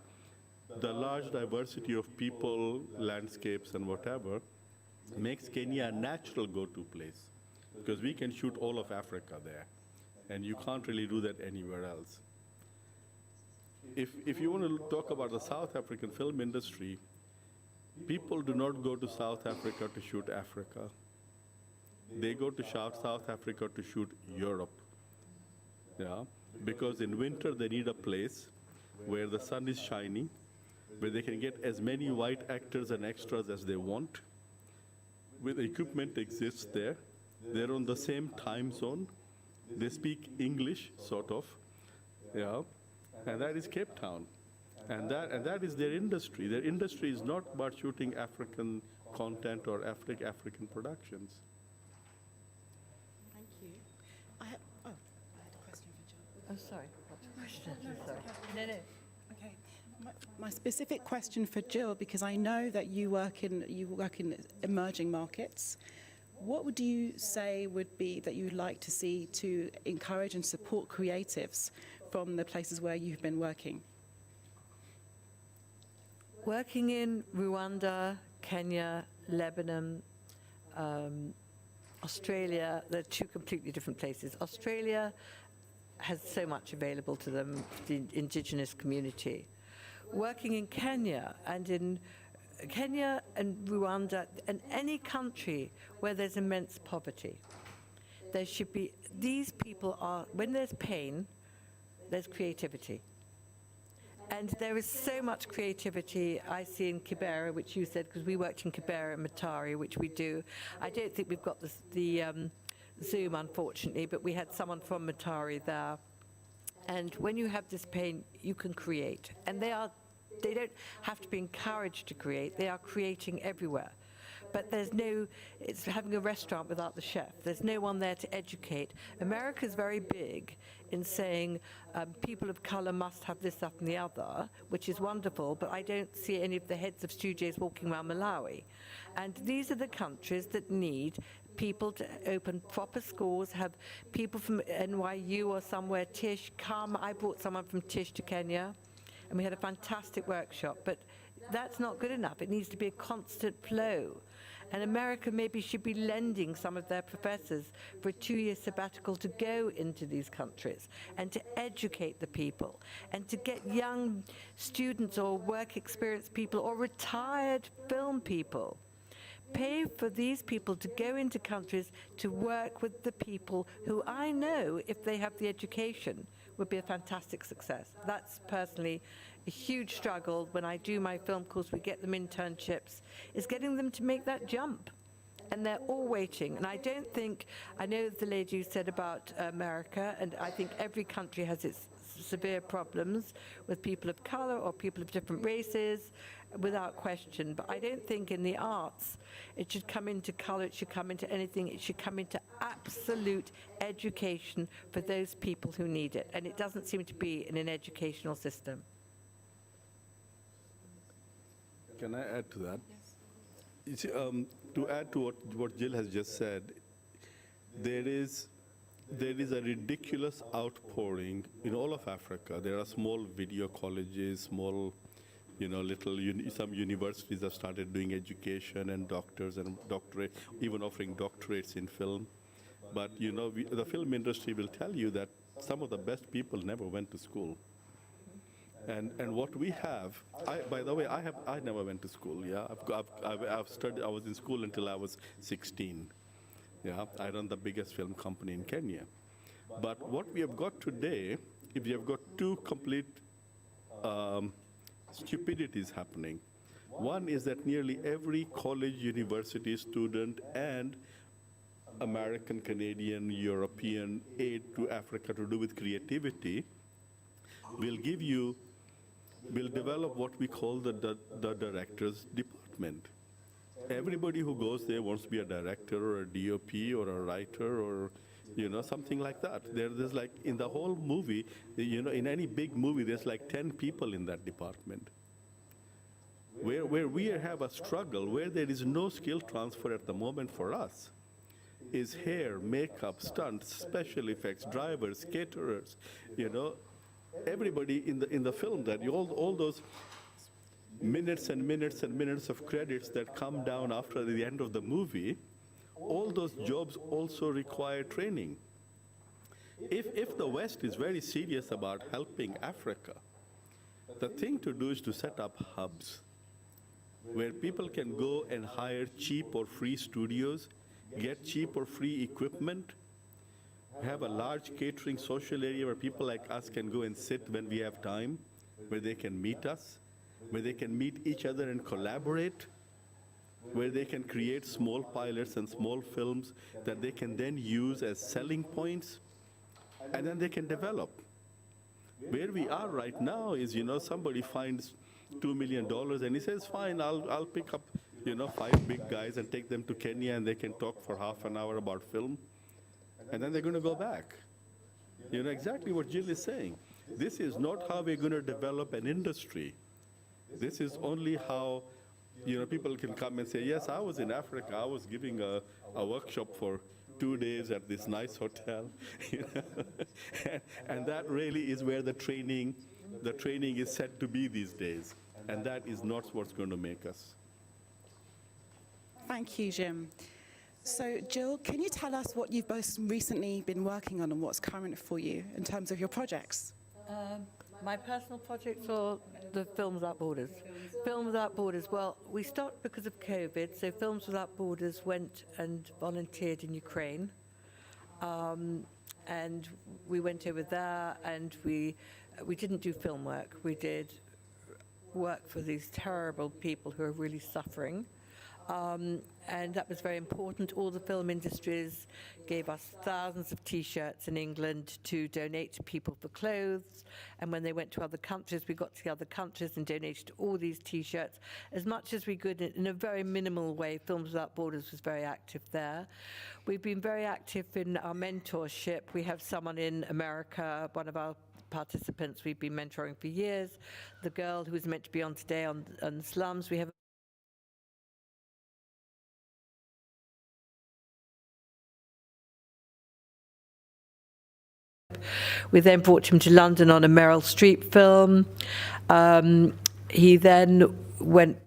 the large diversity of people, landscapes, and whatever, makes Kenya a natural go-to place, because we can shoot all of Africa there, and you can't really do that anywhere else. If you want to talk about the South African film industry, people do not go to South Africa to shoot Africa. They go to South Africa to shoot Europe, because in winter they need a place where the sun is shining, where they can get as many white actors and extras as they want, where the equipment exists there. They're on the same time zone. They speak English, sort of, and that is Cape Town. And that is their industry. Their industry is not about shooting African content or African productions. Thank you. I had a question for Jill. Oh, sorry. What's the question? Sorry. No. Okay. My specific question for Jill, because I know that you work in emerging markets. What would you say would be that you'd like to see to encourage and support creatives from the places where you've been working? Working in Rwanda, Kenya, Lebanon, Australia, they're 2 completely different places. Australia has so much available to them, the indigenous community. Working in Kenya and Rwanda and any country where there's immense poverty, there should be, these people are, when there's pain, there's creativity. And there is so much creativity I see in Kibera, which you said, because we worked in Kibera and Matari, which we do. I don't think we've got the Zoom, unfortunately, but we had someone from Matari there. And when you have this pain, you can create. And they don't have to be encouraged to create. They are creating everywhere. but it's having a restaurant without the chef. There's no one there to educate. America's very big in saying people of color must have this, that, and the other, which is wonderful, but I don't see any of the heads of studios walking around Malawi. And these are the countries that need people to open proper schools, have people from NYU or somewhere, Tish, come. I brought someone from Tish to Kenya, and we had a fantastic workshop, but that's not good enough. It needs to be a constant flow. And America maybe should be lending some of their professors for a 2-year sabbatical to go into these countries and to educate the people and to get young students or work experience people or retired film people. Pay for these people to go into countries to work with the people who I know, if they have the education, would be a fantastic success. That's personally a huge struggle when I do my film course, we get them internships, is getting them to make that jump. And they're all waiting. And I don't think, I know the lady who said about America, and I think every country has its severe problems with people of color or people of different races, without question. But I don't think in the arts it should come into color, it should come into anything, it should come into absolute education for those people who need it. And it doesn't seem to be in an educational system. Can I add to that? Yes. You see, to add to what Jill has just said, there is a ridiculous outpouring in all of Africa. There are small video colleges, small, some universities have started doing education and doctors and doctorate, even offering doctorates in film. But the film industry will tell you that some of the best people never went to school. And what we have, by the way, I never went to school. Yeah, I've studied. I was in school until I was 16. Yeah, I run the biggest film company in Kenya. But what we have got today, if we have got two complete stupidities happening. One is that nearly every college, university student, and American, Canadian, European aid to Africa to do with creativity will develop what we call the director's department. Everybody who goes there wants to be a director or a DOP or a writer or something like that. There's like in the whole movie, in any big movie, there's like 10 people in that department. Where we have a struggle, where there is no skill transfer at the moment for us, is hair, makeup, stunts, special effects, drivers, caterers, everybody in the film, that all those minutes and minutes and minutes of credits that come down after the end of the movie, all those jobs also require training. If the West is very serious about helping Africa, the thing to do is to set up hubs where people can go and hire cheap or free studios, get cheap or free equipment, have a large catering social area where people like us can go and sit when we have time, where they can meet us, where they can meet each other and collaborate, where they can create small pilots and small films that they can then use as selling points, and then they can develop. Where we are right now is, somebody finds $2 million and he says, fine, I'll pick up, 5 big guys and take them to Kenya and they can talk for half an hour about film, and then they're going to go back. Exactly what Jill is saying. This is not how we're going to develop an industry. This is only how, people can come and say, yes, I was in Africa, I was giving a workshop for 2 days at this nice hotel, and that really is where the training is set to be these days, and that is not what's going to make us. Thank you, Jim. So, Jill, can you tell us what you've most recently been working on and what's current for you in terms of your projects? My personal projects or the Films Without Borders? Films Without Borders, well, we stopped because of COVID, so Films Without Borders went and volunteered in Ukraine. And we went over there and we didn't do film work. We did work for these terrible people who are really suffering. And that was very important. All the film industries gave us thousands of T-shirts in England to donate to people for clothes. And when they went to other countries, we got to the other countries and donated all these T-shirts as much as we could in a very minimal way. Films Without Borders was very active there. We've been very active in our mentorship. We have someone in America, one of our participants we've been mentoring for years. The girl who is meant to be on today on slums. We have We then brought him to London on a Meryl Streep film. He then went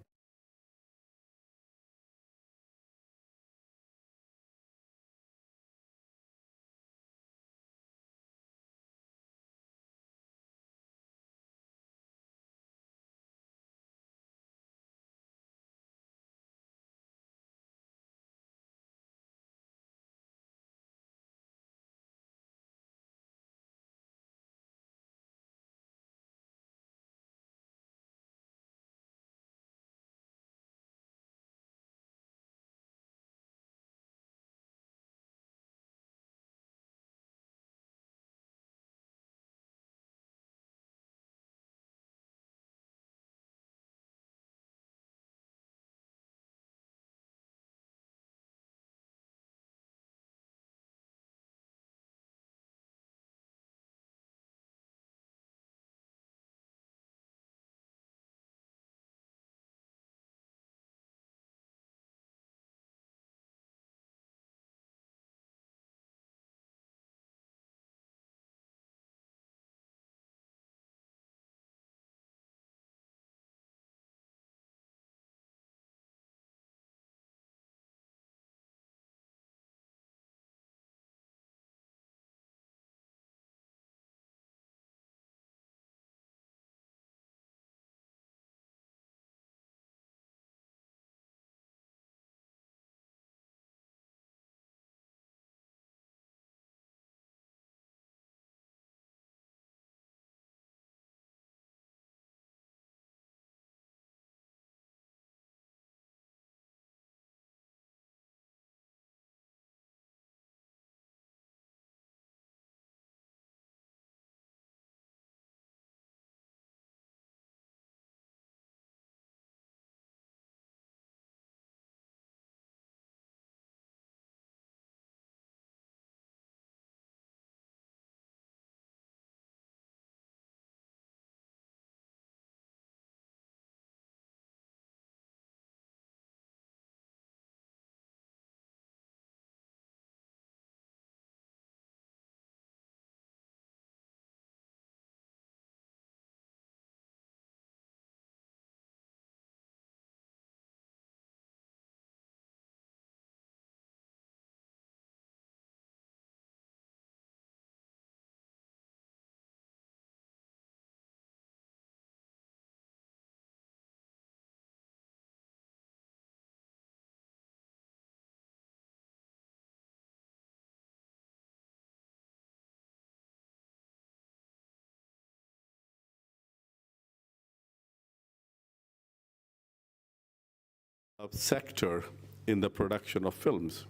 sector in the production of films.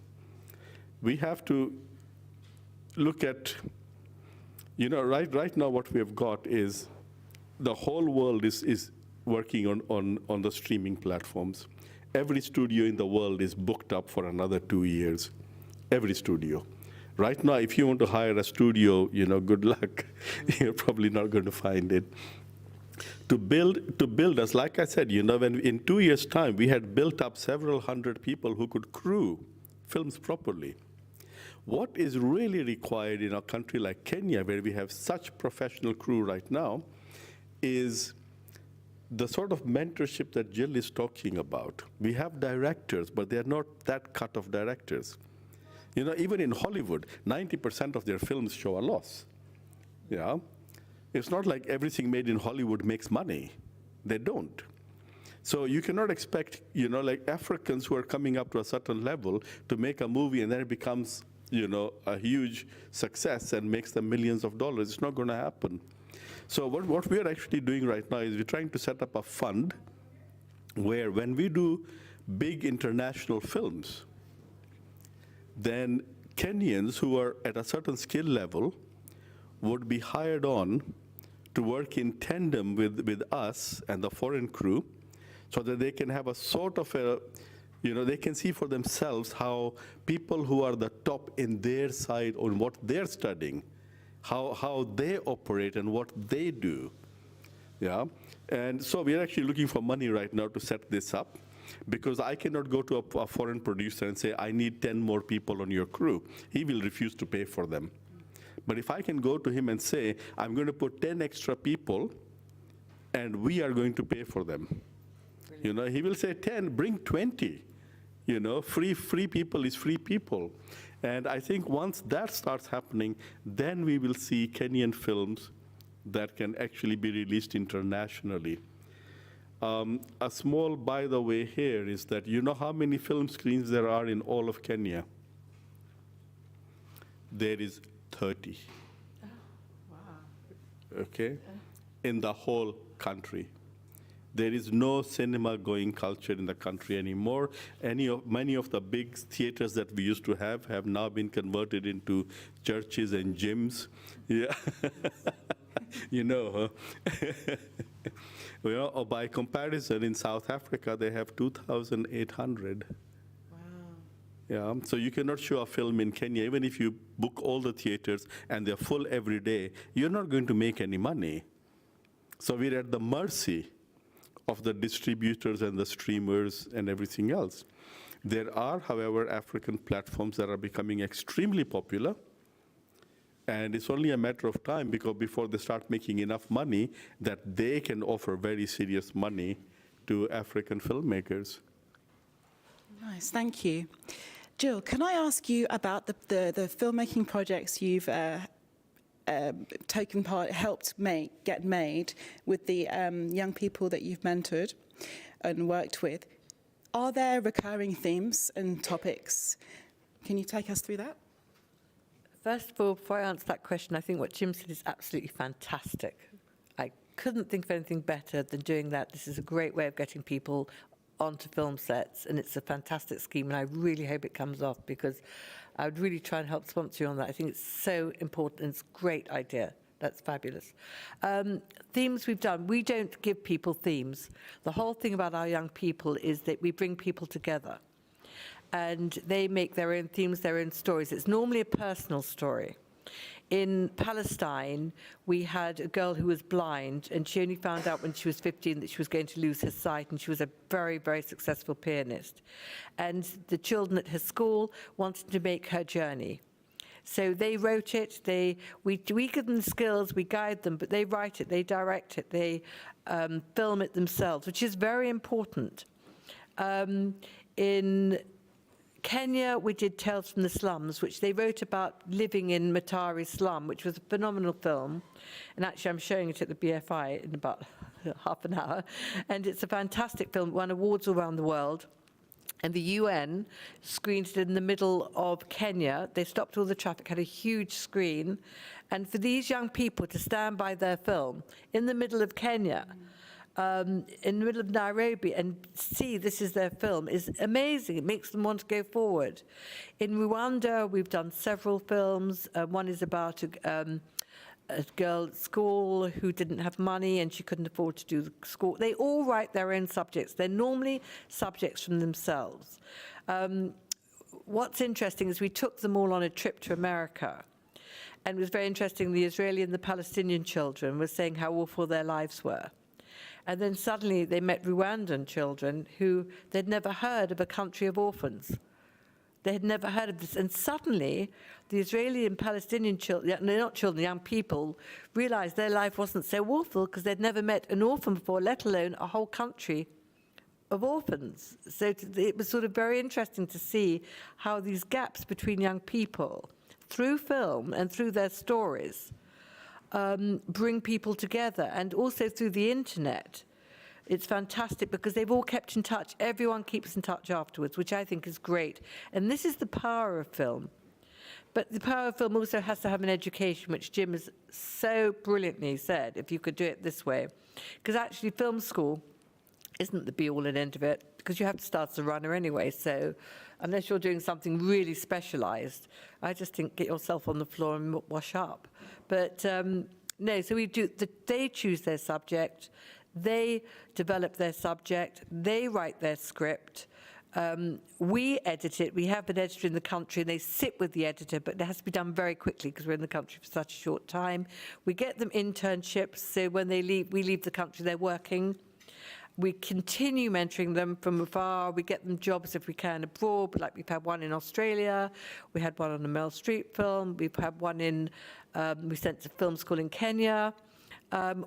We have to look at, right now what we have got is the whole world is working on the streaming platforms. Every studio in the world is booked up for another 2 years, every studio. Right now, if you want to hire a studio, good luck. You're probably not going to find it. To build us, like I said, when in 2 years' time, we had built up several hundred people who could crew films properly. What is really required in a country like Kenya, where we have such professional crew right now, is the sort of mentorship that Jill is talking about. We have directors, but they're not that cut of directors. Even in Hollywood, 90% of their films show a loss. Yeah. It's not like everything made in Hollywood makes money. They don't. So you cannot expect, like Africans who are coming up to a certain level to make a movie and then it becomes, a huge success and makes them millions of dollars. It's not going to happen. So what we are actually doing right now is we're trying to set up a fund where when we do big international films, then Kenyans who are at a certain skill level would be hired on to work in tandem with us and the foreign crew, so that they can have a sort of a, they can see for themselves how people who are the top in their side on what they're studying, how they operate and what they do. Yeah, and so we're actually looking for money right now to set this up, because I cannot go to a foreign producer and say, I need 10 more people on your crew. He will refuse to pay for them. But if I can go to him and say, I'm going to put 10 extra people, and we are going to pay for them. Brilliant. He will say 10, bring 20. Free people is free people. And I think once that starts happening, then we will see Kenyan films that can actually be released internationally. A small by the way here is that you know how many film screens there are in all of Kenya? There is 30. Oh, wow. Okay? In the whole country. There is no cinema going culture in the country anymore. Many of the big theaters that we used to have now been converted into churches and gyms. Yeah. Huh? By comparison, in South Africa, they have 2,800. Wow. Yeah, so you cannot show a film in Kenya, even if you book all the theaters and they're full every day, you're not going to make any money. So we're at the mercy of the distributors and the streamers and everything else. There are, however, African platforms that are becoming extremely popular. And it's only a matter of time before they start making enough money that they can offer very serious money to African filmmakers. Nice, thank you. Jill, can I ask you about the filmmaking projects you've taken part, helped get made with the young people that you've mentored and worked with? Are there recurring themes and topics? Can you take us through that? First of all, before I answer that question, I think what Jim said is absolutely fantastic. I couldn't think of anything better than doing that. This is a great way of getting people onto film sets, and it's a fantastic scheme, and I really hope it comes off, because I would really try and help sponsor you on that. I think it's so important, and it's a great idea. That's fabulous. Themes we've done, we don't give people themes. The whole thing about our young people is that we bring people together, and they make their own themes, their own stories. It's normally a personal story. In Palestine, we had a girl who was blind, and she only found out when she was 15 that she was going to lose her sight, and she was a very, very successful pianist. And the children at her school wanted to make her journey. So they wrote it, we give them the skills, we guide them, but they write it, they direct it, they film it themselves, which is very important. In Kenya, we did Tales from the Slums, which they wrote about living in Matari slum, which was a phenomenal film. And actually, I'm showing it at the BFI in about half an hour. And it's a fantastic film, it won awards all around the world. And the UN screened it in the middle of Kenya. They stopped all the traffic, had a huge screen. And for these young people to stand by their film in the middle of Kenya, in the middle of Nairobi, and see this is their film is amazing. It makes them want to go forward. In Rwanda, we've done several films. One is about a girl at school who didn't have money and she couldn't afford to do the school. They all write their own subjects. They're normally subjects from themselves. What's interesting is we took them all on a trip to America. And it was very interesting, the Israeli and the Palestinian children were saying how awful their lives were. And then suddenly they met Rwandan children who they'd never heard of a country of orphans. They had never heard of this. And suddenly the Israeli and Palestinian children, not children, young people, realized their life wasn't so awful because they'd never met an orphan before, let alone a whole country of orphans. So it was sort of very interesting to see how these gaps between young people, through film and through their stories, bring people together, and also through the internet. It's fantastic because they've all kept in touch. Everyone keeps in touch afterwards, which I think is great. And this is the power of film. But the power of film also has to have an education, which Jim has so brilliantly said, if you could do it this way. Because actually film school isn't the be-all and end of it, because you have to start as a runner anyway. So unless you're doing something really specialised, I just think get yourself on the floor and wash up. But no, so they choose their subject, they develop their subject, they write their script. We edit it. We have an editor in the country, and they sit with the editor, but it has to be done very quickly because we're in the country for such a short time. We get them internships, so when they leave, we leave the country, they're working. We continue mentoring them from afar. We get them jobs if we can abroad, like we've had one in Australia. We had one on a Meryl Streep film. We've had one in, we sent to film school in Kenya.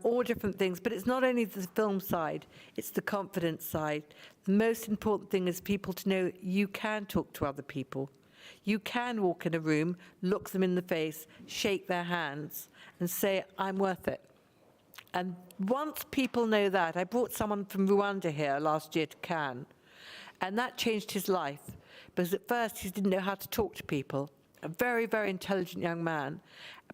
All different things, but it's not only the film side, it's the confidence side. The most important thing is people to know you can talk to other people. You can walk in a room, look them in the face, shake their hands, and say, I'm worth it. And once people know that, I brought someone from Rwanda here last year to Cannes, and that changed his life, because at first he didn't know how to talk to people. A very, very intelligent young man.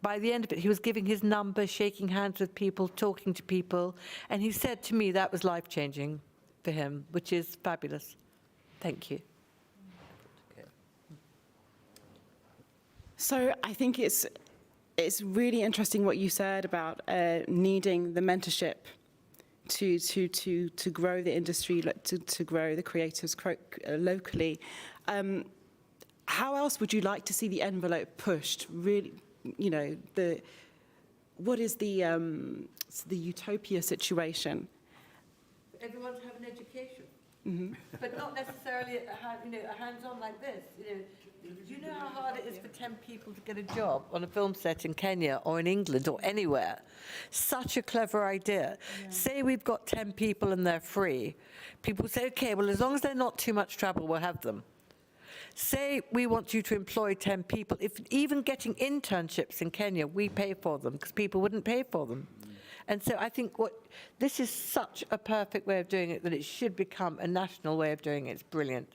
By the end of it, he was giving his number, shaking hands with people, talking to people, and he said to me that was life-changing for him, which is fabulous. Thank you. So I think it's really interesting what you said about needing the mentorship to grow the industry, to grow the creatives locally. How else would you like to see the envelope pushed? Really, you know, what is the utopia situation? Everyone to have an education, but not necessarily a hands-on like this. Do you know how hard it is for 10 people to get a job on a film set in Kenya or in England or anywhere? Such a clever idea. Yeah. Say we've got 10 people and they're free. People say, okay, well, as long as they're not too much trouble, we'll have them. Say we want you to employ 10 people. If even getting internships in Kenya, we pay for them because people wouldn't pay for them. And so I think this is such a perfect way of doing it that it should become a national way of doing it. It's brilliant.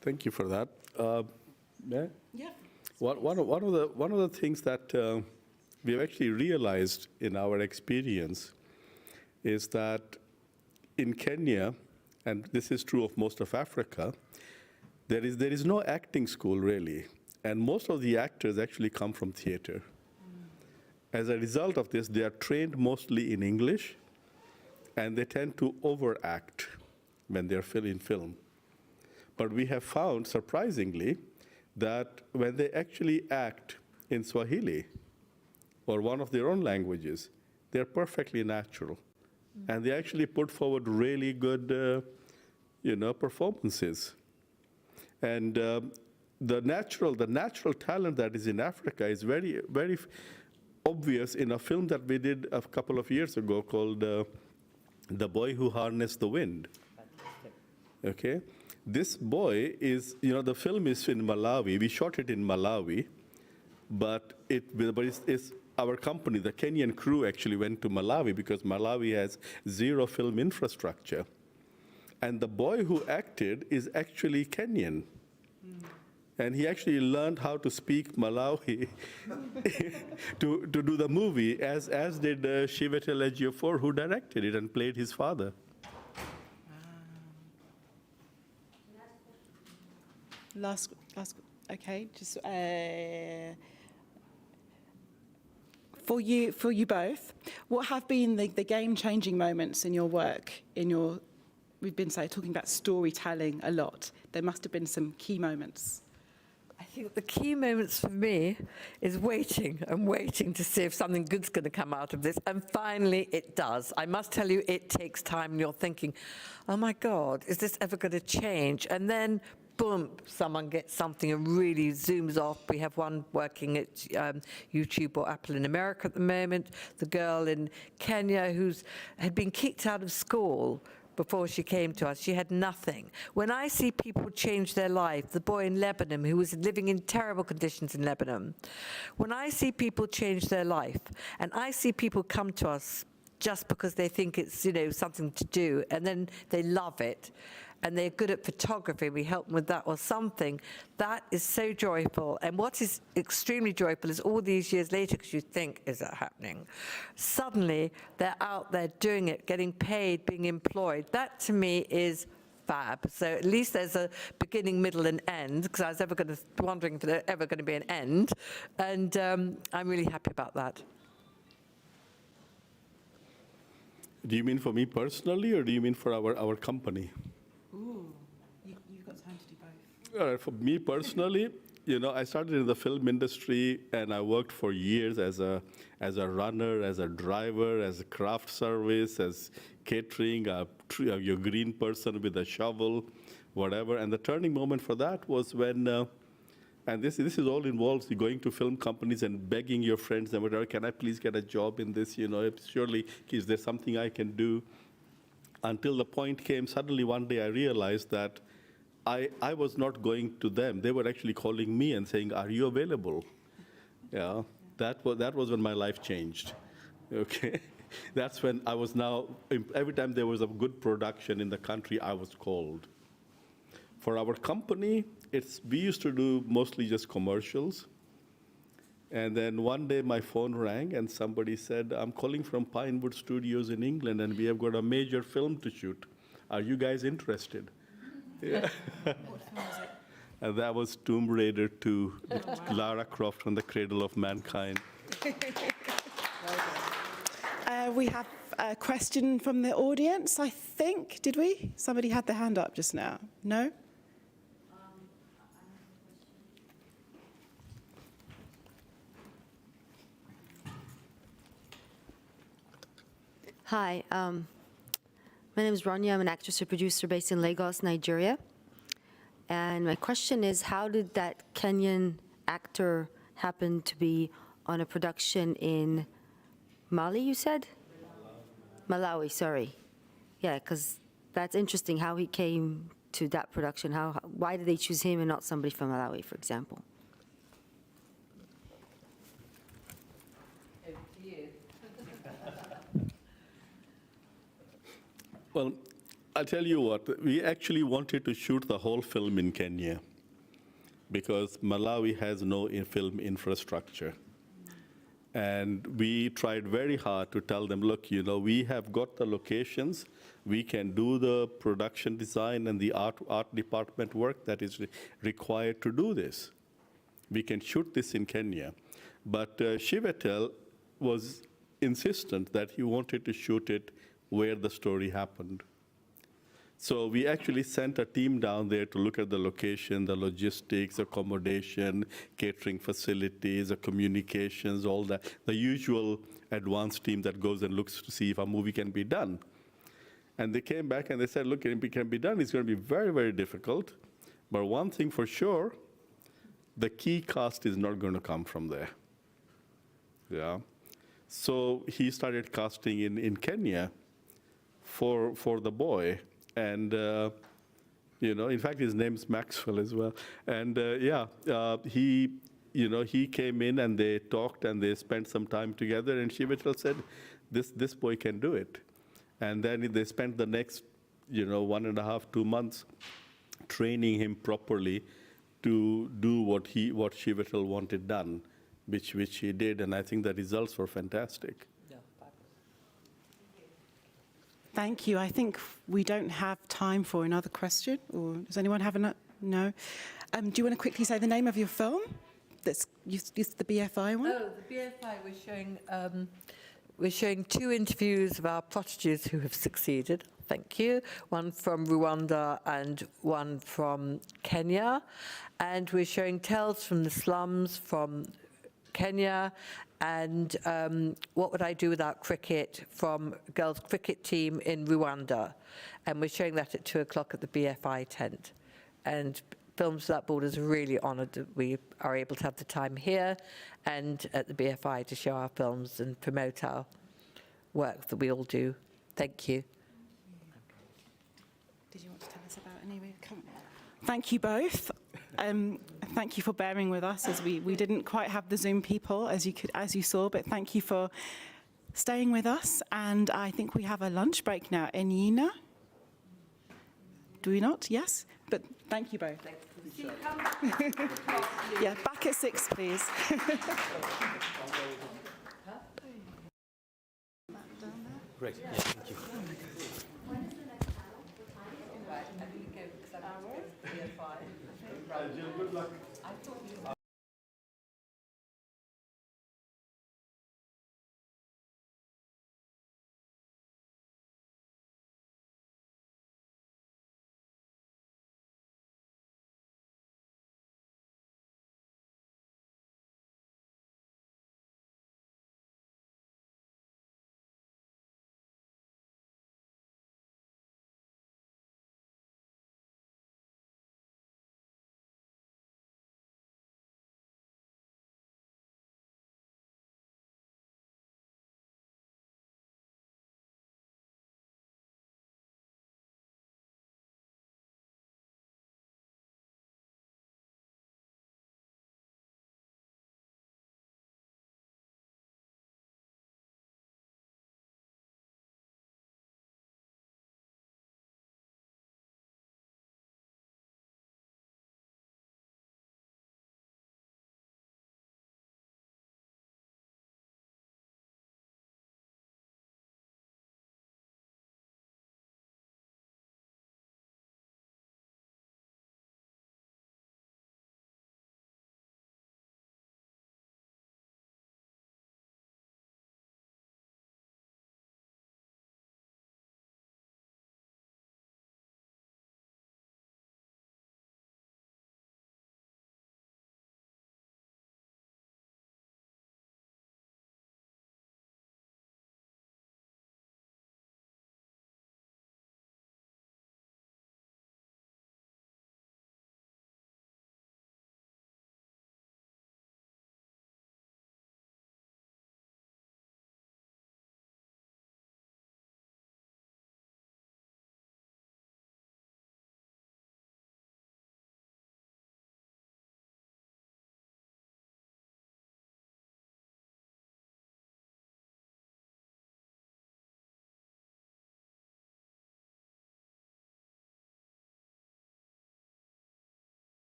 Thank you for that. Yeah. Yeah. One of the things that we have actually realized in our experience is that in Kenya, and this is true of most of Africa, there is no acting school really, and most of the actors actually come from theater. As a result of this, they are trained mostly in English, and they tend to overact when they're in film. But we have found, surprisingly, that when they actually act in Swahili or one of their own languages, they're perfectly natural. And they actually put forward really good performances. And the natural talent that is in Africa is very, very obvious in a film that we did a couple of years ago called The Boy Who Harnessed the Wind. Okay? This boy is, the film is in Malawi. We shot it in Malawi, but it's our company, the Kenyan crew, actually went to Malawi because Malawi has zero film infrastructure. And the boy who acted is actually Kenyan. And he actually learned how to speak Malawi to do the movie, as did Chiwetel Ejiofor, who directed it and played his father. Last, okay, just for you both, what have been the game-changing moments in your work? We've been talking about storytelling a lot. There must have been some key moments. I think the key moments for me is waiting and waiting to see if something good's going to come out of this. And finally, it does. I must tell you, it takes time. And you're thinking, oh, my God, is this ever going to change? And then, boom, someone gets something and really zooms off. We have one working at YouTube or Apple in America at the moment. The girl in Kenya had been kicked out of school before she came to us. She had nothing. When I see people change their life, the boy in Lebanon who was living in terrible conditions in Lebanon, when I see people change their life, and I see people come to us just because they think it's something to do, and then they love it, and they're good at photography, we help them with that or something. That is so joyful. And what is extremely joyful is all these years later, because you think, is that happening? Suddenly, they're out there doing it, getting paid, being employed. That to me is fab. So at least there's a beginning, middle, and end, because I was wondering if there's ever going to be an end. And I'm really happy about that. Do you mean for me personally, or do you mean for our company? Ooh, you've got time to do both. All right, for me personally, you know, I started in the film industry, and I worked for years as a runner, as a driver, as a craft service, as catering, your green person with a shovel, whatever. And the turning moment for that was when, and this is all involves going to film companies and begging your friends and whatever, can I please get a job in this? You know, surely is there something I can do? Until the point came, suddenly one day I realized that I was not going to them. They were actually calling me and saying, are you available? Yeah, that was when my life changed, okay? That's when I was now, every time there was a good production in the country, I was called. For our company, we used to do mostly just commercials. And then one day my phone rang and somebody said, I'm calling from Pinewood Studios in England and we have got a major film to shoot. Are you guys interested? Yeah. What film was it? And that was Tomb Raider 2, Lara Croft from the Cradle of Mankind. We have a question from the audience, I think. Did we? Somebody had their hand up just now. No? Hi, my name is Rania. I'm an actress and producer based in Lagos, Nigeria. And my question is, how did that Kenyan actor happen to be on a production in Mali, you said? Malawi, sorry. Yeah, because that's interesting how he came to that production. Why did they choose him and not somebody from Malawi, for example? Well, I'll tell you what, we actually wanted to shoot the whole film in Kenya because Malawi has no film infrastructure. And we tried very hard to tell them, look, you know, we have got the locations, we can do the production design and the art department work that is required to do this. We can shoot this in Kenya. But Chiwetel was insistent that he wanted to shoot it where the story happened. So we actually sent a team down there to look at the location, the logistics, accommodation, catering facilities, the communications, all that, the usual advanced team that goes and looks to see if a movie can be done. And they came back and they said, look, it can be done. It's going to be very, very difficult. But one thing for sure, the key cast is not going to come from there. Yeah. So he started casting in Kenya for the boy. And, you know, in fact, his name's Maxwell as well. And he came in and they talked and they spent some time together. And Chiwetel said, this boy can do it. And then they spent the next, 1.5, 2 months training him properly to do what Chiwetel wanted done, which he did. And I think the results were fantastic. Thank you. I think we don't have time for another question. Or does anyone have another? No. Do you want to quickly say the name of your film? That's the BFI one? Oh, the BFI, we're showing 2 interviews of our proteges who have succeeded. Thank you. One from Rwanda and one from Kenya. And we're showing tales from the slums from Kenya, and What Would I Do Without Cricket from girls' cricket team in Rwanda. And we're showing that at 2 o'clock at the BFI tent. And Films Without Borders are really honoured that we are able to have the time here and at the BFI to show our films and promote our work that we all do. Thank you. Did you want to tell us about any? Thank you both. Thank you for bearing with us as we didn't quite have the Zoom people as you saw, but thank you for staying with us. And I think we have a lunch break now. Enyinna, Do we not? Yes? But thank you both. Yeah, back at 6, please. Great. Yeah, thank you. Good luck.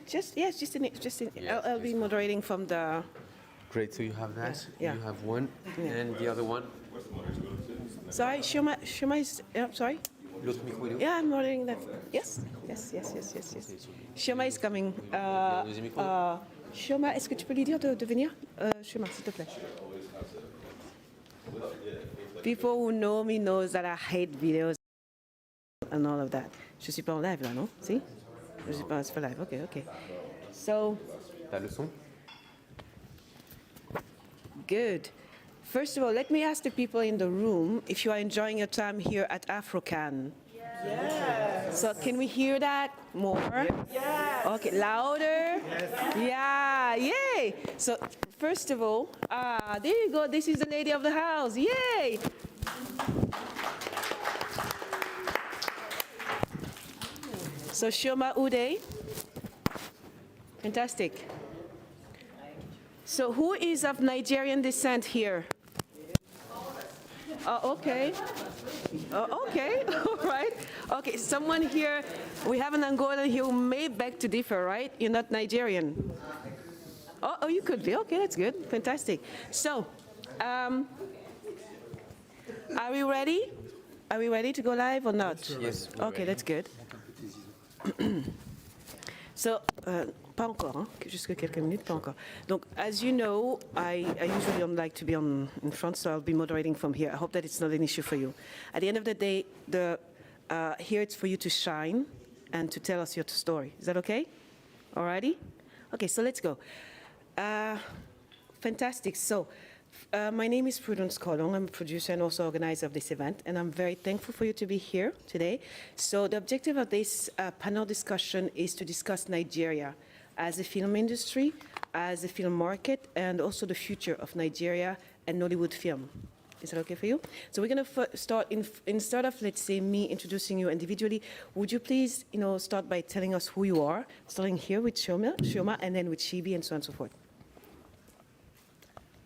just I'll be moderating from the. Great, so you have that, Yeah. you have one, and the other one? Sorry, Shoma is, sorry? L'autre micro, il est où? Yeah, I'm moderating that. Yes. Shoma is coming. Shoma, est-ce que tu peux lui dire de venir? Shoma, s'il te plaît. People who know me knows that I hate videos and all of that. Je suis pas en live là, non? Si? Je suis pas live. Okay. So. T'as le son? Good. First of all, let me ask the people in the room if you are enjoying your time here at AfroCannes. Yes. So can we hear that more? Yes. Okay, louder? Yes. Yeah, yay. So first of all, there you go. This is the lady of the house. Yay. So Shoma Uday. Fantastic. So who is of Nigerian descent here? Okay. Okay, all right. Okay, someone here, we have an Angolan here who may beg to differ, right? You're not Nigerian. Oh, you could be. Okay, that's good. Fantastic. So, are we ready? Are we ready to go live or not? Yes. Okay, that's good. So, pas encore, hein? Jusque quelques minutes, pas encore. Donc, as you know, I usually don't like to be in front, so I'll be moderating from here. I hope that it's not an issue for you. At the end of the day, here it's for you to shine and to tell us your story. Is that okay? Alrighty? Okay, so let's go. Fantastic. So, my name is Prudence Kolong. I'm a producer and also organizer of this event, and I'm very thankful for you to be here today. So the objective of this panel discussion is to discuss Nigeria as a film industry, as a film market, and also the future of Nigeria and Nollywood film. Is that okay for you? So we're going to start, instead of, let's say, me introducing you individually, would you please, start by telling us who you are, starting here with Shoma, and then with Shibi, and so on and so forth.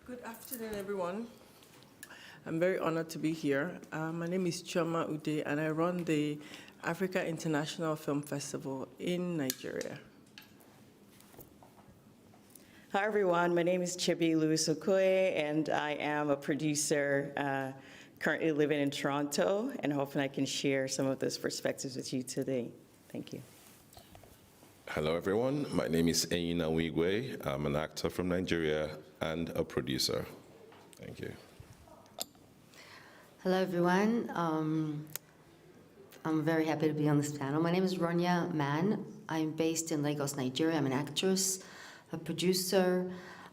Good afternoon, everyone. I'm very honored to be here. My name is Chioma Ude, and I run the Africa International Film Festival in Nigeria. Hi, everyone. My name is Chibi Louis-Ekué, and I am a producer currently living in Toronto, and hoping I can share some of those perspectives with you today. Thank you. Hello, everyone. My name is Enyinna Nwigwe. I'm an actor from Nigeria and a producer. Thank you. Hello, everyone. I'm very happy to be on this panel. My name is Ronya Man. I'm based in Lagos, Nigeria. I'm an actress, a producer.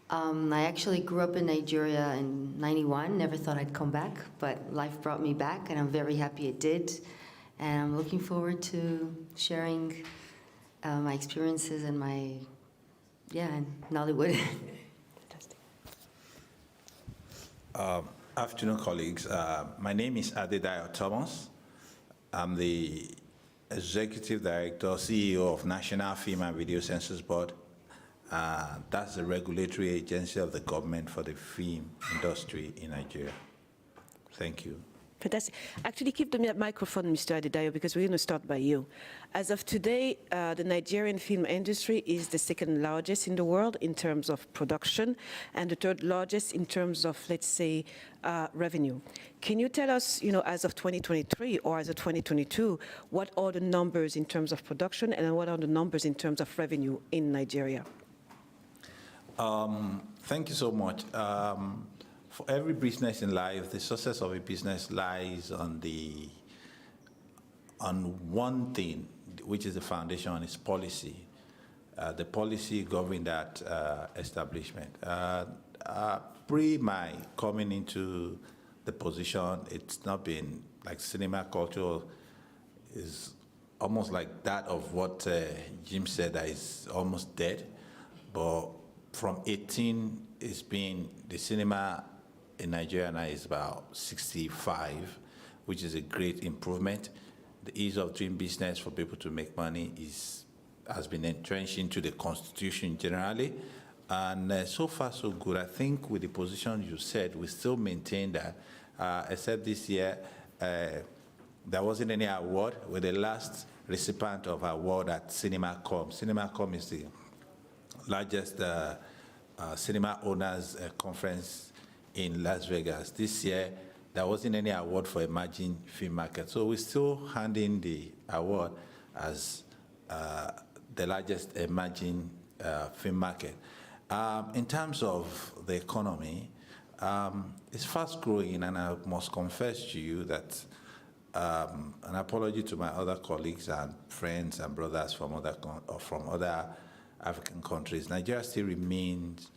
I actually grew up in Nigeria in '91. Never thought I'd come back, but life brought me back, and I'm very happy it did. And I'm looking forward to sharing my experiences and in Nollywood. Afternoon, colleagues. My name is Adedayo Thomas. I'm the Executive Director, CEO of National Film and Video Censors Board. That's the regulatory agency of the government for the film industry in Nigeria. Thank you. Fantastic. Actually, keep the microphone, Mr. Adedayo, because we're going to start by you. As of today, the Nigerian film industry is the second largest in the world in terms of production, and the third largest in terms of, let's say, revenue. Can you tell us, as of 2023 or as of 2022, what are the numbers in terms of production, and what are the numbers in terms of revenue in Nigeria? Thank you so much. For every business in life, the success of a business lies on one thing, which is the foundation, on its policy. The policy governing that establishment. Pre my coming into the position, it's not been like cinema culture is almost like that of what Jim said, that is almost dead. But from 18, it's been the cinema in Nigeria now is about 65, which is a great improvement. The ease of doing business for people to make money has been entrenched into the Constitution generally. And so far, so good. I think with the position you said, we still maintain that, except this year, there wasn't any award. With the last recipient of an award at CinemaCom. CinemaCom is the largest cinema owners conference in Las Vegas. This year, there wasn't any award for emerging film market. So we're still handing the award as the largest emerging film market. In terms of the economy, it's fast growing, and I must confess to you that an apology to my other colleagues and friends and brothers from other African countries. Nigeria still remains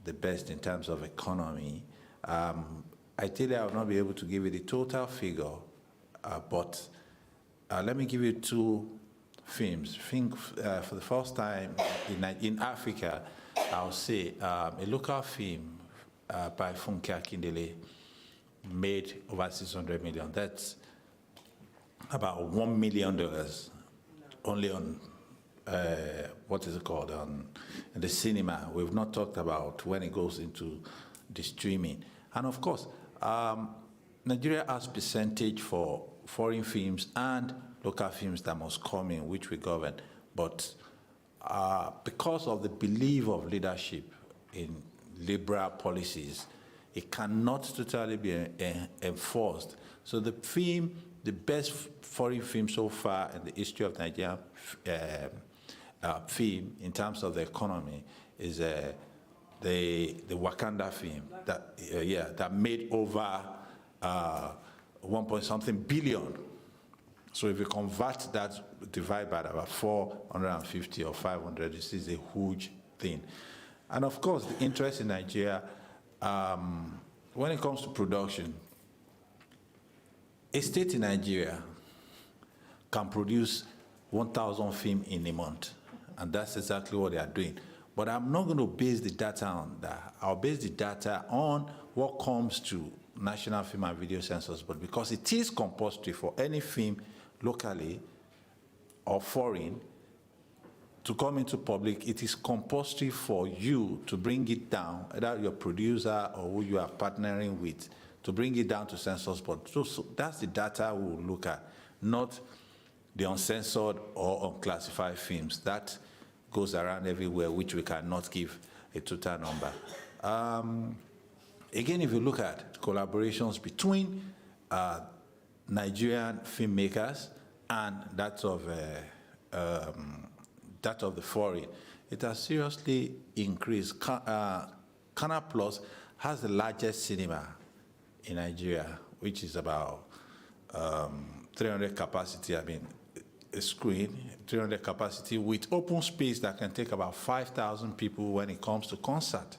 the best in terms of economy. Ideally, I will not be able to give you the total figure, but let me give you two films. I think for the first time in Africa, I'll say a local film by Funke Akindele made over 600 million. That's about $1 million only on what is it called, on the cinema. We've not talked about when it goes into the streaming. And of course, Nigeria has percentage for foreign films and local films that must come in, which we govern. But because of the belief of leadership in liberal policies, it cannot totally be enforced. So the best foreign film so far in the history of Nigeria film in terms of the economy is the Wakanda film that made over 1.something billion. So if you convert that, divide by about 450 or 500, this is a huge thing. And of course, the interest in Nigeria, when it comes to production, a state in Nigeria can produce 1,000 films in a month, and that's exactly what they are doing. But I'm not going to base the data on that. I'll base the data on what comes to National Film and Video Census Board, because it is compulsory for any film, locally or foreign, to come into public. It is compulsory for you to bring it down, either your producer or who you are partnering with, to bring it down to Census Board. So that's the data we'll look at, not the uncensored or unclassified films. That goes around everywhere, which we cannot give a total number. Again, if you look at collaborations between Nigerian filmmakers and that of the foreign, it has seriously increased. Canal Plus has the largest cinema in Nigeria, which is about 300 capacity. I mean, a screen, 300 capacity with open space that can take about 5,000 people when it comes to concert,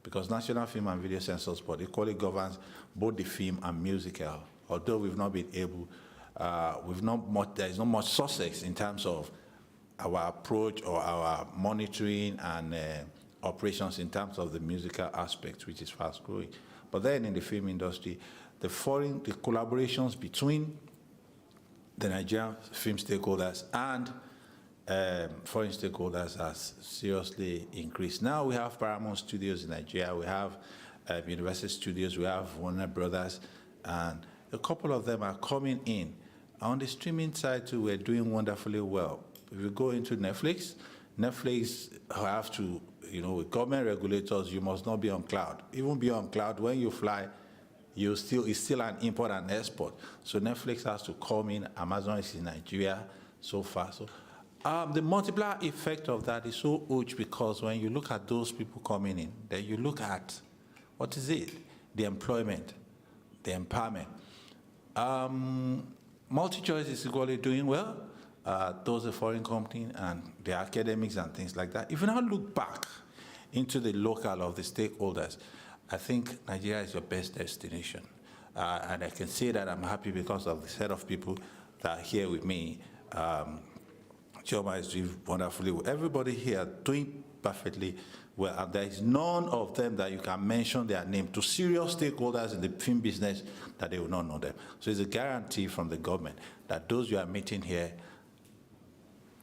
because National Film and Video Census Board equally governs both the film and musical. Although we've not been able, there is not much success in terms of our approach or our monitoring and operations in terms of the musical aspect, which is fast growing. But then in the film industry, the collaborations between the Nigerian film stakeholders and foreign stakeholders has seriously increased. Now we have Paramount Studios in Nigeria, we have Universal Studios, we have Warner Brothers, and a couple of them are coming in. On the streaming side too, we're doing wonderfully well. If you go into Netflix have to, with government regulators, you must not be on cloud. Even be on cloud, when you fly, it's still an import and export. So Netflix has to come in. Amazon is in Nigeria so far. So the multiplier effect of that is so huge, because when you look at those people coming in, then you look at, what is it? The employment, the empowerment. MultiChoice is equally doing well. Those are foreign companies and the academics and things like that. If you now look back into the local of the stakeholders, I think Nigeria is your best destination. And I can say that I'm happy because of the set of people that are here with me. Chioma is doing wonderfully well. Everybody here doing perfectly well. And there is none of them that you can mention their name to serious stakeholders in the film business that they will not know them. So it's a guarantee from the government that those you are meeting here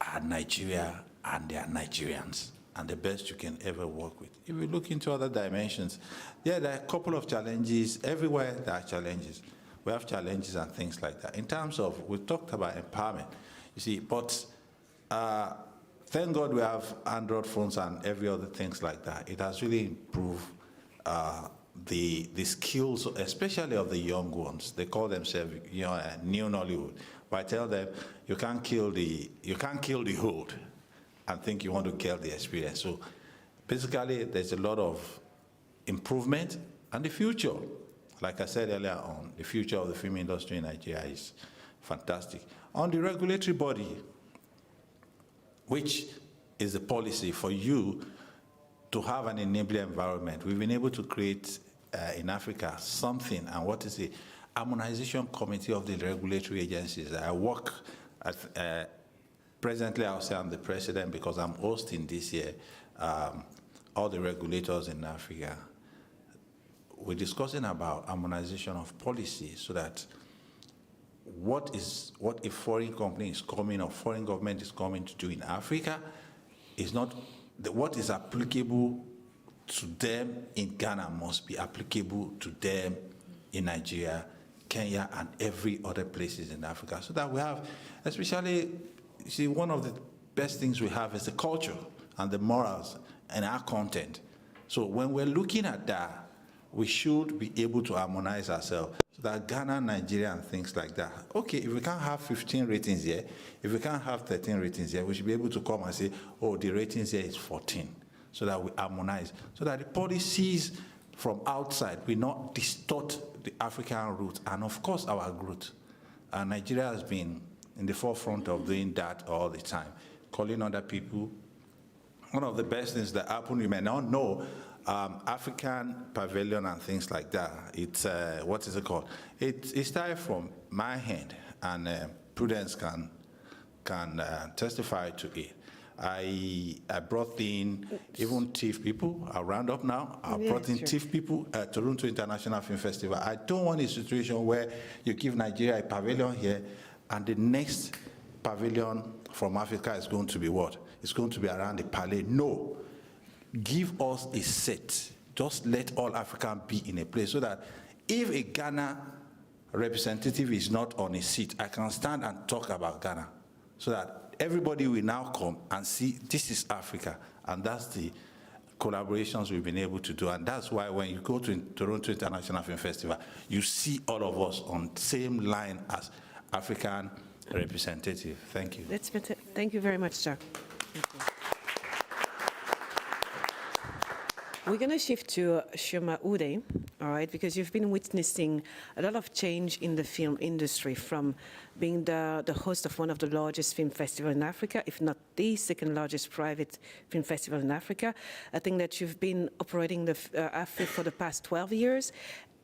are Nigeria and they are Nigerians, and the best you can ever work with. If we look into other dimensions, there are a couple of challenges. Everywhere there are challenges. We have challenges and things like that. In terms of, we talked about empowerment. You see, but thank God we have Android phones and every other things like that. It has really improved the skills, especially of the young ones. They call themselves new Nollywood. But I tell them, you can't kill the old and think you want to kill the experience. So basically, there's a lot of improvement, and the future, like I said earlier on, the future of the film industry in Nigeria is fantastic. On the regulatory body, which is the policy for you to have an enabling environment, we've been able to create in Africa something, and what is the harmonization committee of the regulatory agencies. I work at, presently I'll say I'm the president because I'm hosting this year all the regulators in Africa. We're discussing about harmonization of policy so that what a foreign company is coming or foreign government is coming to do in Africa is not, what is applicable to them in Ghana must be applicable to them in Nigeria, Kenya, and every other places in Africa. So that we have, especially, you see, one of the best things we have is the culture and the morals and our content. So when we're looking at that, we should be able to harmonize ourselves so that Ghana, Nigeria, and things like that. Okay, if we can't have 15 ratings here, if we can't have 13 ratings here, we should be able to come and say, oh, the ratings here is 14, so that we harmonize, so that the policies from outside will not distort the African route and, of course, our growth. And Nigeria has been in the forefront of doing that all the time, calling other people. One of the best things that happened, you may not know, African pavilion and things like that. It's, what is it called? It started from my hand, and Prudence can testify to it. I brought in even TIFF people. I'll round up now. I brought in TIFF people at Toronto International Film Festival. I don't want a situation where you give Nigeria a pavilion here, and the next pavilion from Africa is going to be what? It's going to be around the Palais. No. Give us a set. Just let all Africans be in a place so that if a Ghana representative is not on a seat, I can stand and talk about Ghana so that everybody will now come and see this is Africa. And that's the collaborations we've been able to do. And that's why when you go to Toronto International Film Festival, you see all of us on the same line as African representative. Thank you. That's better. Thank you very much, sir. Thank you. We're going to shift to Shoma Ude, all right, because you've been witnessing a lot of change in the film industry from being the host of one of the largest film festivals in Africa, if not the second largest private film festival in Africa. I think that you've been operating the Afro for the past 12 years.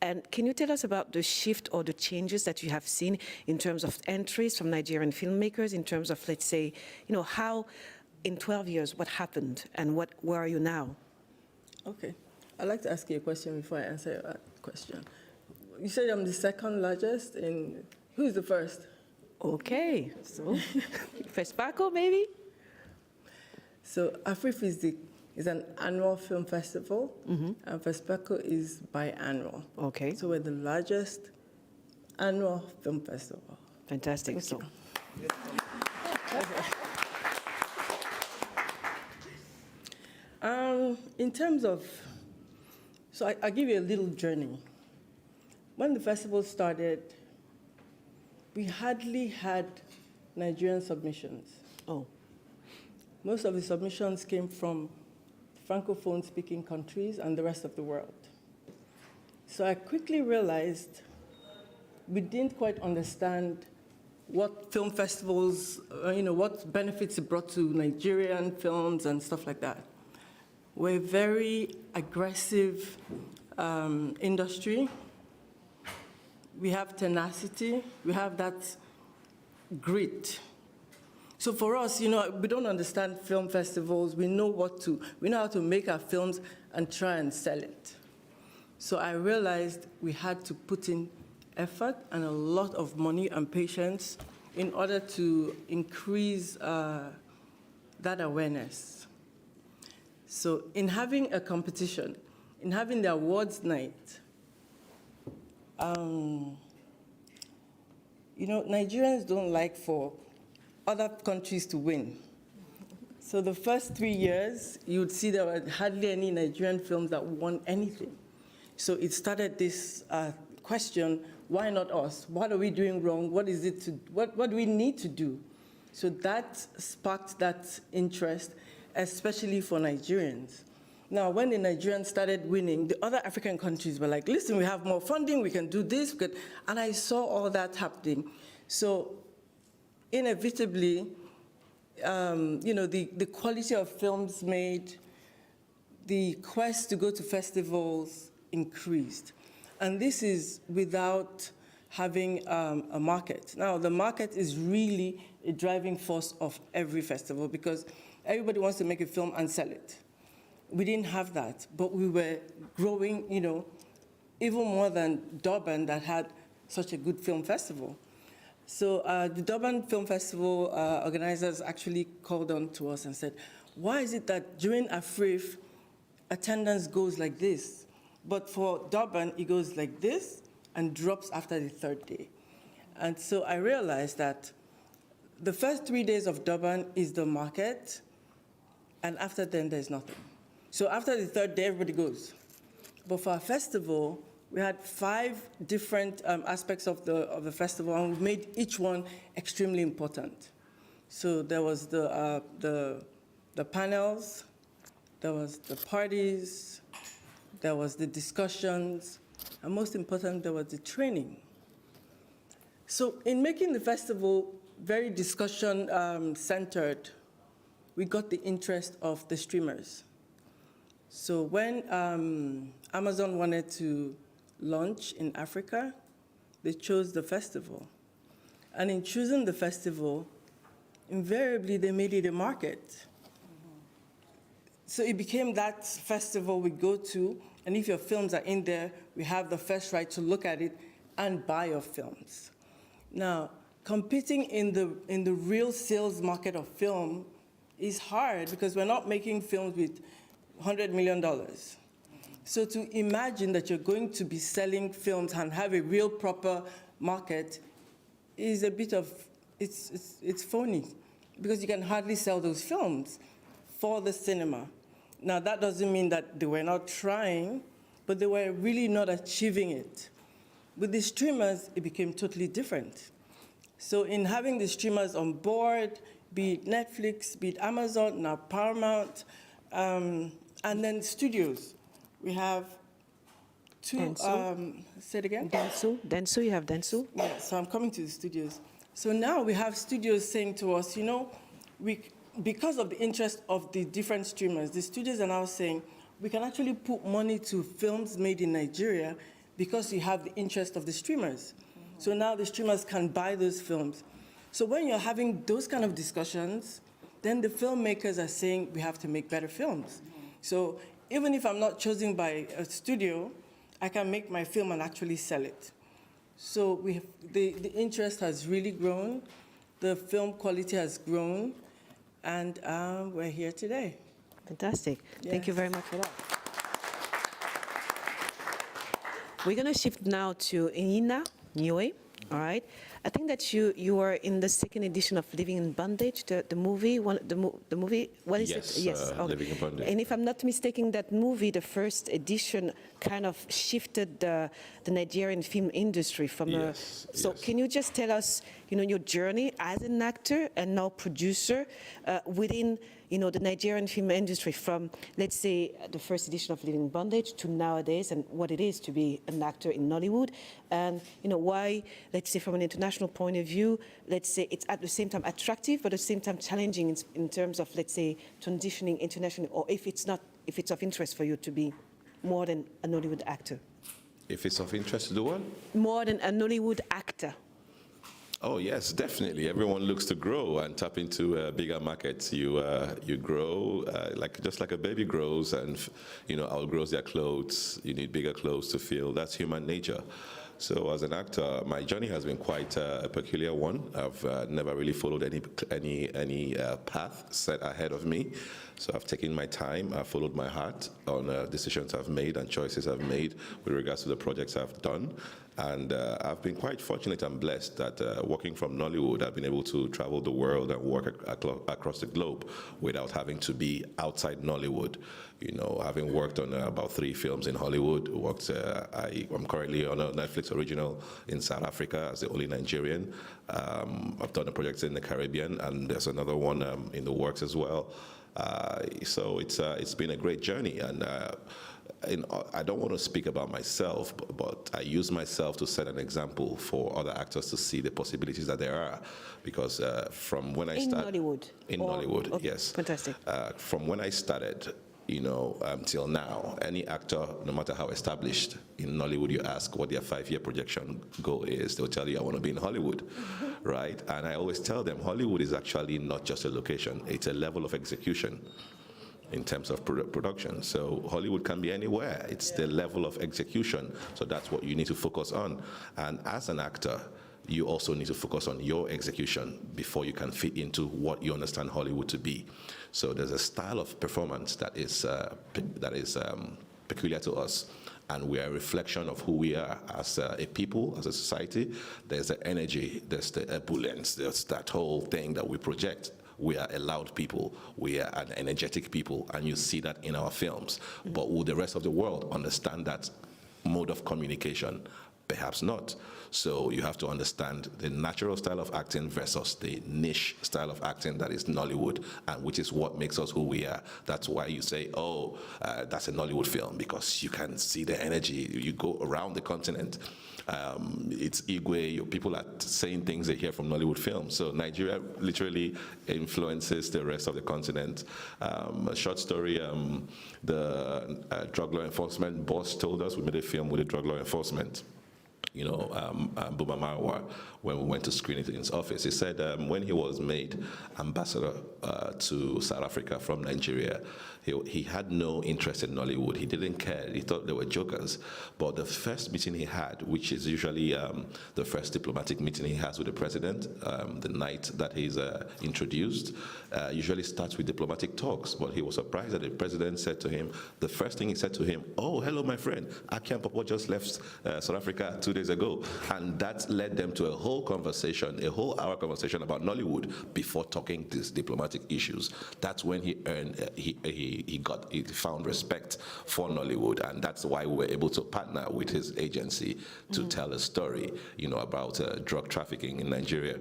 And can you tell us about the shift or the changes that you have seen in terms of entries from Nigerian filmmakers, in terms of, let's say, you know, how in 12 years, what happened and where are you now? Okay. I'd like to ask you a question before I answer that question. You said I'm the second largest, and who's the first? Okay, so first Paco, maybe? So AfroCannes is an annual film festival, and FESPACO is biannual. Okay. So we're the largest annual film festival. Fantastic. So. In terms of, so I'll give you a little journey. When the festival started, we hardly had Nigerian submissions. Oh. Most of the submissions came from Francophone-speaking countries and the rest of the world. So I quickly realized we didn't quite understand what film festivals, what benefits it brought to Nigerian films and stuff like that. We're a very aggressive industry. We have tenacity. We have that grit. So for us, we don't understand film festivals. We know how to make our films and try and sell it. So I realized we had to put in effort and a lot of money and patience in order to increase that awareness. So in having a competition, in having the awards night, Nigerians don't like for other countries to win. So the first 3 years, you would see there were hardly any Nigerian films that won anything. So it started this question, why not us? What are we doing wrong? What do we need to do? So that sparked that interest, especially for Nigerians. Now, when the Nigerians started winning, the other African countries were like, listen, we have more funding, we can do this, and I saw all that happening. So inevitably, the quality of films made, the quest to go to festivals increased. And this is without having a market. Now, the market is really a driving force of every festival because everybody wants to make a film and sell it. We didn't have that, but we were growing, even more than Durban that had such a good film festival. So the Durban Film Festival organizers actually called on to us and said, why is it that during AFRIF, attendance goes like this, but for Durban, it goes like this and drops after the third day? And so I realized that the first 3 days of Durban is the market, and after then, there's nothing. So after the third day, everybody goes. But for our festival, we had 5 different aspects of the festival, and we made each one extremely important. So there was the panels, there was the parties, there was the discussions, and most important, there was the training. So in making the festival very discussion-centered, we got the interest of the streamers. So when Amazon wanted to launch in Africa, they chose the festival. And in choosing the festival, invariably they made it a market. So it became that festival we go to, and if your films are in there, we have the first right to look at it and buy your films. Now, competing in the real sales market of film is hard because we're not making films with $100 million. So to imagine that you're going to be selling films and have a real proper market is a bit of, it's phony because you can hardly sell those films for the cinema. Now that doesn't mean that they were not trying, but they were really not achieving it. With the streamers, it became totally different. So in having the streamers on board, be it Netflix, be it Amazon, now Paramount, and then studios. We have 2, say it again? Densu, you have Densu? Yeah, so I'm coming to the studios. So now we have studios saying to us, because of the interest of the different streamers, the studios are now saying, we can actually put money to films made in Nigeria because you have the interest of the streamers. So now the streamers can buy those films. So when you're having those kind of discussions, then the filmmakers are saying we have to make better films. So even if I'm not chosen by a studio, I can make my film and actually sell it. So the interest has really grown, the film quality has grown, and we're here today. Fantastic. Yeah. Thank you very much for that. We're going to shift now to Enyinna Nwigwe, all right? I think that you are in the second edition of Living in Bondage, the movie. The movie. What is it? Yes. Okay. Living in Bondage. And if I'm not mistaken, that movie, the first edition, kind of shifted the Nigerian film industry from. Yes. So can you just tell us, your journey as an actor and now producer within, the Nigerian film industry from, let's say, the first edition of Living in Bondage to nowadays, and what it is to be an actor in Nollywood, and why, let's say, from an international point of view, let's say it's at the same time attractive, but at the same time challenging in terms of, let's say, transitioning internationally, or if it's of interest for you to be more than a Nollywood actor. If it's of interest to do what? More than a Nollywood actor. Oh yes, definitely. Everyone looks to grow and tap into bigger markets. You grow just like a baby grows, and outgrows their clothes. You need bigger clothes to fill. That's human nature. So as an actor, my journey has been quite a peculiar one. I've never really followed any path set ahead of me. So I've taken my time, I've followed my heart on decisions I've made and choices I've made with regards to the projects I've done. And I've been quite fortunate and blessed that working from Nollywood, I've been able to travel the world and work across the globe without having to be outside Nollywood. You know, having worked on about 3 films in Hollywood, I'm currently on a Netflix original in South Africa as the only Nigerian. I've done a project in the Caribbean, and there's another one in the works as well. So it's been a great journey, and I don't want to speak about myself, but I use myself to set an example for other actors to see the possibilities that there are. Because from when I started... In Nollywood, okay, yes. Fantastic. From when I started, you know, till now, any actor, no matter how established in Nollywood, you ask what their 5-year projection goal is, they'll tell you, I want to be in Hollywood, right? And I always tell them, Hollywood is actually not just a location, it's a level of execution in terms of production. So Hollywood can be anywhere. It's the level of execution. So that's what you need to focus on. And as an actor, you also need to focus on your execution before you can fit into what you understand Hollywood to be. So there's a style of performance that is peculiar to us. And we are a reflection of who we are as a people, as a society. There's the energy, there's the ebullience, there's that whole thing that we project. We are a loud people, we are an energetic people, and you see that in our films. But will the rest of the world understand that mode of communication? Perhaps not. So you have to understand the natural style of acting versus the niche style of acting that is Nollywood, and which is what makes us who we are. That's why you say, oh, that's a Nollywood film, because you can see the energy. You go around the continent. It's Ekué, people are saying things they hear from Nollywood films. So Nigeria literally influences the rest of the continent. A short story, the drug law enforcement boss told us we made a film with the drug law enforcement. You know, Buba Marwa, when we went to screen it in his office, he said when he was made ambassador to South Africa from Nigeria, he had no interest in Nollywood. He didn't care. He thought they were jokers. But the first meeting he had, which is usually the first diplomatic meeting he has with the president, the night that he's introduced, usually starts with diplomatic talks. But he was surprised that the president said to him, the first thing he said to him, oh, hello, my friend. Aki and Popo just left South Africa 2 days ago. And that led them to a whole conversation, a whole hour conversation about Nollywood before talking these diplomatic issues. That's when he earned, he found respect for Nollywood, and that's why we were able to partner with his agency to tell a story, you know, about drug trafficking in Nigeria.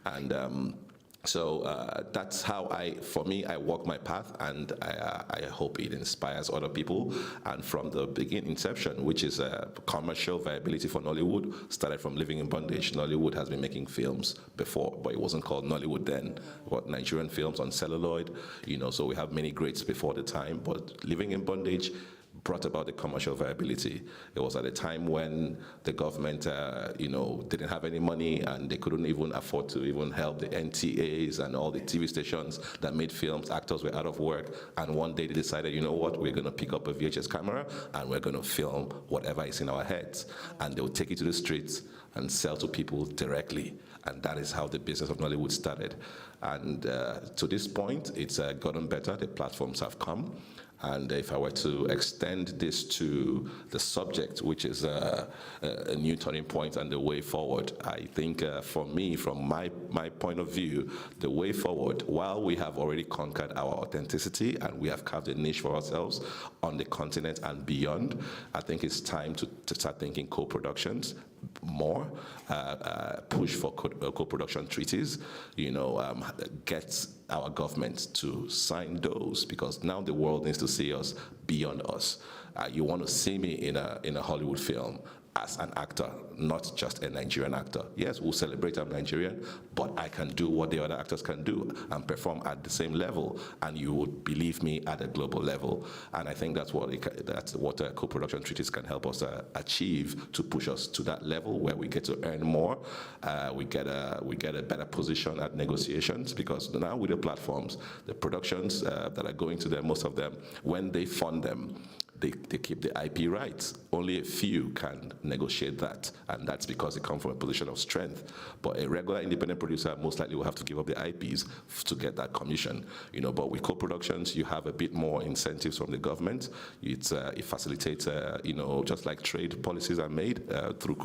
And so that's how for me, I walk my path, and I hope it inspires other people. And from the inception, which is commercial viability for Nollywood, started from Living in Bondage. Nollywood has been making films before, but it wasn't called Nollywood then. But Nigerian films on celluloid, you know, so we have many greats before the time, but Living in Bondage brought about the commercial viability. It was at a time when the government, you know, didn't have any money, and they couldn't even afford to even help the NTAs and all the TV stations that made films. Actors were out of work, and one day they decided, you know what, we're going to pick up a VHS camera and we're going to film whatever is in our heads, and they'll take it to the streets and sell to people directly. And that is how the business of Nollywood started. And to this point, it's gotten better. The platforms have come. And if I were to extend this to the subject, which is a new turning point and the way forward, I think for me, from my point of view, the way forward, while we have already conquered our authenticity and we have carved a niche for ourselves on the continent and beyond, I think it's time to start thinking co-productions more, push for co-production treaties, you know, get our government to sign those, because now the world needs to see us beyond us. You want to see me in a Hollywood film as an actor, not just a Nigerian actor. Yes, we'll celebrate I'm Nigerian, but I can do what the other actors can do and perform at the same level, and you would believe me at a global level. And I think that's what co-production treaties can help us achieve, to push us to that level where we get to earn more. We get a better position at negotiations, because now with the platforms, the productions that are going to them, most of them, when they fund them, they keep the IP rights. Only a few can negotiate that, and that's because they come from a position of strength. But a regular independent producer most likely will have to give up the IPs to get that commission. But with co-productions, you have a bit more incentives from the government. It facilitates, just like trade policies are made through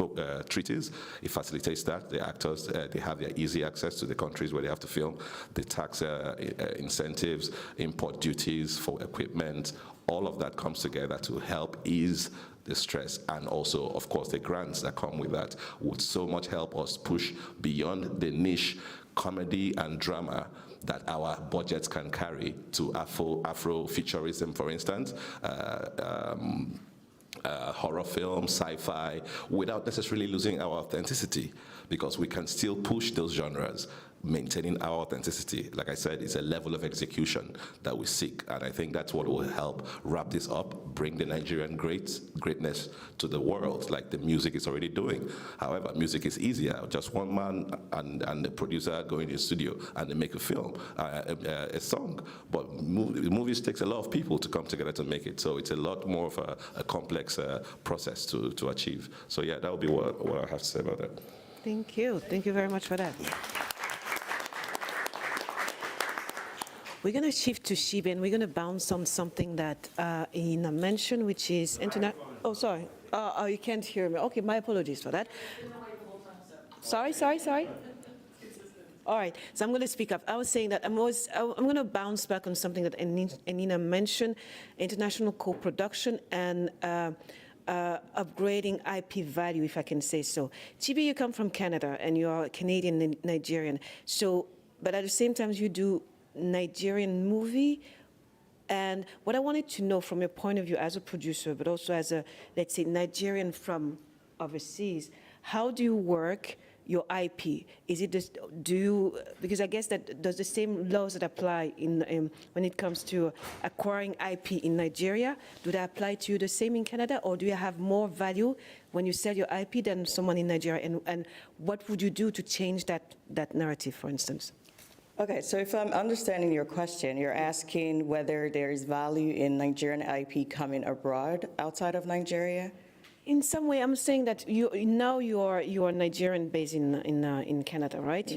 treaties, it facilitates that. The actors, they have their easy access to the countries where they have to film. The tax incentives, import duties for equipment, all of that comes together to help ease the stress, and also, of course, the grants that come with that would so much help us push beyond the niche comedy and drama that our budgets can carry to Afro-futurism, for instance, horror film, sci-fi, without necessarily losing our authenticity, because we can still push those genres, maintaining our authenticity. Like I said, it's a level of execution that we seek, and I think that's what will help wrap this up, bring the Nigerian greatness to the world, like the music is already doing. However, music is easier. Just one man and the producer go in the studio and they make a film, a song. But movies takes a lot of people to come together to make it, so it's a lot more of a complex process to achieve. So yeah, that would be what I have to say about that. Thank you. Thank you very much for that. We're going to shift to Shiba, and we're going to bounce on something that Enyinna mentioned, which is internet. Oh, sorry. You can't hear me. Okay, my apologies for that. Sorry. All right, so I'm going to speak up. I was saying that I'm going to bounce back on something that Enyinna mentioned, international co-production and upgrading IP value, if I can say so. Chibi, you come from Canada, and you are Canadian Nigerian. So, but at the same time, you do Nigerian movie, and what I wanted to know from your point of view as a producer, but also as a, let's say, Nigerian from overseas, how do you work your IP? Is it just, because I guess that does the same laws that apply in when it comes to acquiring IP in Nigeria, do they apply to you the same in Canada, or do you have more value when you sell your IP than someone in Nigeria, and what would you do to change that narrative, for instance? Okay, so if I'm understanding your question, you're asking whether there's value in Nigerian IP coming abroad outside of Nigeria? In some way, I'm saying that you are Nigerian based in Canada, right?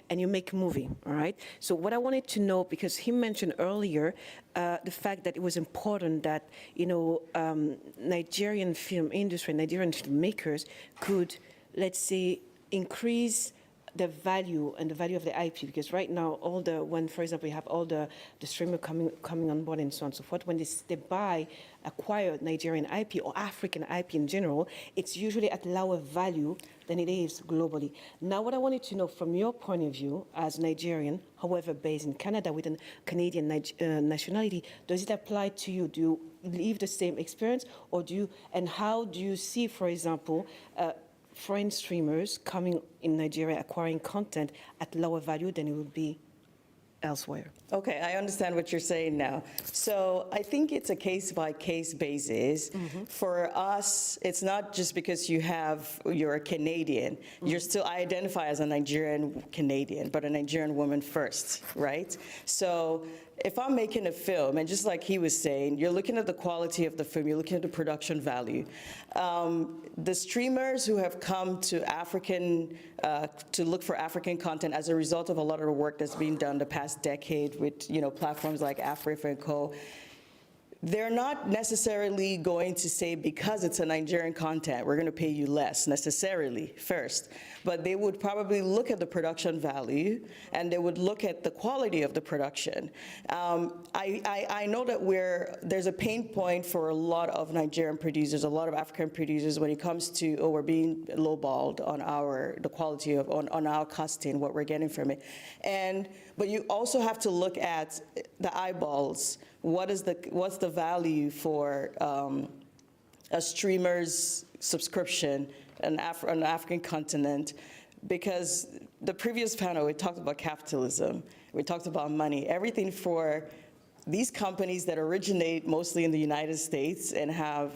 And you make a movie, all right? So what I wanted to know, because he mentioned earlier the fact that it was important that Nigerian film industry, Nigerian filmmakers could, let's say, increase the value and the value of the IP, because right now when for example you have all the streamer coming on board and so on and so forth, when they acquire Nigerian IP or African IP in general, it's usually at lower value than it is globally. Now what I wanted to know from your point of view as Nigerian, however based in Canada with a Canadian nationality, does it apply to you? Do you live the same experience, or and how do you see, for example, foreign streamers coming in Nigeria acquiring content at lower value than it would be elsewhere? Okay, I understand what you're saying now. So I think it's a case-by-case basis. For us, it's not just because you're a Canadian. You're still, I identify as a Nigerian Canadian, but a Nigerian woman first, right? So if I'm making a film, and just like he was saying, you're looking at the quality of the film, you're looking at the production value. The streamers who have come to to look for African content as a result of a lot of the work that's been done the past decade with platforms like Afro and Co., they're not necessarily going to say, because it's a Nigerian content, we're going to pay you less necessarily first. But they would probably look at the production value, and they would look at the quality of the production. I know that there's a pain point for a lot of Nigerian producers, a lot of African producers, when it comes to, we're being lowballed on the quality of, on our casting, what we're getting from it. But you also have to look at the eyeballs. What's the value for a streamer's subscription on the African continent? Because the previous panel, we talked about capitalism, we talked about money, everything for these companies that originate mostly in the United States and have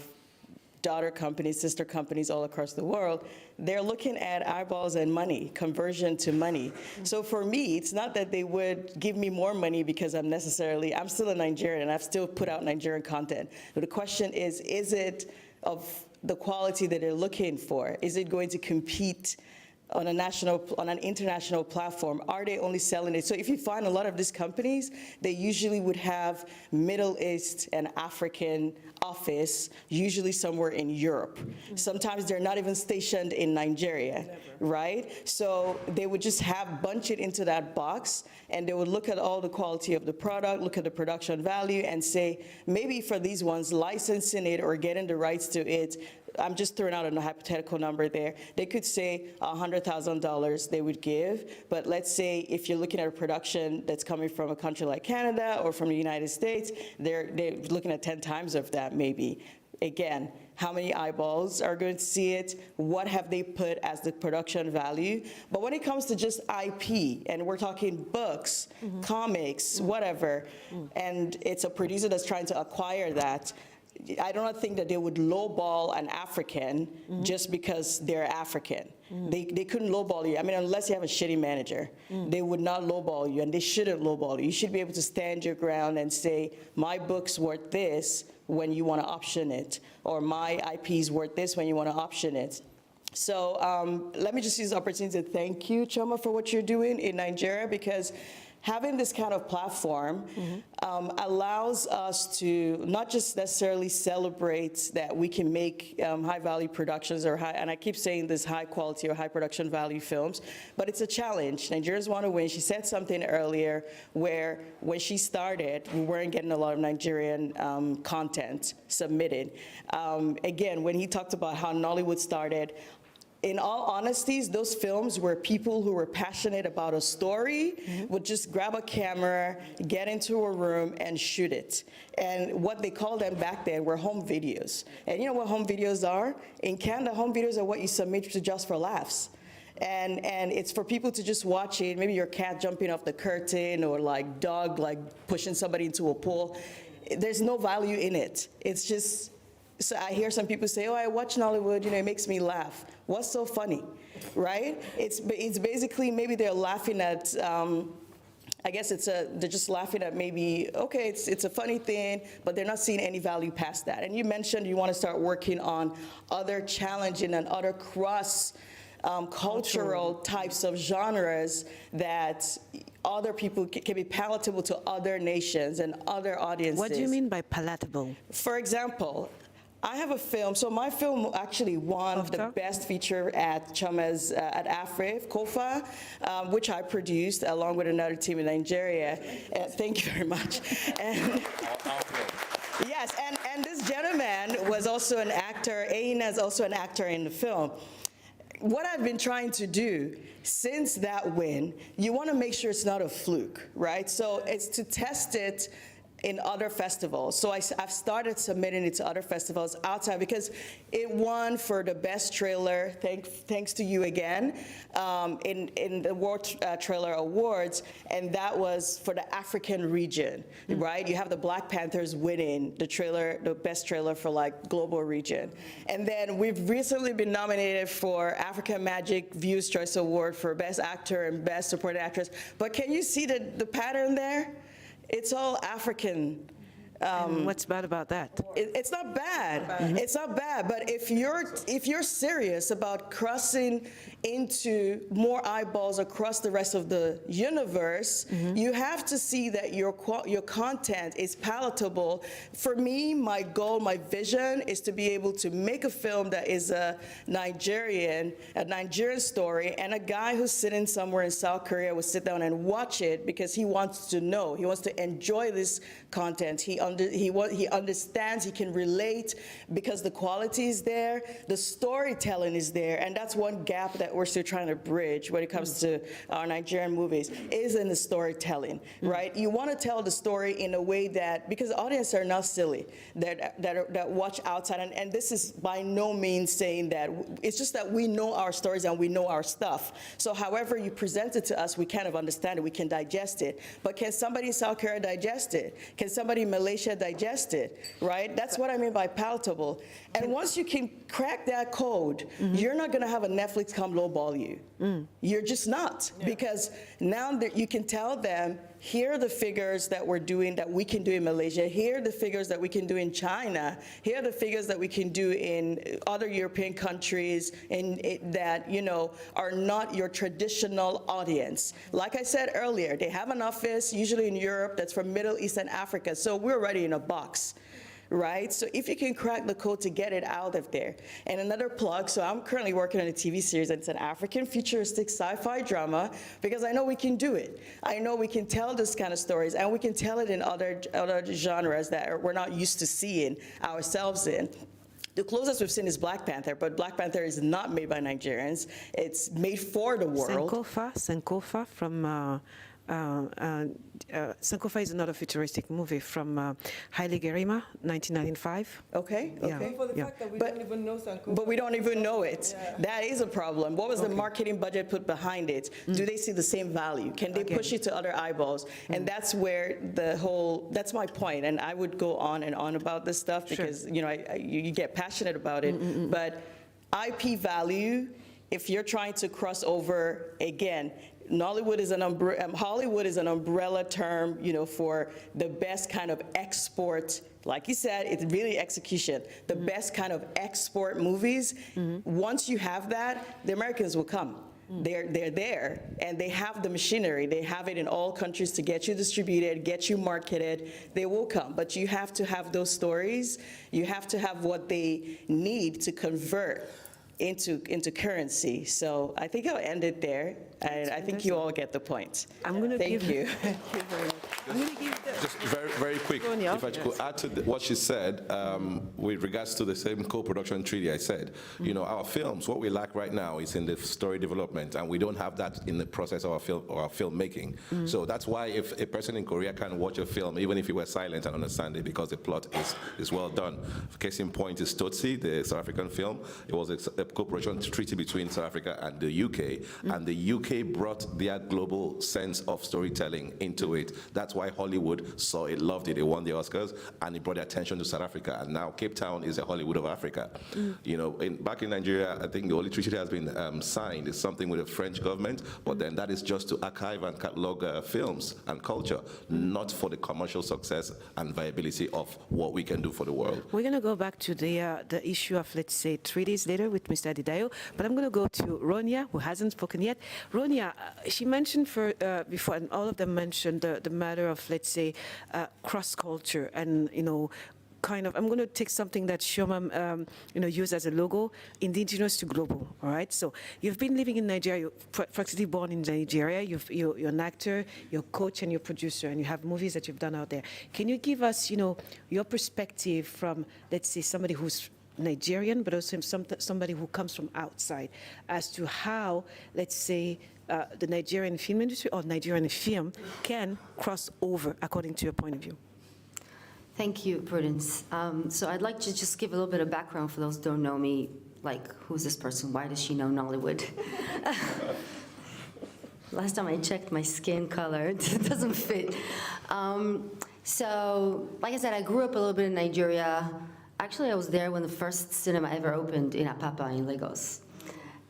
daughter companies, sister companies all across the world, they're looking at eyeballs and money, conversion to money. So for me, it's not that they would give me more money because I'm still a Nigerian and I've still put out Nigerian content. But the question is it of the quality that they're looking for? Is it going to compete on an international platform? Are they only selling it? So if you find a lot of these companies, they usually would have Middle East and African office, usually somewhere in Europe. Sometimes they're not even stationed in Nigeria, right? So they would just bunch it into that box, and they would look at all the quality of the product, look at the production value, and say, maybe for these ones, licensing it or getting the rights to it, I'm just throwing out a hypothetical number there. They could say $100,000 they would give, but let's say if you're looking at a production that's coming from a country like Canada or from the United States, they're looking at 10 times of that maybe. Again, how many eyeballs are going to see it? What have they put as the production value? But when it comes to just IP, and we're talking books, comics, whatever, and it's a producer that's trying to acquire that, I do not think that they would lowball an African just because they're African. They couldn't lowball you. I mean, unless you have a shitty manager, they would not lowball you, and they shouldn't lowball you. You should be able to stand your ground and say, my book's worth this when you want to option it, or my IP's worth this when you want to option it. So let me just use the opportunity to thank you, Choma, for what you're doing in Nigeria, because having this kind of platform allows us to not just necessarily celebrate that we can make high-value productions and I keep saying this high-quality or high-production value films, but it's a challenge. Nigerians want to win. She said something earlier where when she started, we weren't getting a lot of Nigerian content submitted. Again, when he talked about how Nollywood started, in all honesty, those films were people who were passionate about a story, would just grab a camera, get into a room, and shoot it. And what they called them back then were home videos. And you know what home videos are? In Canada, home videos are what you submit to just for laughs. And it's for people to just watch it, maybe your cat jumping off the curtain or like dog like pushing somebody into a pool. There's no value in it. It's just, so I hear some people say, oh, I watch Nollywood, it makes me laugh. What's so funny, right? It's basically, maybe they're laughing at, I guess they're just laughing at maybe, okay, it's a funny thing, but they're not seeing any value past that. And you mentioned you want to start working on other challenging and other cultural types of genres that other people can be palatable to other nations and other audiences. What do you mean by palatable? For example, I have a film, so my film actually won the best feature at Choma's, at Afro, Kofa, which I produced along with another team in Nigeria. Thank you very much. And yes, and this gentleman was also an actor. Enyinna is also an actor in the film. What I've been trying to do since that win, you want to make sure it's not a fluke, right? So it's to test it in other festivals. So I've started submitting it to other festivals outside because it won for the best trailer, thanks to you again, in the World Trailer Awards, and that was for the African region, right? You have the Black Panthers winning the best trailer for like global region. And then we've recently been nominated for African Magic Viewers' Choice Award for Best Actor and Best Supporting Actress. But can you see the pattern there? It's all African. What's bad about that? It's not bad. It's not bad. But if you're serious about crossing into more eyeballs across the rest of the universe, you have to see that your content is palatable. For me, my goal, my vision is to be able to make a film that is a Nigerian story, and a guy who's sitting somewhere in South Korea will sit down and watch it because he wants to know. He wants to enjoy this content. He understands, he can relate because the quality is there, the storytelling is there, and that's one gap that we're still trying to bridge when it comes to our Nigerian movies, is in the storytelling, right? You want to tell the story in a way that, because the audience are not silly, that watch outside, and this is by no means saying that, it's just that we know our stories and we know our stuff. So however you present it to us, we kind of understand it, we can digest it. But can somebody in South Korea digest it? Can somebody in Malaysia Malaysia digest it, right? That's what I mean by palatable. And once you can crack that code, you're not going to have a Netflix come lowball you. You're just not, because now that you can tell them, here are the figures that we're doing that we can do in Malaysia, here are the figures that we can do in China, here are the figures that we can do in other European countries that, you know, are not your traditional audience. Like I said earlier, they have an office, usually in Europe, that's from Middle East and Africa, so we're already in a box. Right? So if you can crack the code to get it out of there. And another plug, so I'm currently working on a TV series, and it's an African futuristic sci-fi drama, because I know we can do it. I know we can tell this kind of stories, and we can tell it in other genres that we're not used to seeing ourselves in. The closest we've seen is Black Panther, but Black Panther is not made by Nigerians. It's made for the world. Sankofa from Sankofa is another futuristic movie from Haile Gerima, 1995. Okay, okay. Yeah. For the fact that we don't even know Sankofa. But we don't even know it. Yeah. That is a problem. What was the marketing budget put behind it? Do they see the same value? Can they push it to other eyeballs? And that's where the whole, that's my point. And I would go on and on about this stuff because, you know, you get passionate about it. But IP value, if you're trying to cross over, again, Nollywood is Hollywood is an umbrella term, you know, for the best kind of export. Like you said, it's really execution. The best kind of export movies. Once you have that, the Americans will come. They're there, and they have the machinery. They have it in all countries to get you distributed, get you marketed. They will come, but you have to have those stories. You have to have what they need to convert into currency. So I think I'll end it there. And I think you all get the point. I'm going to Thank you. Thank you very much. I'm going to give the Just very quick, if I could add to what she said, with regards to the same co-production treaty I said, you know, our films, what we lack right now is in the story development, and we don't have that in the process of our filmmaking. So that's why if a person in Korea can watch a film, even if he were silent and understand it, because the plot is well done. Case in point is Tutsi, the South African film. It was a co-production treaty between South Africa and the UK, and the UK brought their global sense of storytelling into it. That's why Hollywood saw it, loved it. It won the Oscars, and it brought attention to South Africa. And now Cape Town is the Hollywood of Africa. You know, back in Nigeria, I think the only treaty that has been signed is something with the French government, but then that is just to archive and catalog films and culture, not for the commercial success and viability of what we can do for the world. We're going to go back to the issue of, let's say, treaties later with Mr. Adidayo, but I'm going to go to Ronya, who hasn't spoken yet. Ronya, she mentioned before, and all of them mentioned the matter of, let's say, cross-culture and, you know, kind of, I'm going to take something that Shoma, you know, used as a logo, indigenous to global, all right? So you've been living in Nigeria, you're practically born in Nigeria, you're an actor, you're a coach, and you're a producer, and you have movies that you've done out there. Can you give us, you know, your perspective from, let's say, somebody who's Nigerian, but also somebody who comes from outside, as to how, let's say, the Nigerian film industry or Nigerian film can cross over, according to your point of view? Thank you, Prudence. So I'd like to just give a little bit of background for those who don't know me, like, who's this person? Why does she know Nollywood? Last time I checked my skin color, it doesn't fit. So, like I said, I grew up a little bit in Nigeria. Actually, I was there when the first cinema ever opened in Apapa in Lagos.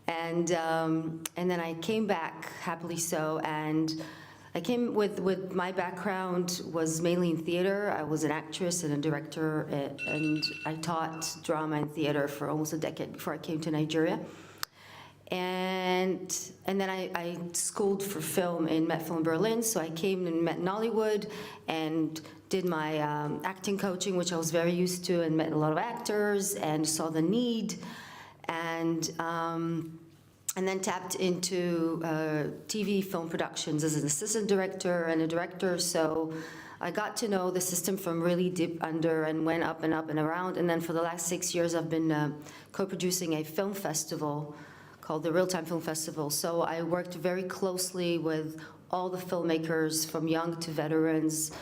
And then I came back, happily so, and I came with my background was mainly in theater. I was an actress and a director, and I taught drama and theater for almost a decade before I came to Nigeria. And then I schooled for film in Met Film Berlin, so I came and met Nollywood and did my acting coaching, which I was very used to, and met a lot of actors and saw the need, and then tapped into TV film productions as an assistant director and a director. So I got to know the system from really deep under and went up and up and around. And then for the last 6 years, I've been co-producing a film festival called the Real Time Film Festival. So I worked very closely with all the filmmakers, from young to veterans,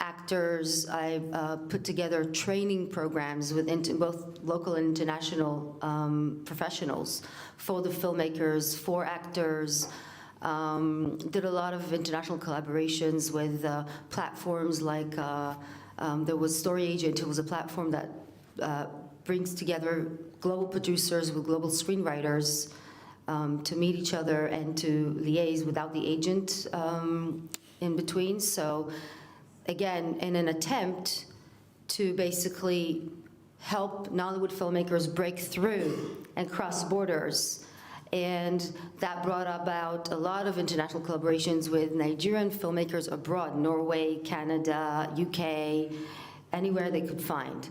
actors. I put together training programs with both local and international professionals for the filmmakers, for actors. Did a lot of international collaborations with platforms like There was Story Agent. It was a platform that brings together global producers with global screenwriters to meet each other and to liaise without the agent in between. So again, in an attempt to basically help Nollywood filmmakers break through and cross borders. And that brought about a lot of international collaborations with Nigerian filmmakers abroad, Norway, Canada, UK, anywhere they could find.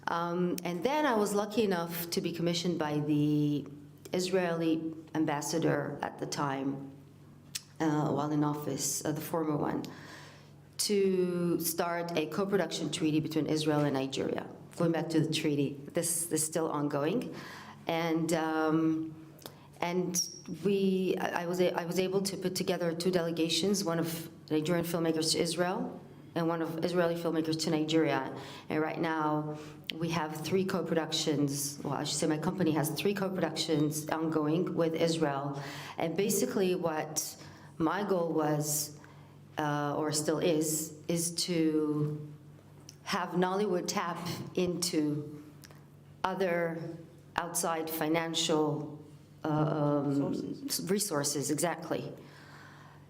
And then I was lucky enough to be commissioned by the Israeli ambassador at the time, while in office, the former one, to start a co-production treaty between Israel and Nigeria. Going back to the treaty, this is still ongoing. And I was able to put together 2 delegations, one of Nigerian filmmakers to Israel and one of Israeli filmmakers to Nigeria. And right now we have 3 co-productions. Well, I should say my company has 3 co-productions ongoing with Israel. And basically what my goal was, or still is to have Nollywood tap into other outside financial resources, exactly.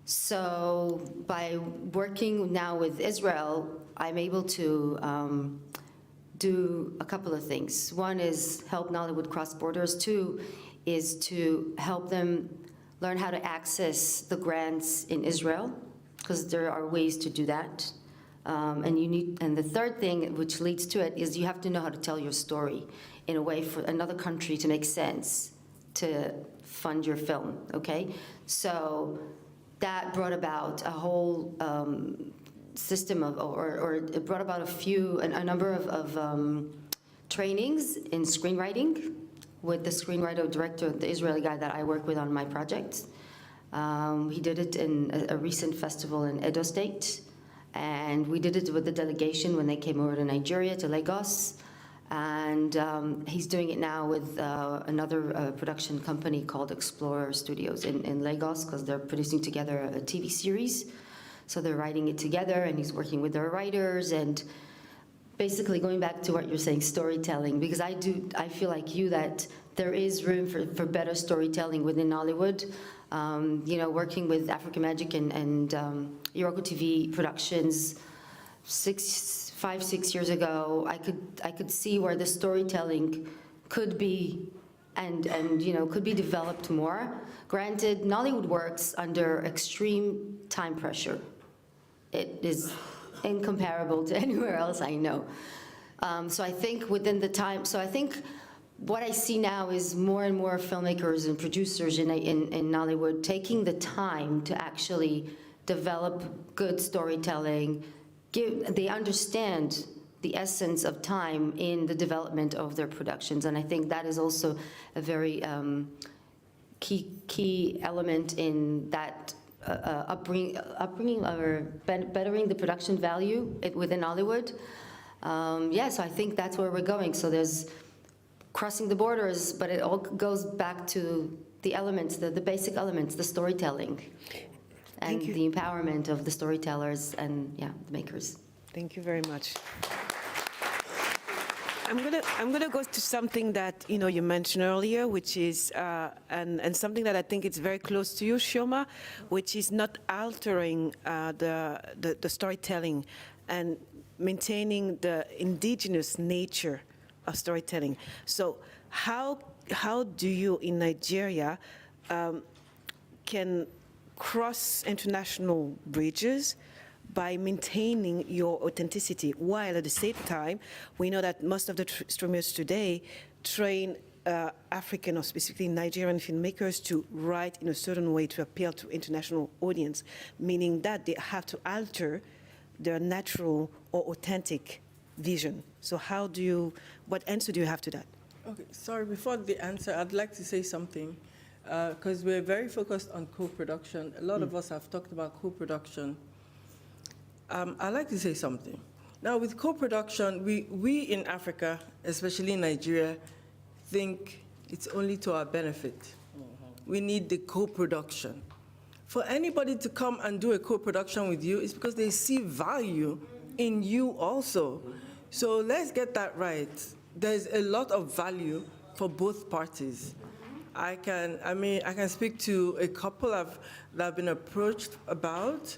So by working now with Israel, I'm able to do a couple of things. One is help Nollywood cross borders. 2 is to help them learn how to access the grants in Israel, because there are ways to do that. And the third thing, which leads to it, is you have to know how to tell your story in a way for another country to make sense to fund your film, okay? So that brought about a whole system of, or it brought about a number of trainings in screenwriting with the screenwriter director, the Israeli guy that I work with on my project. He did it in a recent festival in Edo State. And we did it with the delegation when they came over to Nigeria, to Lagos. And he's doing it now with another production company called Explorer Studios in Lagos, because they're producing together a TV series. So they're writing it together, and he's working with their writers. And basically going back to what you're saying, storytelling, because I feel like you that there is room for better storytelling within Nollywood. You know, working with African Magic and Yoroko TV Productions 5-6 years ago, I could see where the storytelling could be and you know, could be developed more. Granted, Nollywood works under extreme time pressure. It is incomparable to anywhere else I know. So I think within the time, so I think what I see now is more and more filmmakers and producers in Nollywood taking the time to actually develop good storytelling. They understand the essence of time in the development of their productions, and I think that is also a very key element in that upbringing or bettering the production value within Nollywood. Yeah, so I think that's where we're going. So there's crossing the borders, but it all goes back to the elements, the basic elements, the storytelling, and the empowerment of the storytellers and, yeah, the makers. Thank you very much. I'm gonna go to something that you mentioned earlier, which is and something that I think is very close to you, Chioma, which is not altering the storytelling and maintaining the indigenous nature of storytelling. So how do you in Nigeria can cross international bridges by maintaining your authenticity, while at the same time, we know that most of the streamers today train African or specifically Nigerian filmmakers to write in a certain way to appeal to international audience, meaning that they have to alter their natural or authentic vision. So what answer do you have to that? Okay, sorry, before the answer, I'd like to say something, because we're very focused on co-production. A lot of us have talked about co-production. I'd like to say something. Now, with co-production, we in Africa, especially in Nigeria, think it's only to our benefit. We need the co-production. For anybody to come and do a co-production with you, it's because they see value in you also. So let's get that right. There's a lot of value for both parties. I can speak to a couple that I've been approached about.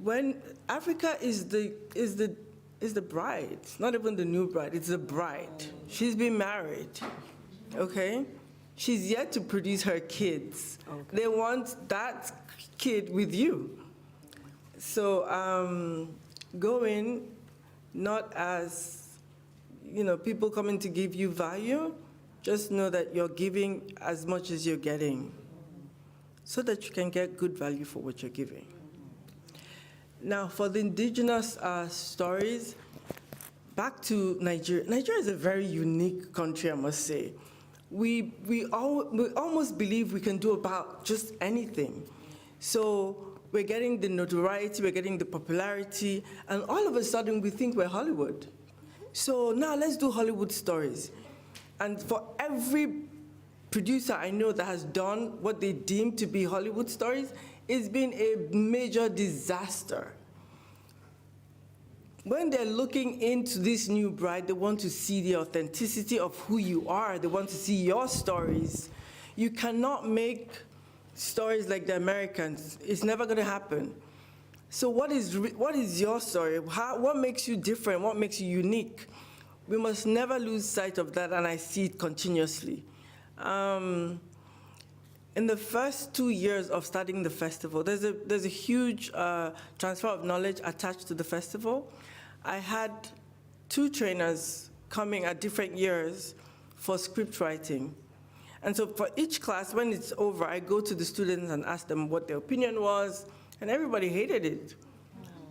When Africa is the bride, not even the new bride, it's the bride. She's been married, okay? She's yet to produce her kids. Okay. They want that kid with you. So go in not as, people coming to give you value, just know that you're giving as much as you're getting so that you can get good value for what you're giving. Now, for the indigenous stories, back to Nigeria. Nigeria is a very unique country, I must say. We almost believe we can do about just anything. So we're getting the notoriety, we're getting the popularity, and all of a sudden we think we're Hollywood. So now let's do Hollywood stories. And for every producer I know that has done what they deem to be Hollywood stories, it's been a major disaster. When they're looking into this new bride, they want to see the authenticity of who you are. They want to see your stories. You cannot make stories like the Americans. It's never going to happen. So what is your story? What makes you different? What makes you unique? We must never lose sight of that, and I see it continuously. In the first 2 years of starting the festival, there's a huge transfer of knowledge attached to the festival. I had 2 trainers coming at different years for script writing. And so for each class, when it's over, I go to the students and ask them what their opinion was, and everybody hated it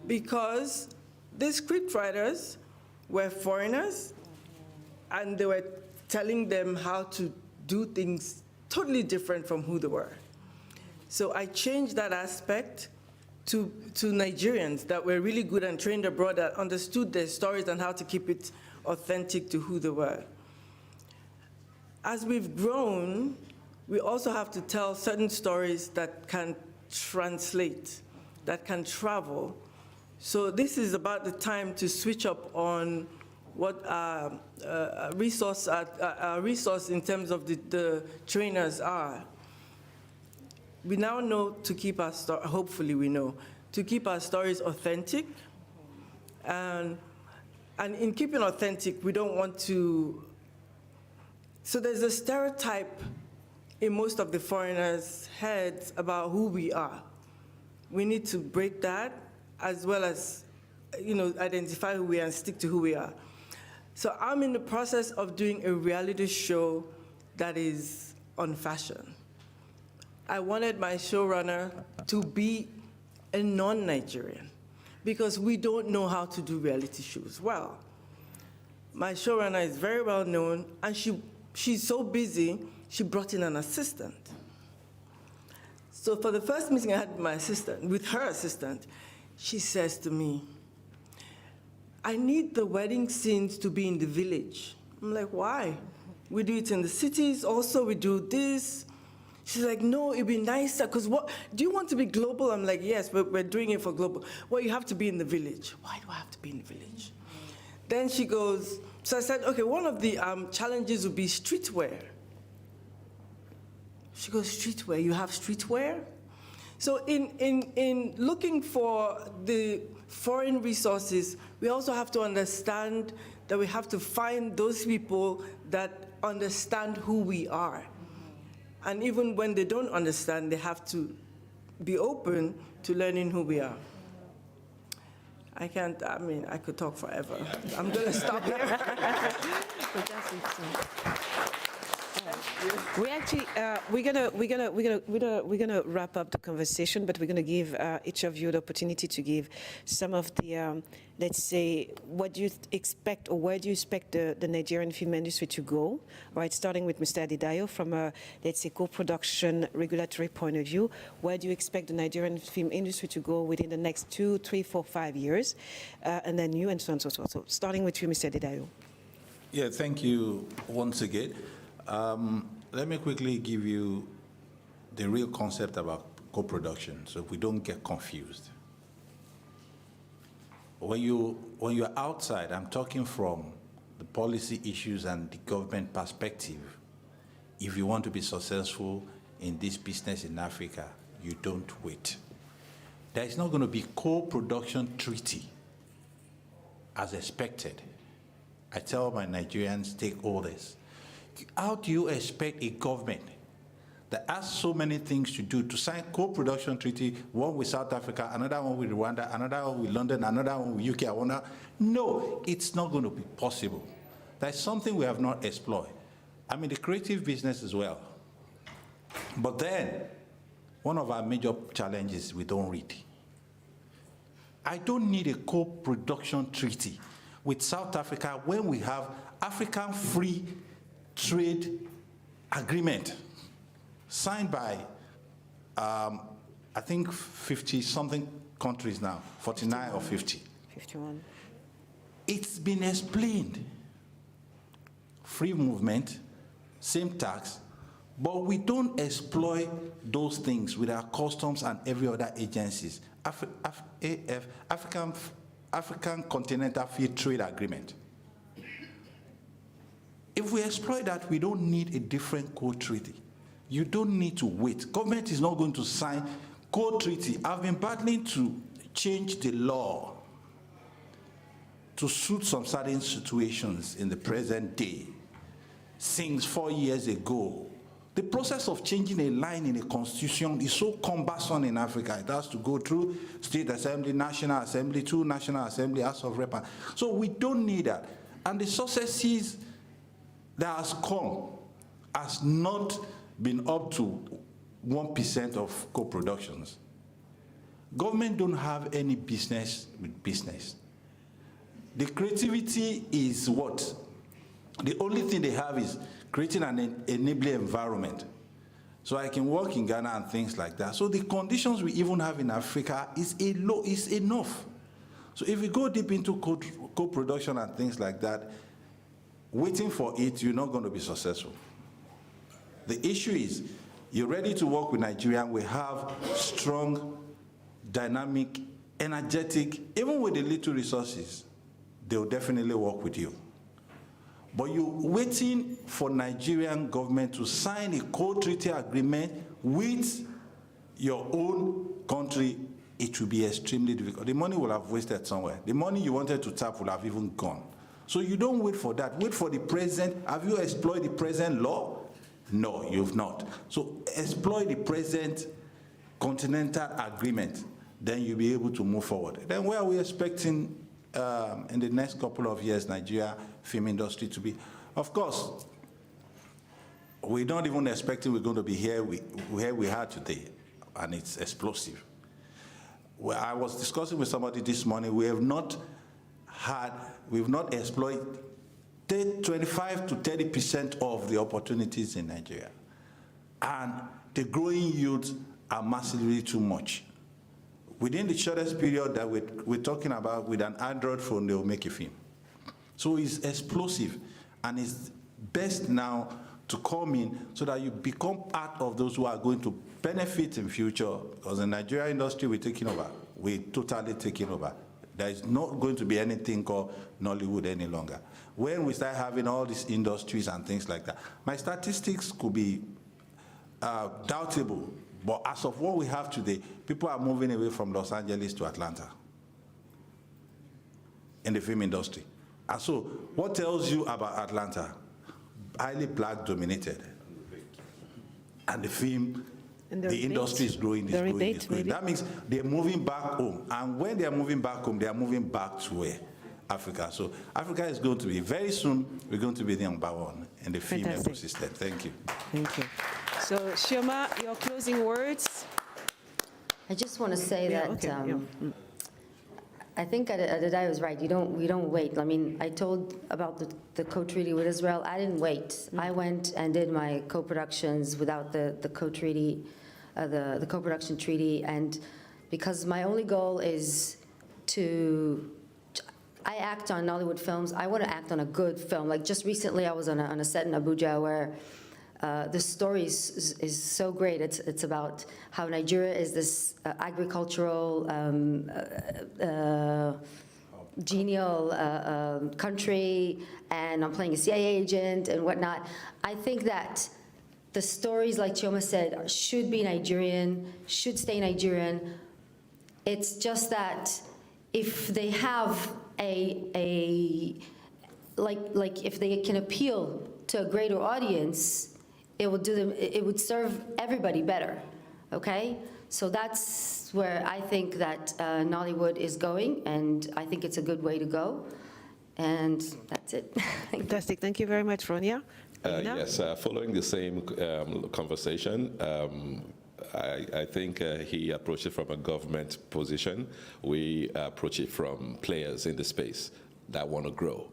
because the script writers were foreigners, and they were telling them how to do things totally different from who they were. So I changed that aspect to Nigerians that were really good and trained abroad, that understood their stories and how to keep it authentic to who they were. As we've grown, we also have to tell certain stories that can translate, that can travel. So this is about the time to switch up on what resource in terms of the trainers are. We now know to keep our story, hopefully we know, to keep our stories authentic. And in keeping authentic, we don't want to, so there's a stereotype in most of the foreigners' heads about who we are. We need to break that, as well as, identify who we are and stick to who we are. So I'm in the process of doing a reality show that is on fashion. I wanted my showrunner to be a non-Nigerian because we don't know how to do reality shows well. My showrunner is very well known, and she's so busy, she brought in an assistant. So for the first meeting I had with her assistant, she says to me, I need the wedding scenes to be in the village. I'm like, why? We do it in the cities, also we do this. She's like, no, it'd be nicer, because do you want to be global? I'm like, yes, but we're doing it for global. Well, you have to be in the village. Why do I have to be in the village? Then she goes, so I said, okay, one of the challenges would be streetwear. She goes, streetwear, you have streetwear? So in looking for the foreign resources, we also have to understand that we have to find those people that understand who we are. And even when they don't understand, they have to be open to learning who we are. I could talk forever. I'm gonna stop here. We actually we're gonna wrap up the conversation, but we're gonna give each of you the opportunity to give some of the let's say, what do you expect, or where do you expect the Nigerian film industry to go? Right, starting with Mr. Adedayo, from a, let's say, co-production regulatory point of view, where do you expect the Nigerian film industry to go within the next 2, 3, 4, 5 years? And then you, and so on and so forth. So starting with you, Mr. Adedayo. Yeah, thank you once again. Let me quickly give you the real concept about co-production, so we don't get confused. when you're outside, I'm talking from the policy issues and the government perspective. If you want to be successful in this business in Africa, you don't wait. There is not going to be co-production treaty as expected. I tell my Nigerian stakeholders, how do you expect a government that has so many things to do to sign co-production treaty, one with South Africa, another one with Rwanda, another one with London, another one with UK? No, it's not going to be possible. That's something we have not explored. I'm in the creative business as well. But then, one of our major challenges, we don't read. I don't need a co-production treaty with South Africa when we have African Free Trade Agreement signed by, I think, 50-something countries now, 49 or 50. 51. It's been explained. Free movement, same tax, but we don't exploit those things with our customs and every other agencies. African Continental Free Trade Agreement. If we exploit that, we don't need a different code treaty. You don't need to wait. Government is not going to sign code treaty. I've been battling to change the law to suit some certain situations in the present day since 4 years ago. The process of changing a line in a constitution is so cumbersome in Africa. It has to go through State Assembly, National Assembly, to National Assembly, House of Rep. So we don't need that. And the successes that has come has not been up to 1% of co-productions. Government don't have any business with business. The creativity is what? The only thing they have is creating an enabling environment. So I can work in Ghana and things like that. So the conditions we even have in Africa is enough. So if we go deep into co-production and things like that, waiting for it, you're not going to be successful. The issue is, you're ready to work with Nigeria. We have strong, dynamic, energetic, even with the little resources, they'll definitely work with you. But you're waiting for Nigerian government to sign a co-treaty agreement with your own country, it will be extremely difficult. The money will have wasted somewhere. The money you wanted to tap will have even gone. So you don't wait for that. Wait for the present. Have you explored the present law? No, you've not. So exploit the present continental agreement, then you'll be able to move forward. Then where are we expecting in the next couple of years Nigeria film industry to be? Of course, we're not even expecting we're going to be where we are today, and it's explosive. Well, I was discussing with somebody this morning, we've not exploited 25 to 30% of the opportunities in Nigeria. And the growing youths are massively too much. Within the shortest period that we're talking about, with an Android phone, they'll make a film. So it's explosive, and it's best now to come in so that you become part of those who are going to benefit in future, because the Nigeria industry we're taking over, we're totally taking over. There is not going to be anything called Nollywood any longer. When we start having all these industries and things like that, my statistics could be doubtable, but as of what we have today, people are moving away from Los Angeles to Atlanta in the film industry. And so, what tells you about Atlanta? Highly black dominated. And the film, the industry is growing, is growing. That means they're moving back home. And when they're moving back home, they're moving back to where? Africa. So Africa is going to be, very soon, we're going to be the number one in the film ecosystem. Thank you. Thank you. So, Chioma, your closing words? I just want to say that I think Adedai was right. We don't wait. I mean, I told about the co-treaty with Israel. I didn't wait. I went and did my co-productions without the co-treaty, the co-production treaty, and because my only goal is I act on Nollywood films. I want to act on a good film. Like just recently, I was on a set in Abuja where the story is so great. It's about how Nigeria is this agricultural genial country, and I'm playing a CIA agent and whatnot. I think that the stories, like Chioma said, should be Nigerian, should stay Nigerian. It's just that if they have like if they can appeal to a greater audience, it would serve everybody better, okay? So that's where I think that Nollywood is going, and I think it's a good way to go. And that's it. Fantastic. Thank you very much, Ronya. Yes, following the same conversation, I think he approached it from a government position. We approach it from players in the space that want to grow.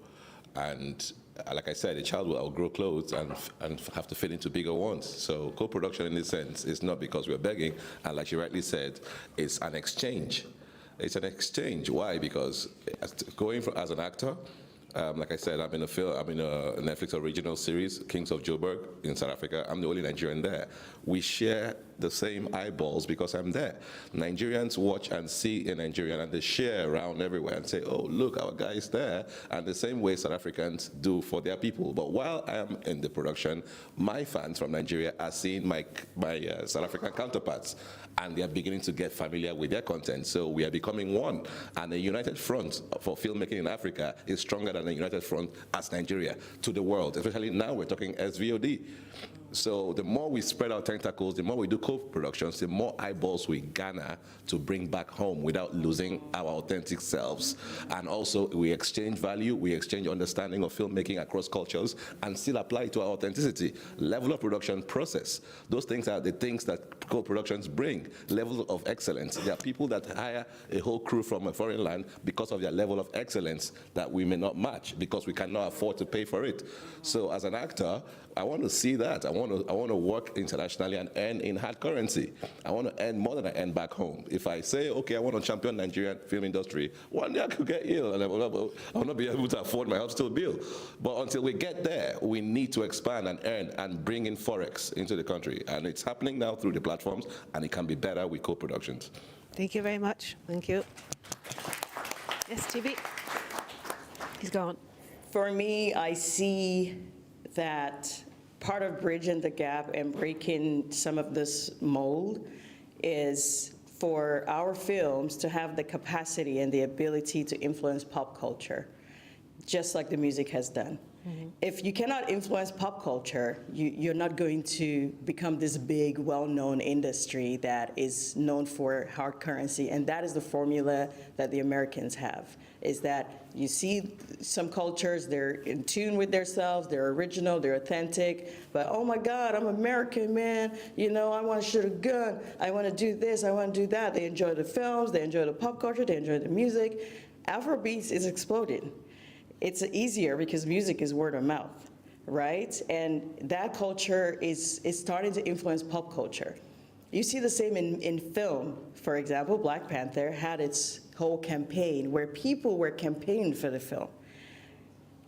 And like I said, a child will outgrow clothes and have to fit into bigger ones. So co-production in this sense is not because we're begging, and like you rightly said, it's an exchange. It's an exchange. Why? Because going as an actor, like I said, I'm in a Netflix original series, Kings of Joburg in South Africa. I'm the only Nigerian there. We share the same eyeballs because I'm there. Nigerians watch and see a Nigerian, and they share around everywhere and say, oh, look, our guy is there. And the same way South Africans do for their people. But while I am in the production, my fans from Nigeria are seeing my South African counterparts, and they are beginning to get familiar with their content. So we are becoming one. And the united front for filmmaking in Africa is stronger than the united front as Nigeria to the world, especially now we're talking SVOD. So the more we spread our tentacles, the more we do co-productions, the more eyeballs we garner to bring back home without losing our authentic selves. And also we exchange value, we exchange understanding of filmmaking across cultures, and still apply it to our authenticity. Level of production, process. Those things are the things that co-productions bring. Level of excellence. There are people that hire a whole crew from a foreign land because of their level of excellence that we may not match, because we cannot afford to pay for it. So as an actor, I want to see that. I want to work internationally and earn in hard currency. I want to earn more than I earn back home. If I say, okay, I want to champion Nigerian film industry, one day I could get ill and I will not be able to afford my hospital bill. But until we get there, we need to expand and earn and bring in Forex into the country. And it's happening now through the platforms, and it can be better with co-productions. Thank you very much. Thank you. Yes, GB. He's gone. For me, I see that part of bridging the gap and breaking some of this mold is for our films to have the capacity and the ability to influence pop culture, just like the music has done. Mm-hmm. If you cannot influence pop culture, you're not going to become this big, well-known industry that is known for hard currency, and that is the formula that the Americans have, is that you see some cultures, they're in tune with themselves, they're original, they're authentic, but oh my God, I'm American, man, you know, I want to shoot a gun, I want to do this, I want to do that. They enjoy the films, they enjoy the pop culture, they enjoy the music. Afrobeats is exploding. It's easier because music is word of mouth, right? And that culture is starting to influence pop culture. You see the same in film. For example, Black Panther had its whole campaign where people were campaigning for the film.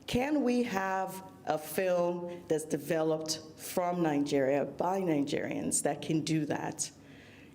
Can we have a film that's developed from Nigeria by Nigerians that can do that?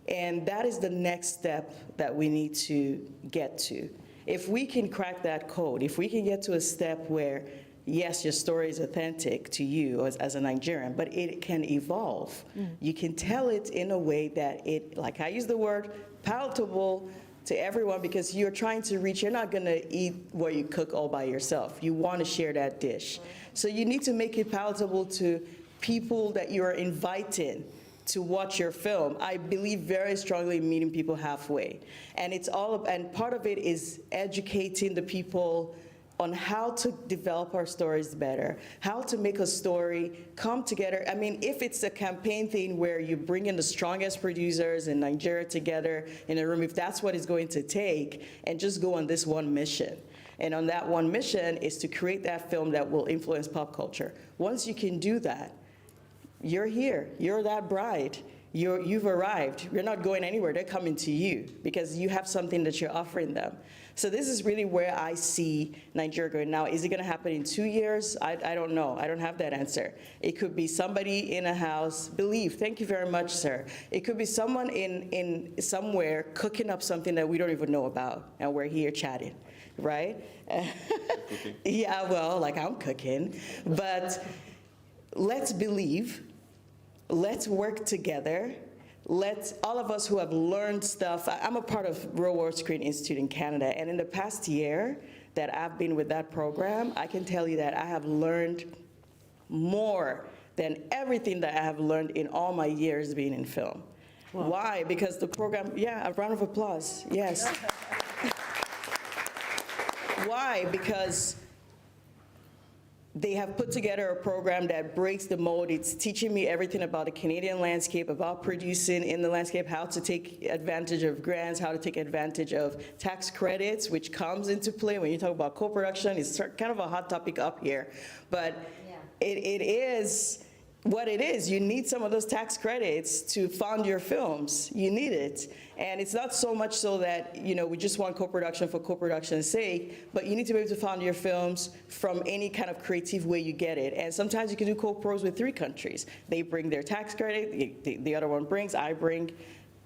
And that is the next step that we need to get to. If we can crack that code, if we can get to a step where, yes, your story is authentic to you as a Nigerian, but it can evolve. You can tell it in a way that it, like I use the word, palatable to everyone, because you're trying to reach, you're not gonna eat what you cook all by yourself. You wanna share that dish. So you need to make it palatable to people that you're inviting to watch your film. I believe very strongly in meeting people halfway. And it's and part of it is educating the people on how to develop our stories better, how to make a story come together. I mean, if it's a campaign thing where you bring in the strongest producers in Nigeria together in a room, if that's what it's going to take, and just go on this one mission. And on that one mission is to create that film that will influence pop culture. Once you can do that, you're here, you're that bride, you've arrived. You're not going anywhere, they're coming to you because you have something that you're offering them. So this is really where I see Nigeria going now. Is it gonna happen in 2 years? I don't know, I don't have that answer. It could be somebody in a house, thank you very much, sir. It could be someone in somewhere cooking up something that we don't even know about, and we're here chatting. right? Yeah, well, like I'm cooking. But let's believe, let's work together. Let's, all of us who have learned stuff, I'm a part of Real World Screen Institute in Canada, and in the past year that I've been with that program, I can tell you that I have learned more than everything that I have learned in all my years being in film. Wow. Why? Because the program, yeah, a round of applause, yes. Why? Because they have put together a program that breaks the mold. It's teaching me everything about the Canadian landscape, about producing in the landscape, how to take advantage of grants, how to take advantage of tax credits, which comes into play when you talk about co-production. It's kind of a hot topic up here, but it is what it is. You need some of those tax credits to fund your films. You need it. And it's not so much so that, you know, we just want co-production for co-production's sake, but you need to be able to fund your films from any kind of creative way you get it. And sometimes you can do co-pros with 3 countries. They bring their tax credit, the other one brings, I bring,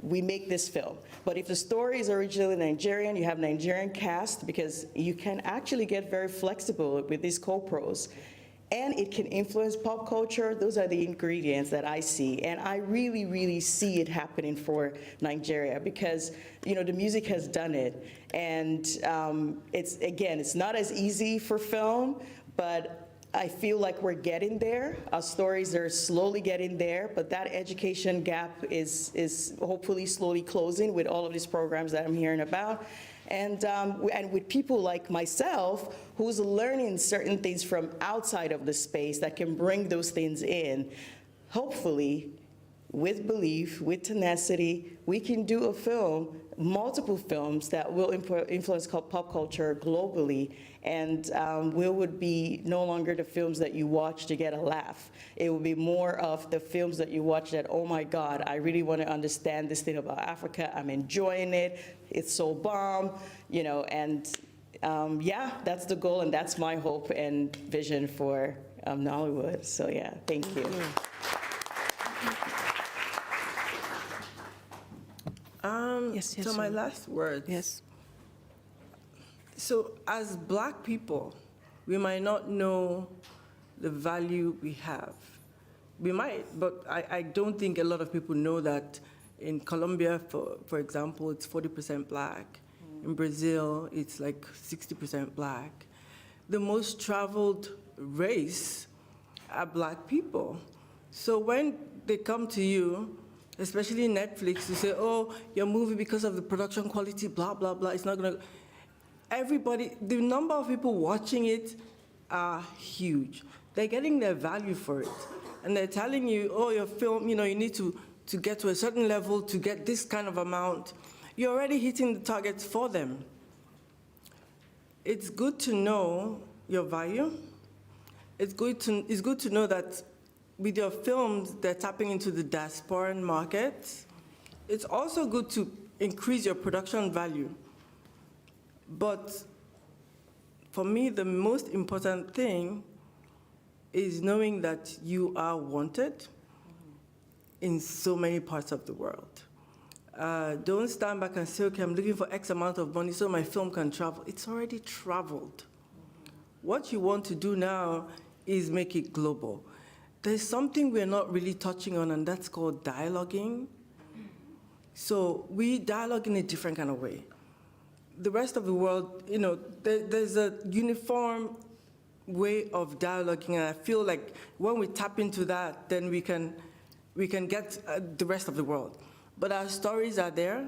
we make this film. But if the story is originally Nigerian, you have Nigerian cast, because you can actually get very flexible with these co-pros. And it can influence pop culture. Those are the ingredients that I see. And I really, really see it happening for Nigeria because, you know, the music has done it. And it's not as easy for film, but I feel like we're getting there. Our stories are slowly getting there, but that education gap is hopefully slowly closing with all of these programs that I'm hearing about. And with people like myself, who's learning certain things from outside of the space that can bring those things in, hopefully, with belief, with tenacity, we can do a film, multiple films that will influence pop culture globally, and we would be no longer the films that you watch to get a laugh. It will be more of the films that you watch that, oh my God, I really want to understand this thing about Africa, I'm enjoying it, it's so bomb, you know, and yeah, that's the goal, and that's my hope and vision for Nollywood. So yeah, thank you. Yes, so my last words. Yes. So as Black people, we might not know the value we have. We might, but I don't think a lot of people know that in Colombia, for example, it's 40% Black. In Brazil, it's like 60% Black. The most traveled race are Black people. So when they come to you, especially Netflix, you say, oh, your movie, because of the production quality, blah, blah, blah, it's not gonna, everybody, the number of people watching it are huge. They're getting their value for it. And they're telling you, oh, your film, you know, you need to get to a certain level to get this kind of amount. You're already hitting the targets for them. It's good to know your value. It's good to know that with your films, they're tapping into the diasporan market. It's also good to increase your production value. But for me, the most important thing is knowing that you are wanted in so many parts of the world. Don't stand back and say, okay, I'm looking for X amount of money so my film can travel. It's already traveled. What you want to do now is make it global. There's something we're not really touching on, and that's called dialoguing. So we dialogue in a different kind of way. The rest of the world, you know, there's a uniform way of dialoguing, and I feel like when we tap into that, then we can get the rest of the world. But our stories are there.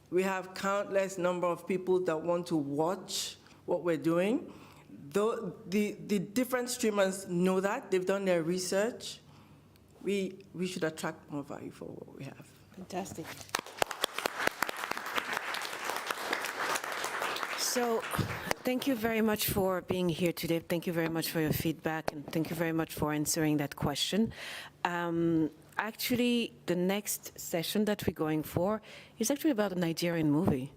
We have countless number of people that want to watch what we're doing. Though the different streamers know that, they've done their research. We should attract more value for what we have. Fantastic. So thank you very much for being here today. Thank you very much for your feedback, and thank you very much for answering that question. Actually, the next session that we're going for is actually about a Nigerian movie,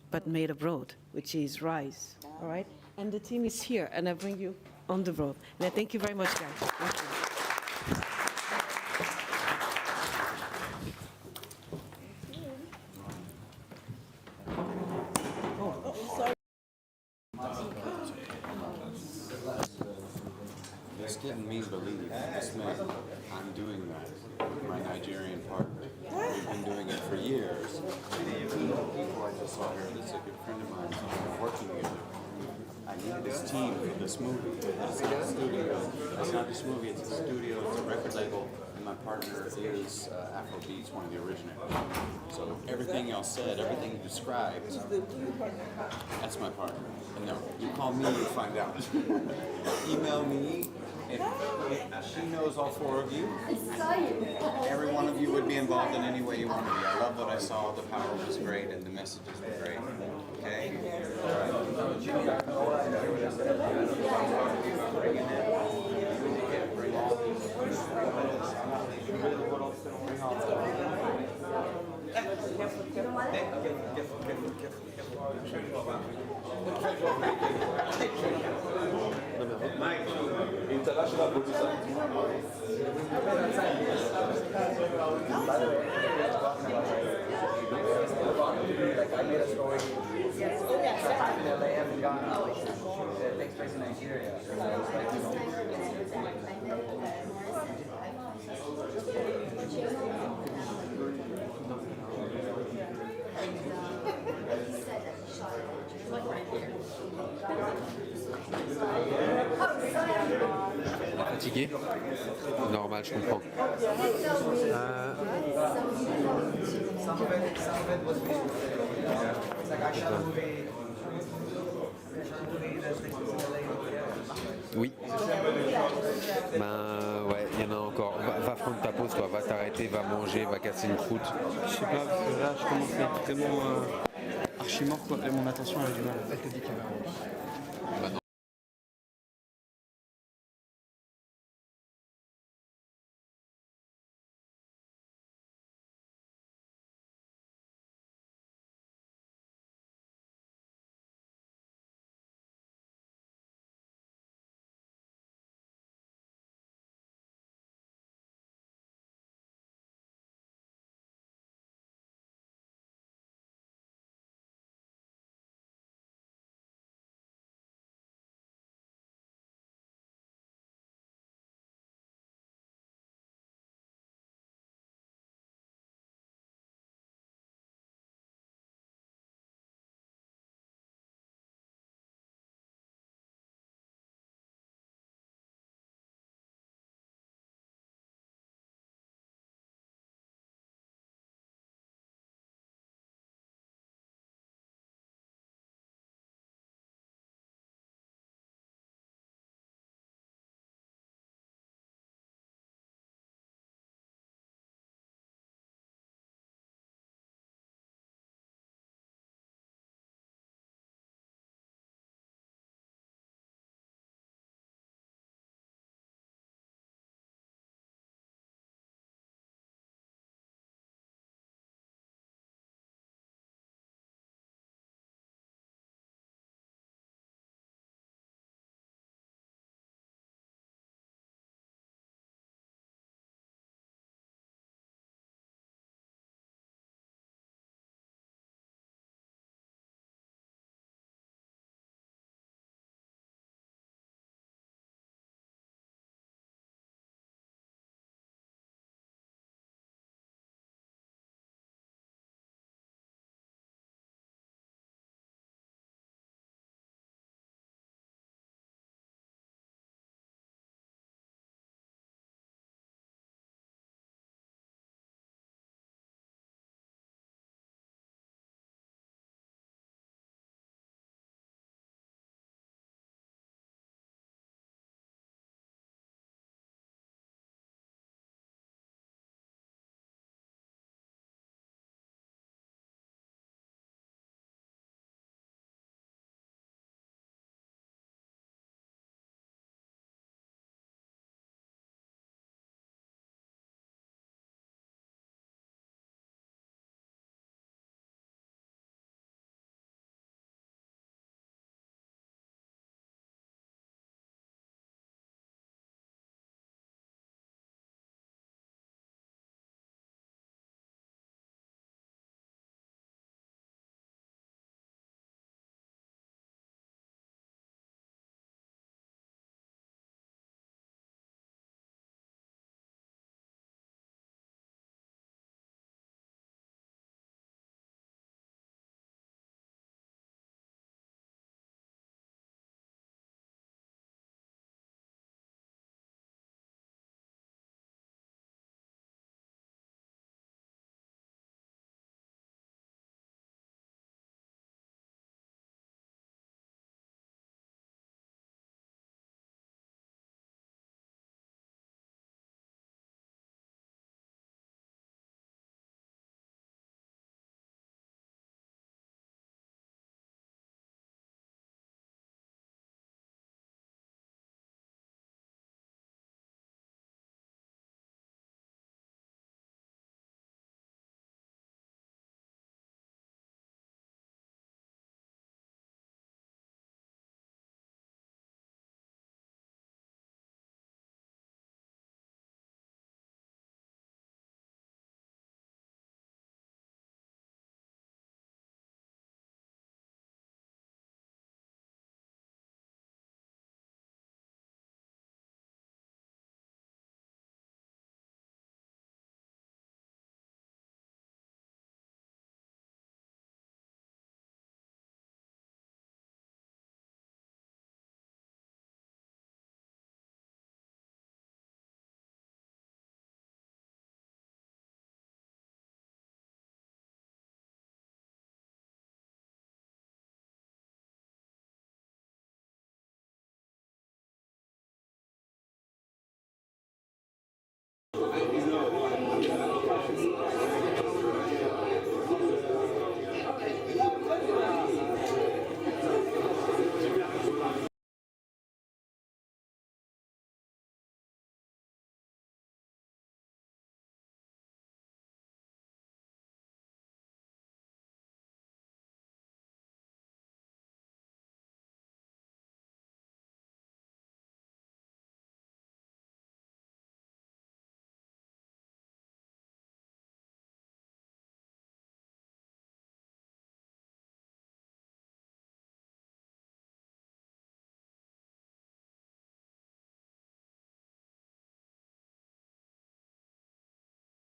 but made abroad, which is Rise, all right? And the team is here, and I bring you on the road. And I thank you very much, guys. Thank you. men, I'm doing that with my Nigerian partner. We've been doing it for years. And even the people I just saw here, this is a good friend of mine, so we're working together. I needed this team for this movie. It's not a studio. It's not this movie, it's a studio, it's a record label, and my partner is Afro Beats, one of the originators. So everything y'all said, everything you described, that's my partner. And no, you call me, you find out. Email me. If she knows all four of you, every one of you would be involved in any way you want to be. I love what I saw. The power was great and the messages were great. Okay? Takes place in Nigeria. Fatigué? Normal, je comprends. Oui. Ben ouais, il y en a encore. Va prendre ta pause, quoi. Va t'arrêter, va manger, va casser une croûte. Je sais pas, parce que là je commence à être vraiment archi mort, quoi. Et mon attention elle a du mal. Elle te dit qu'elle va.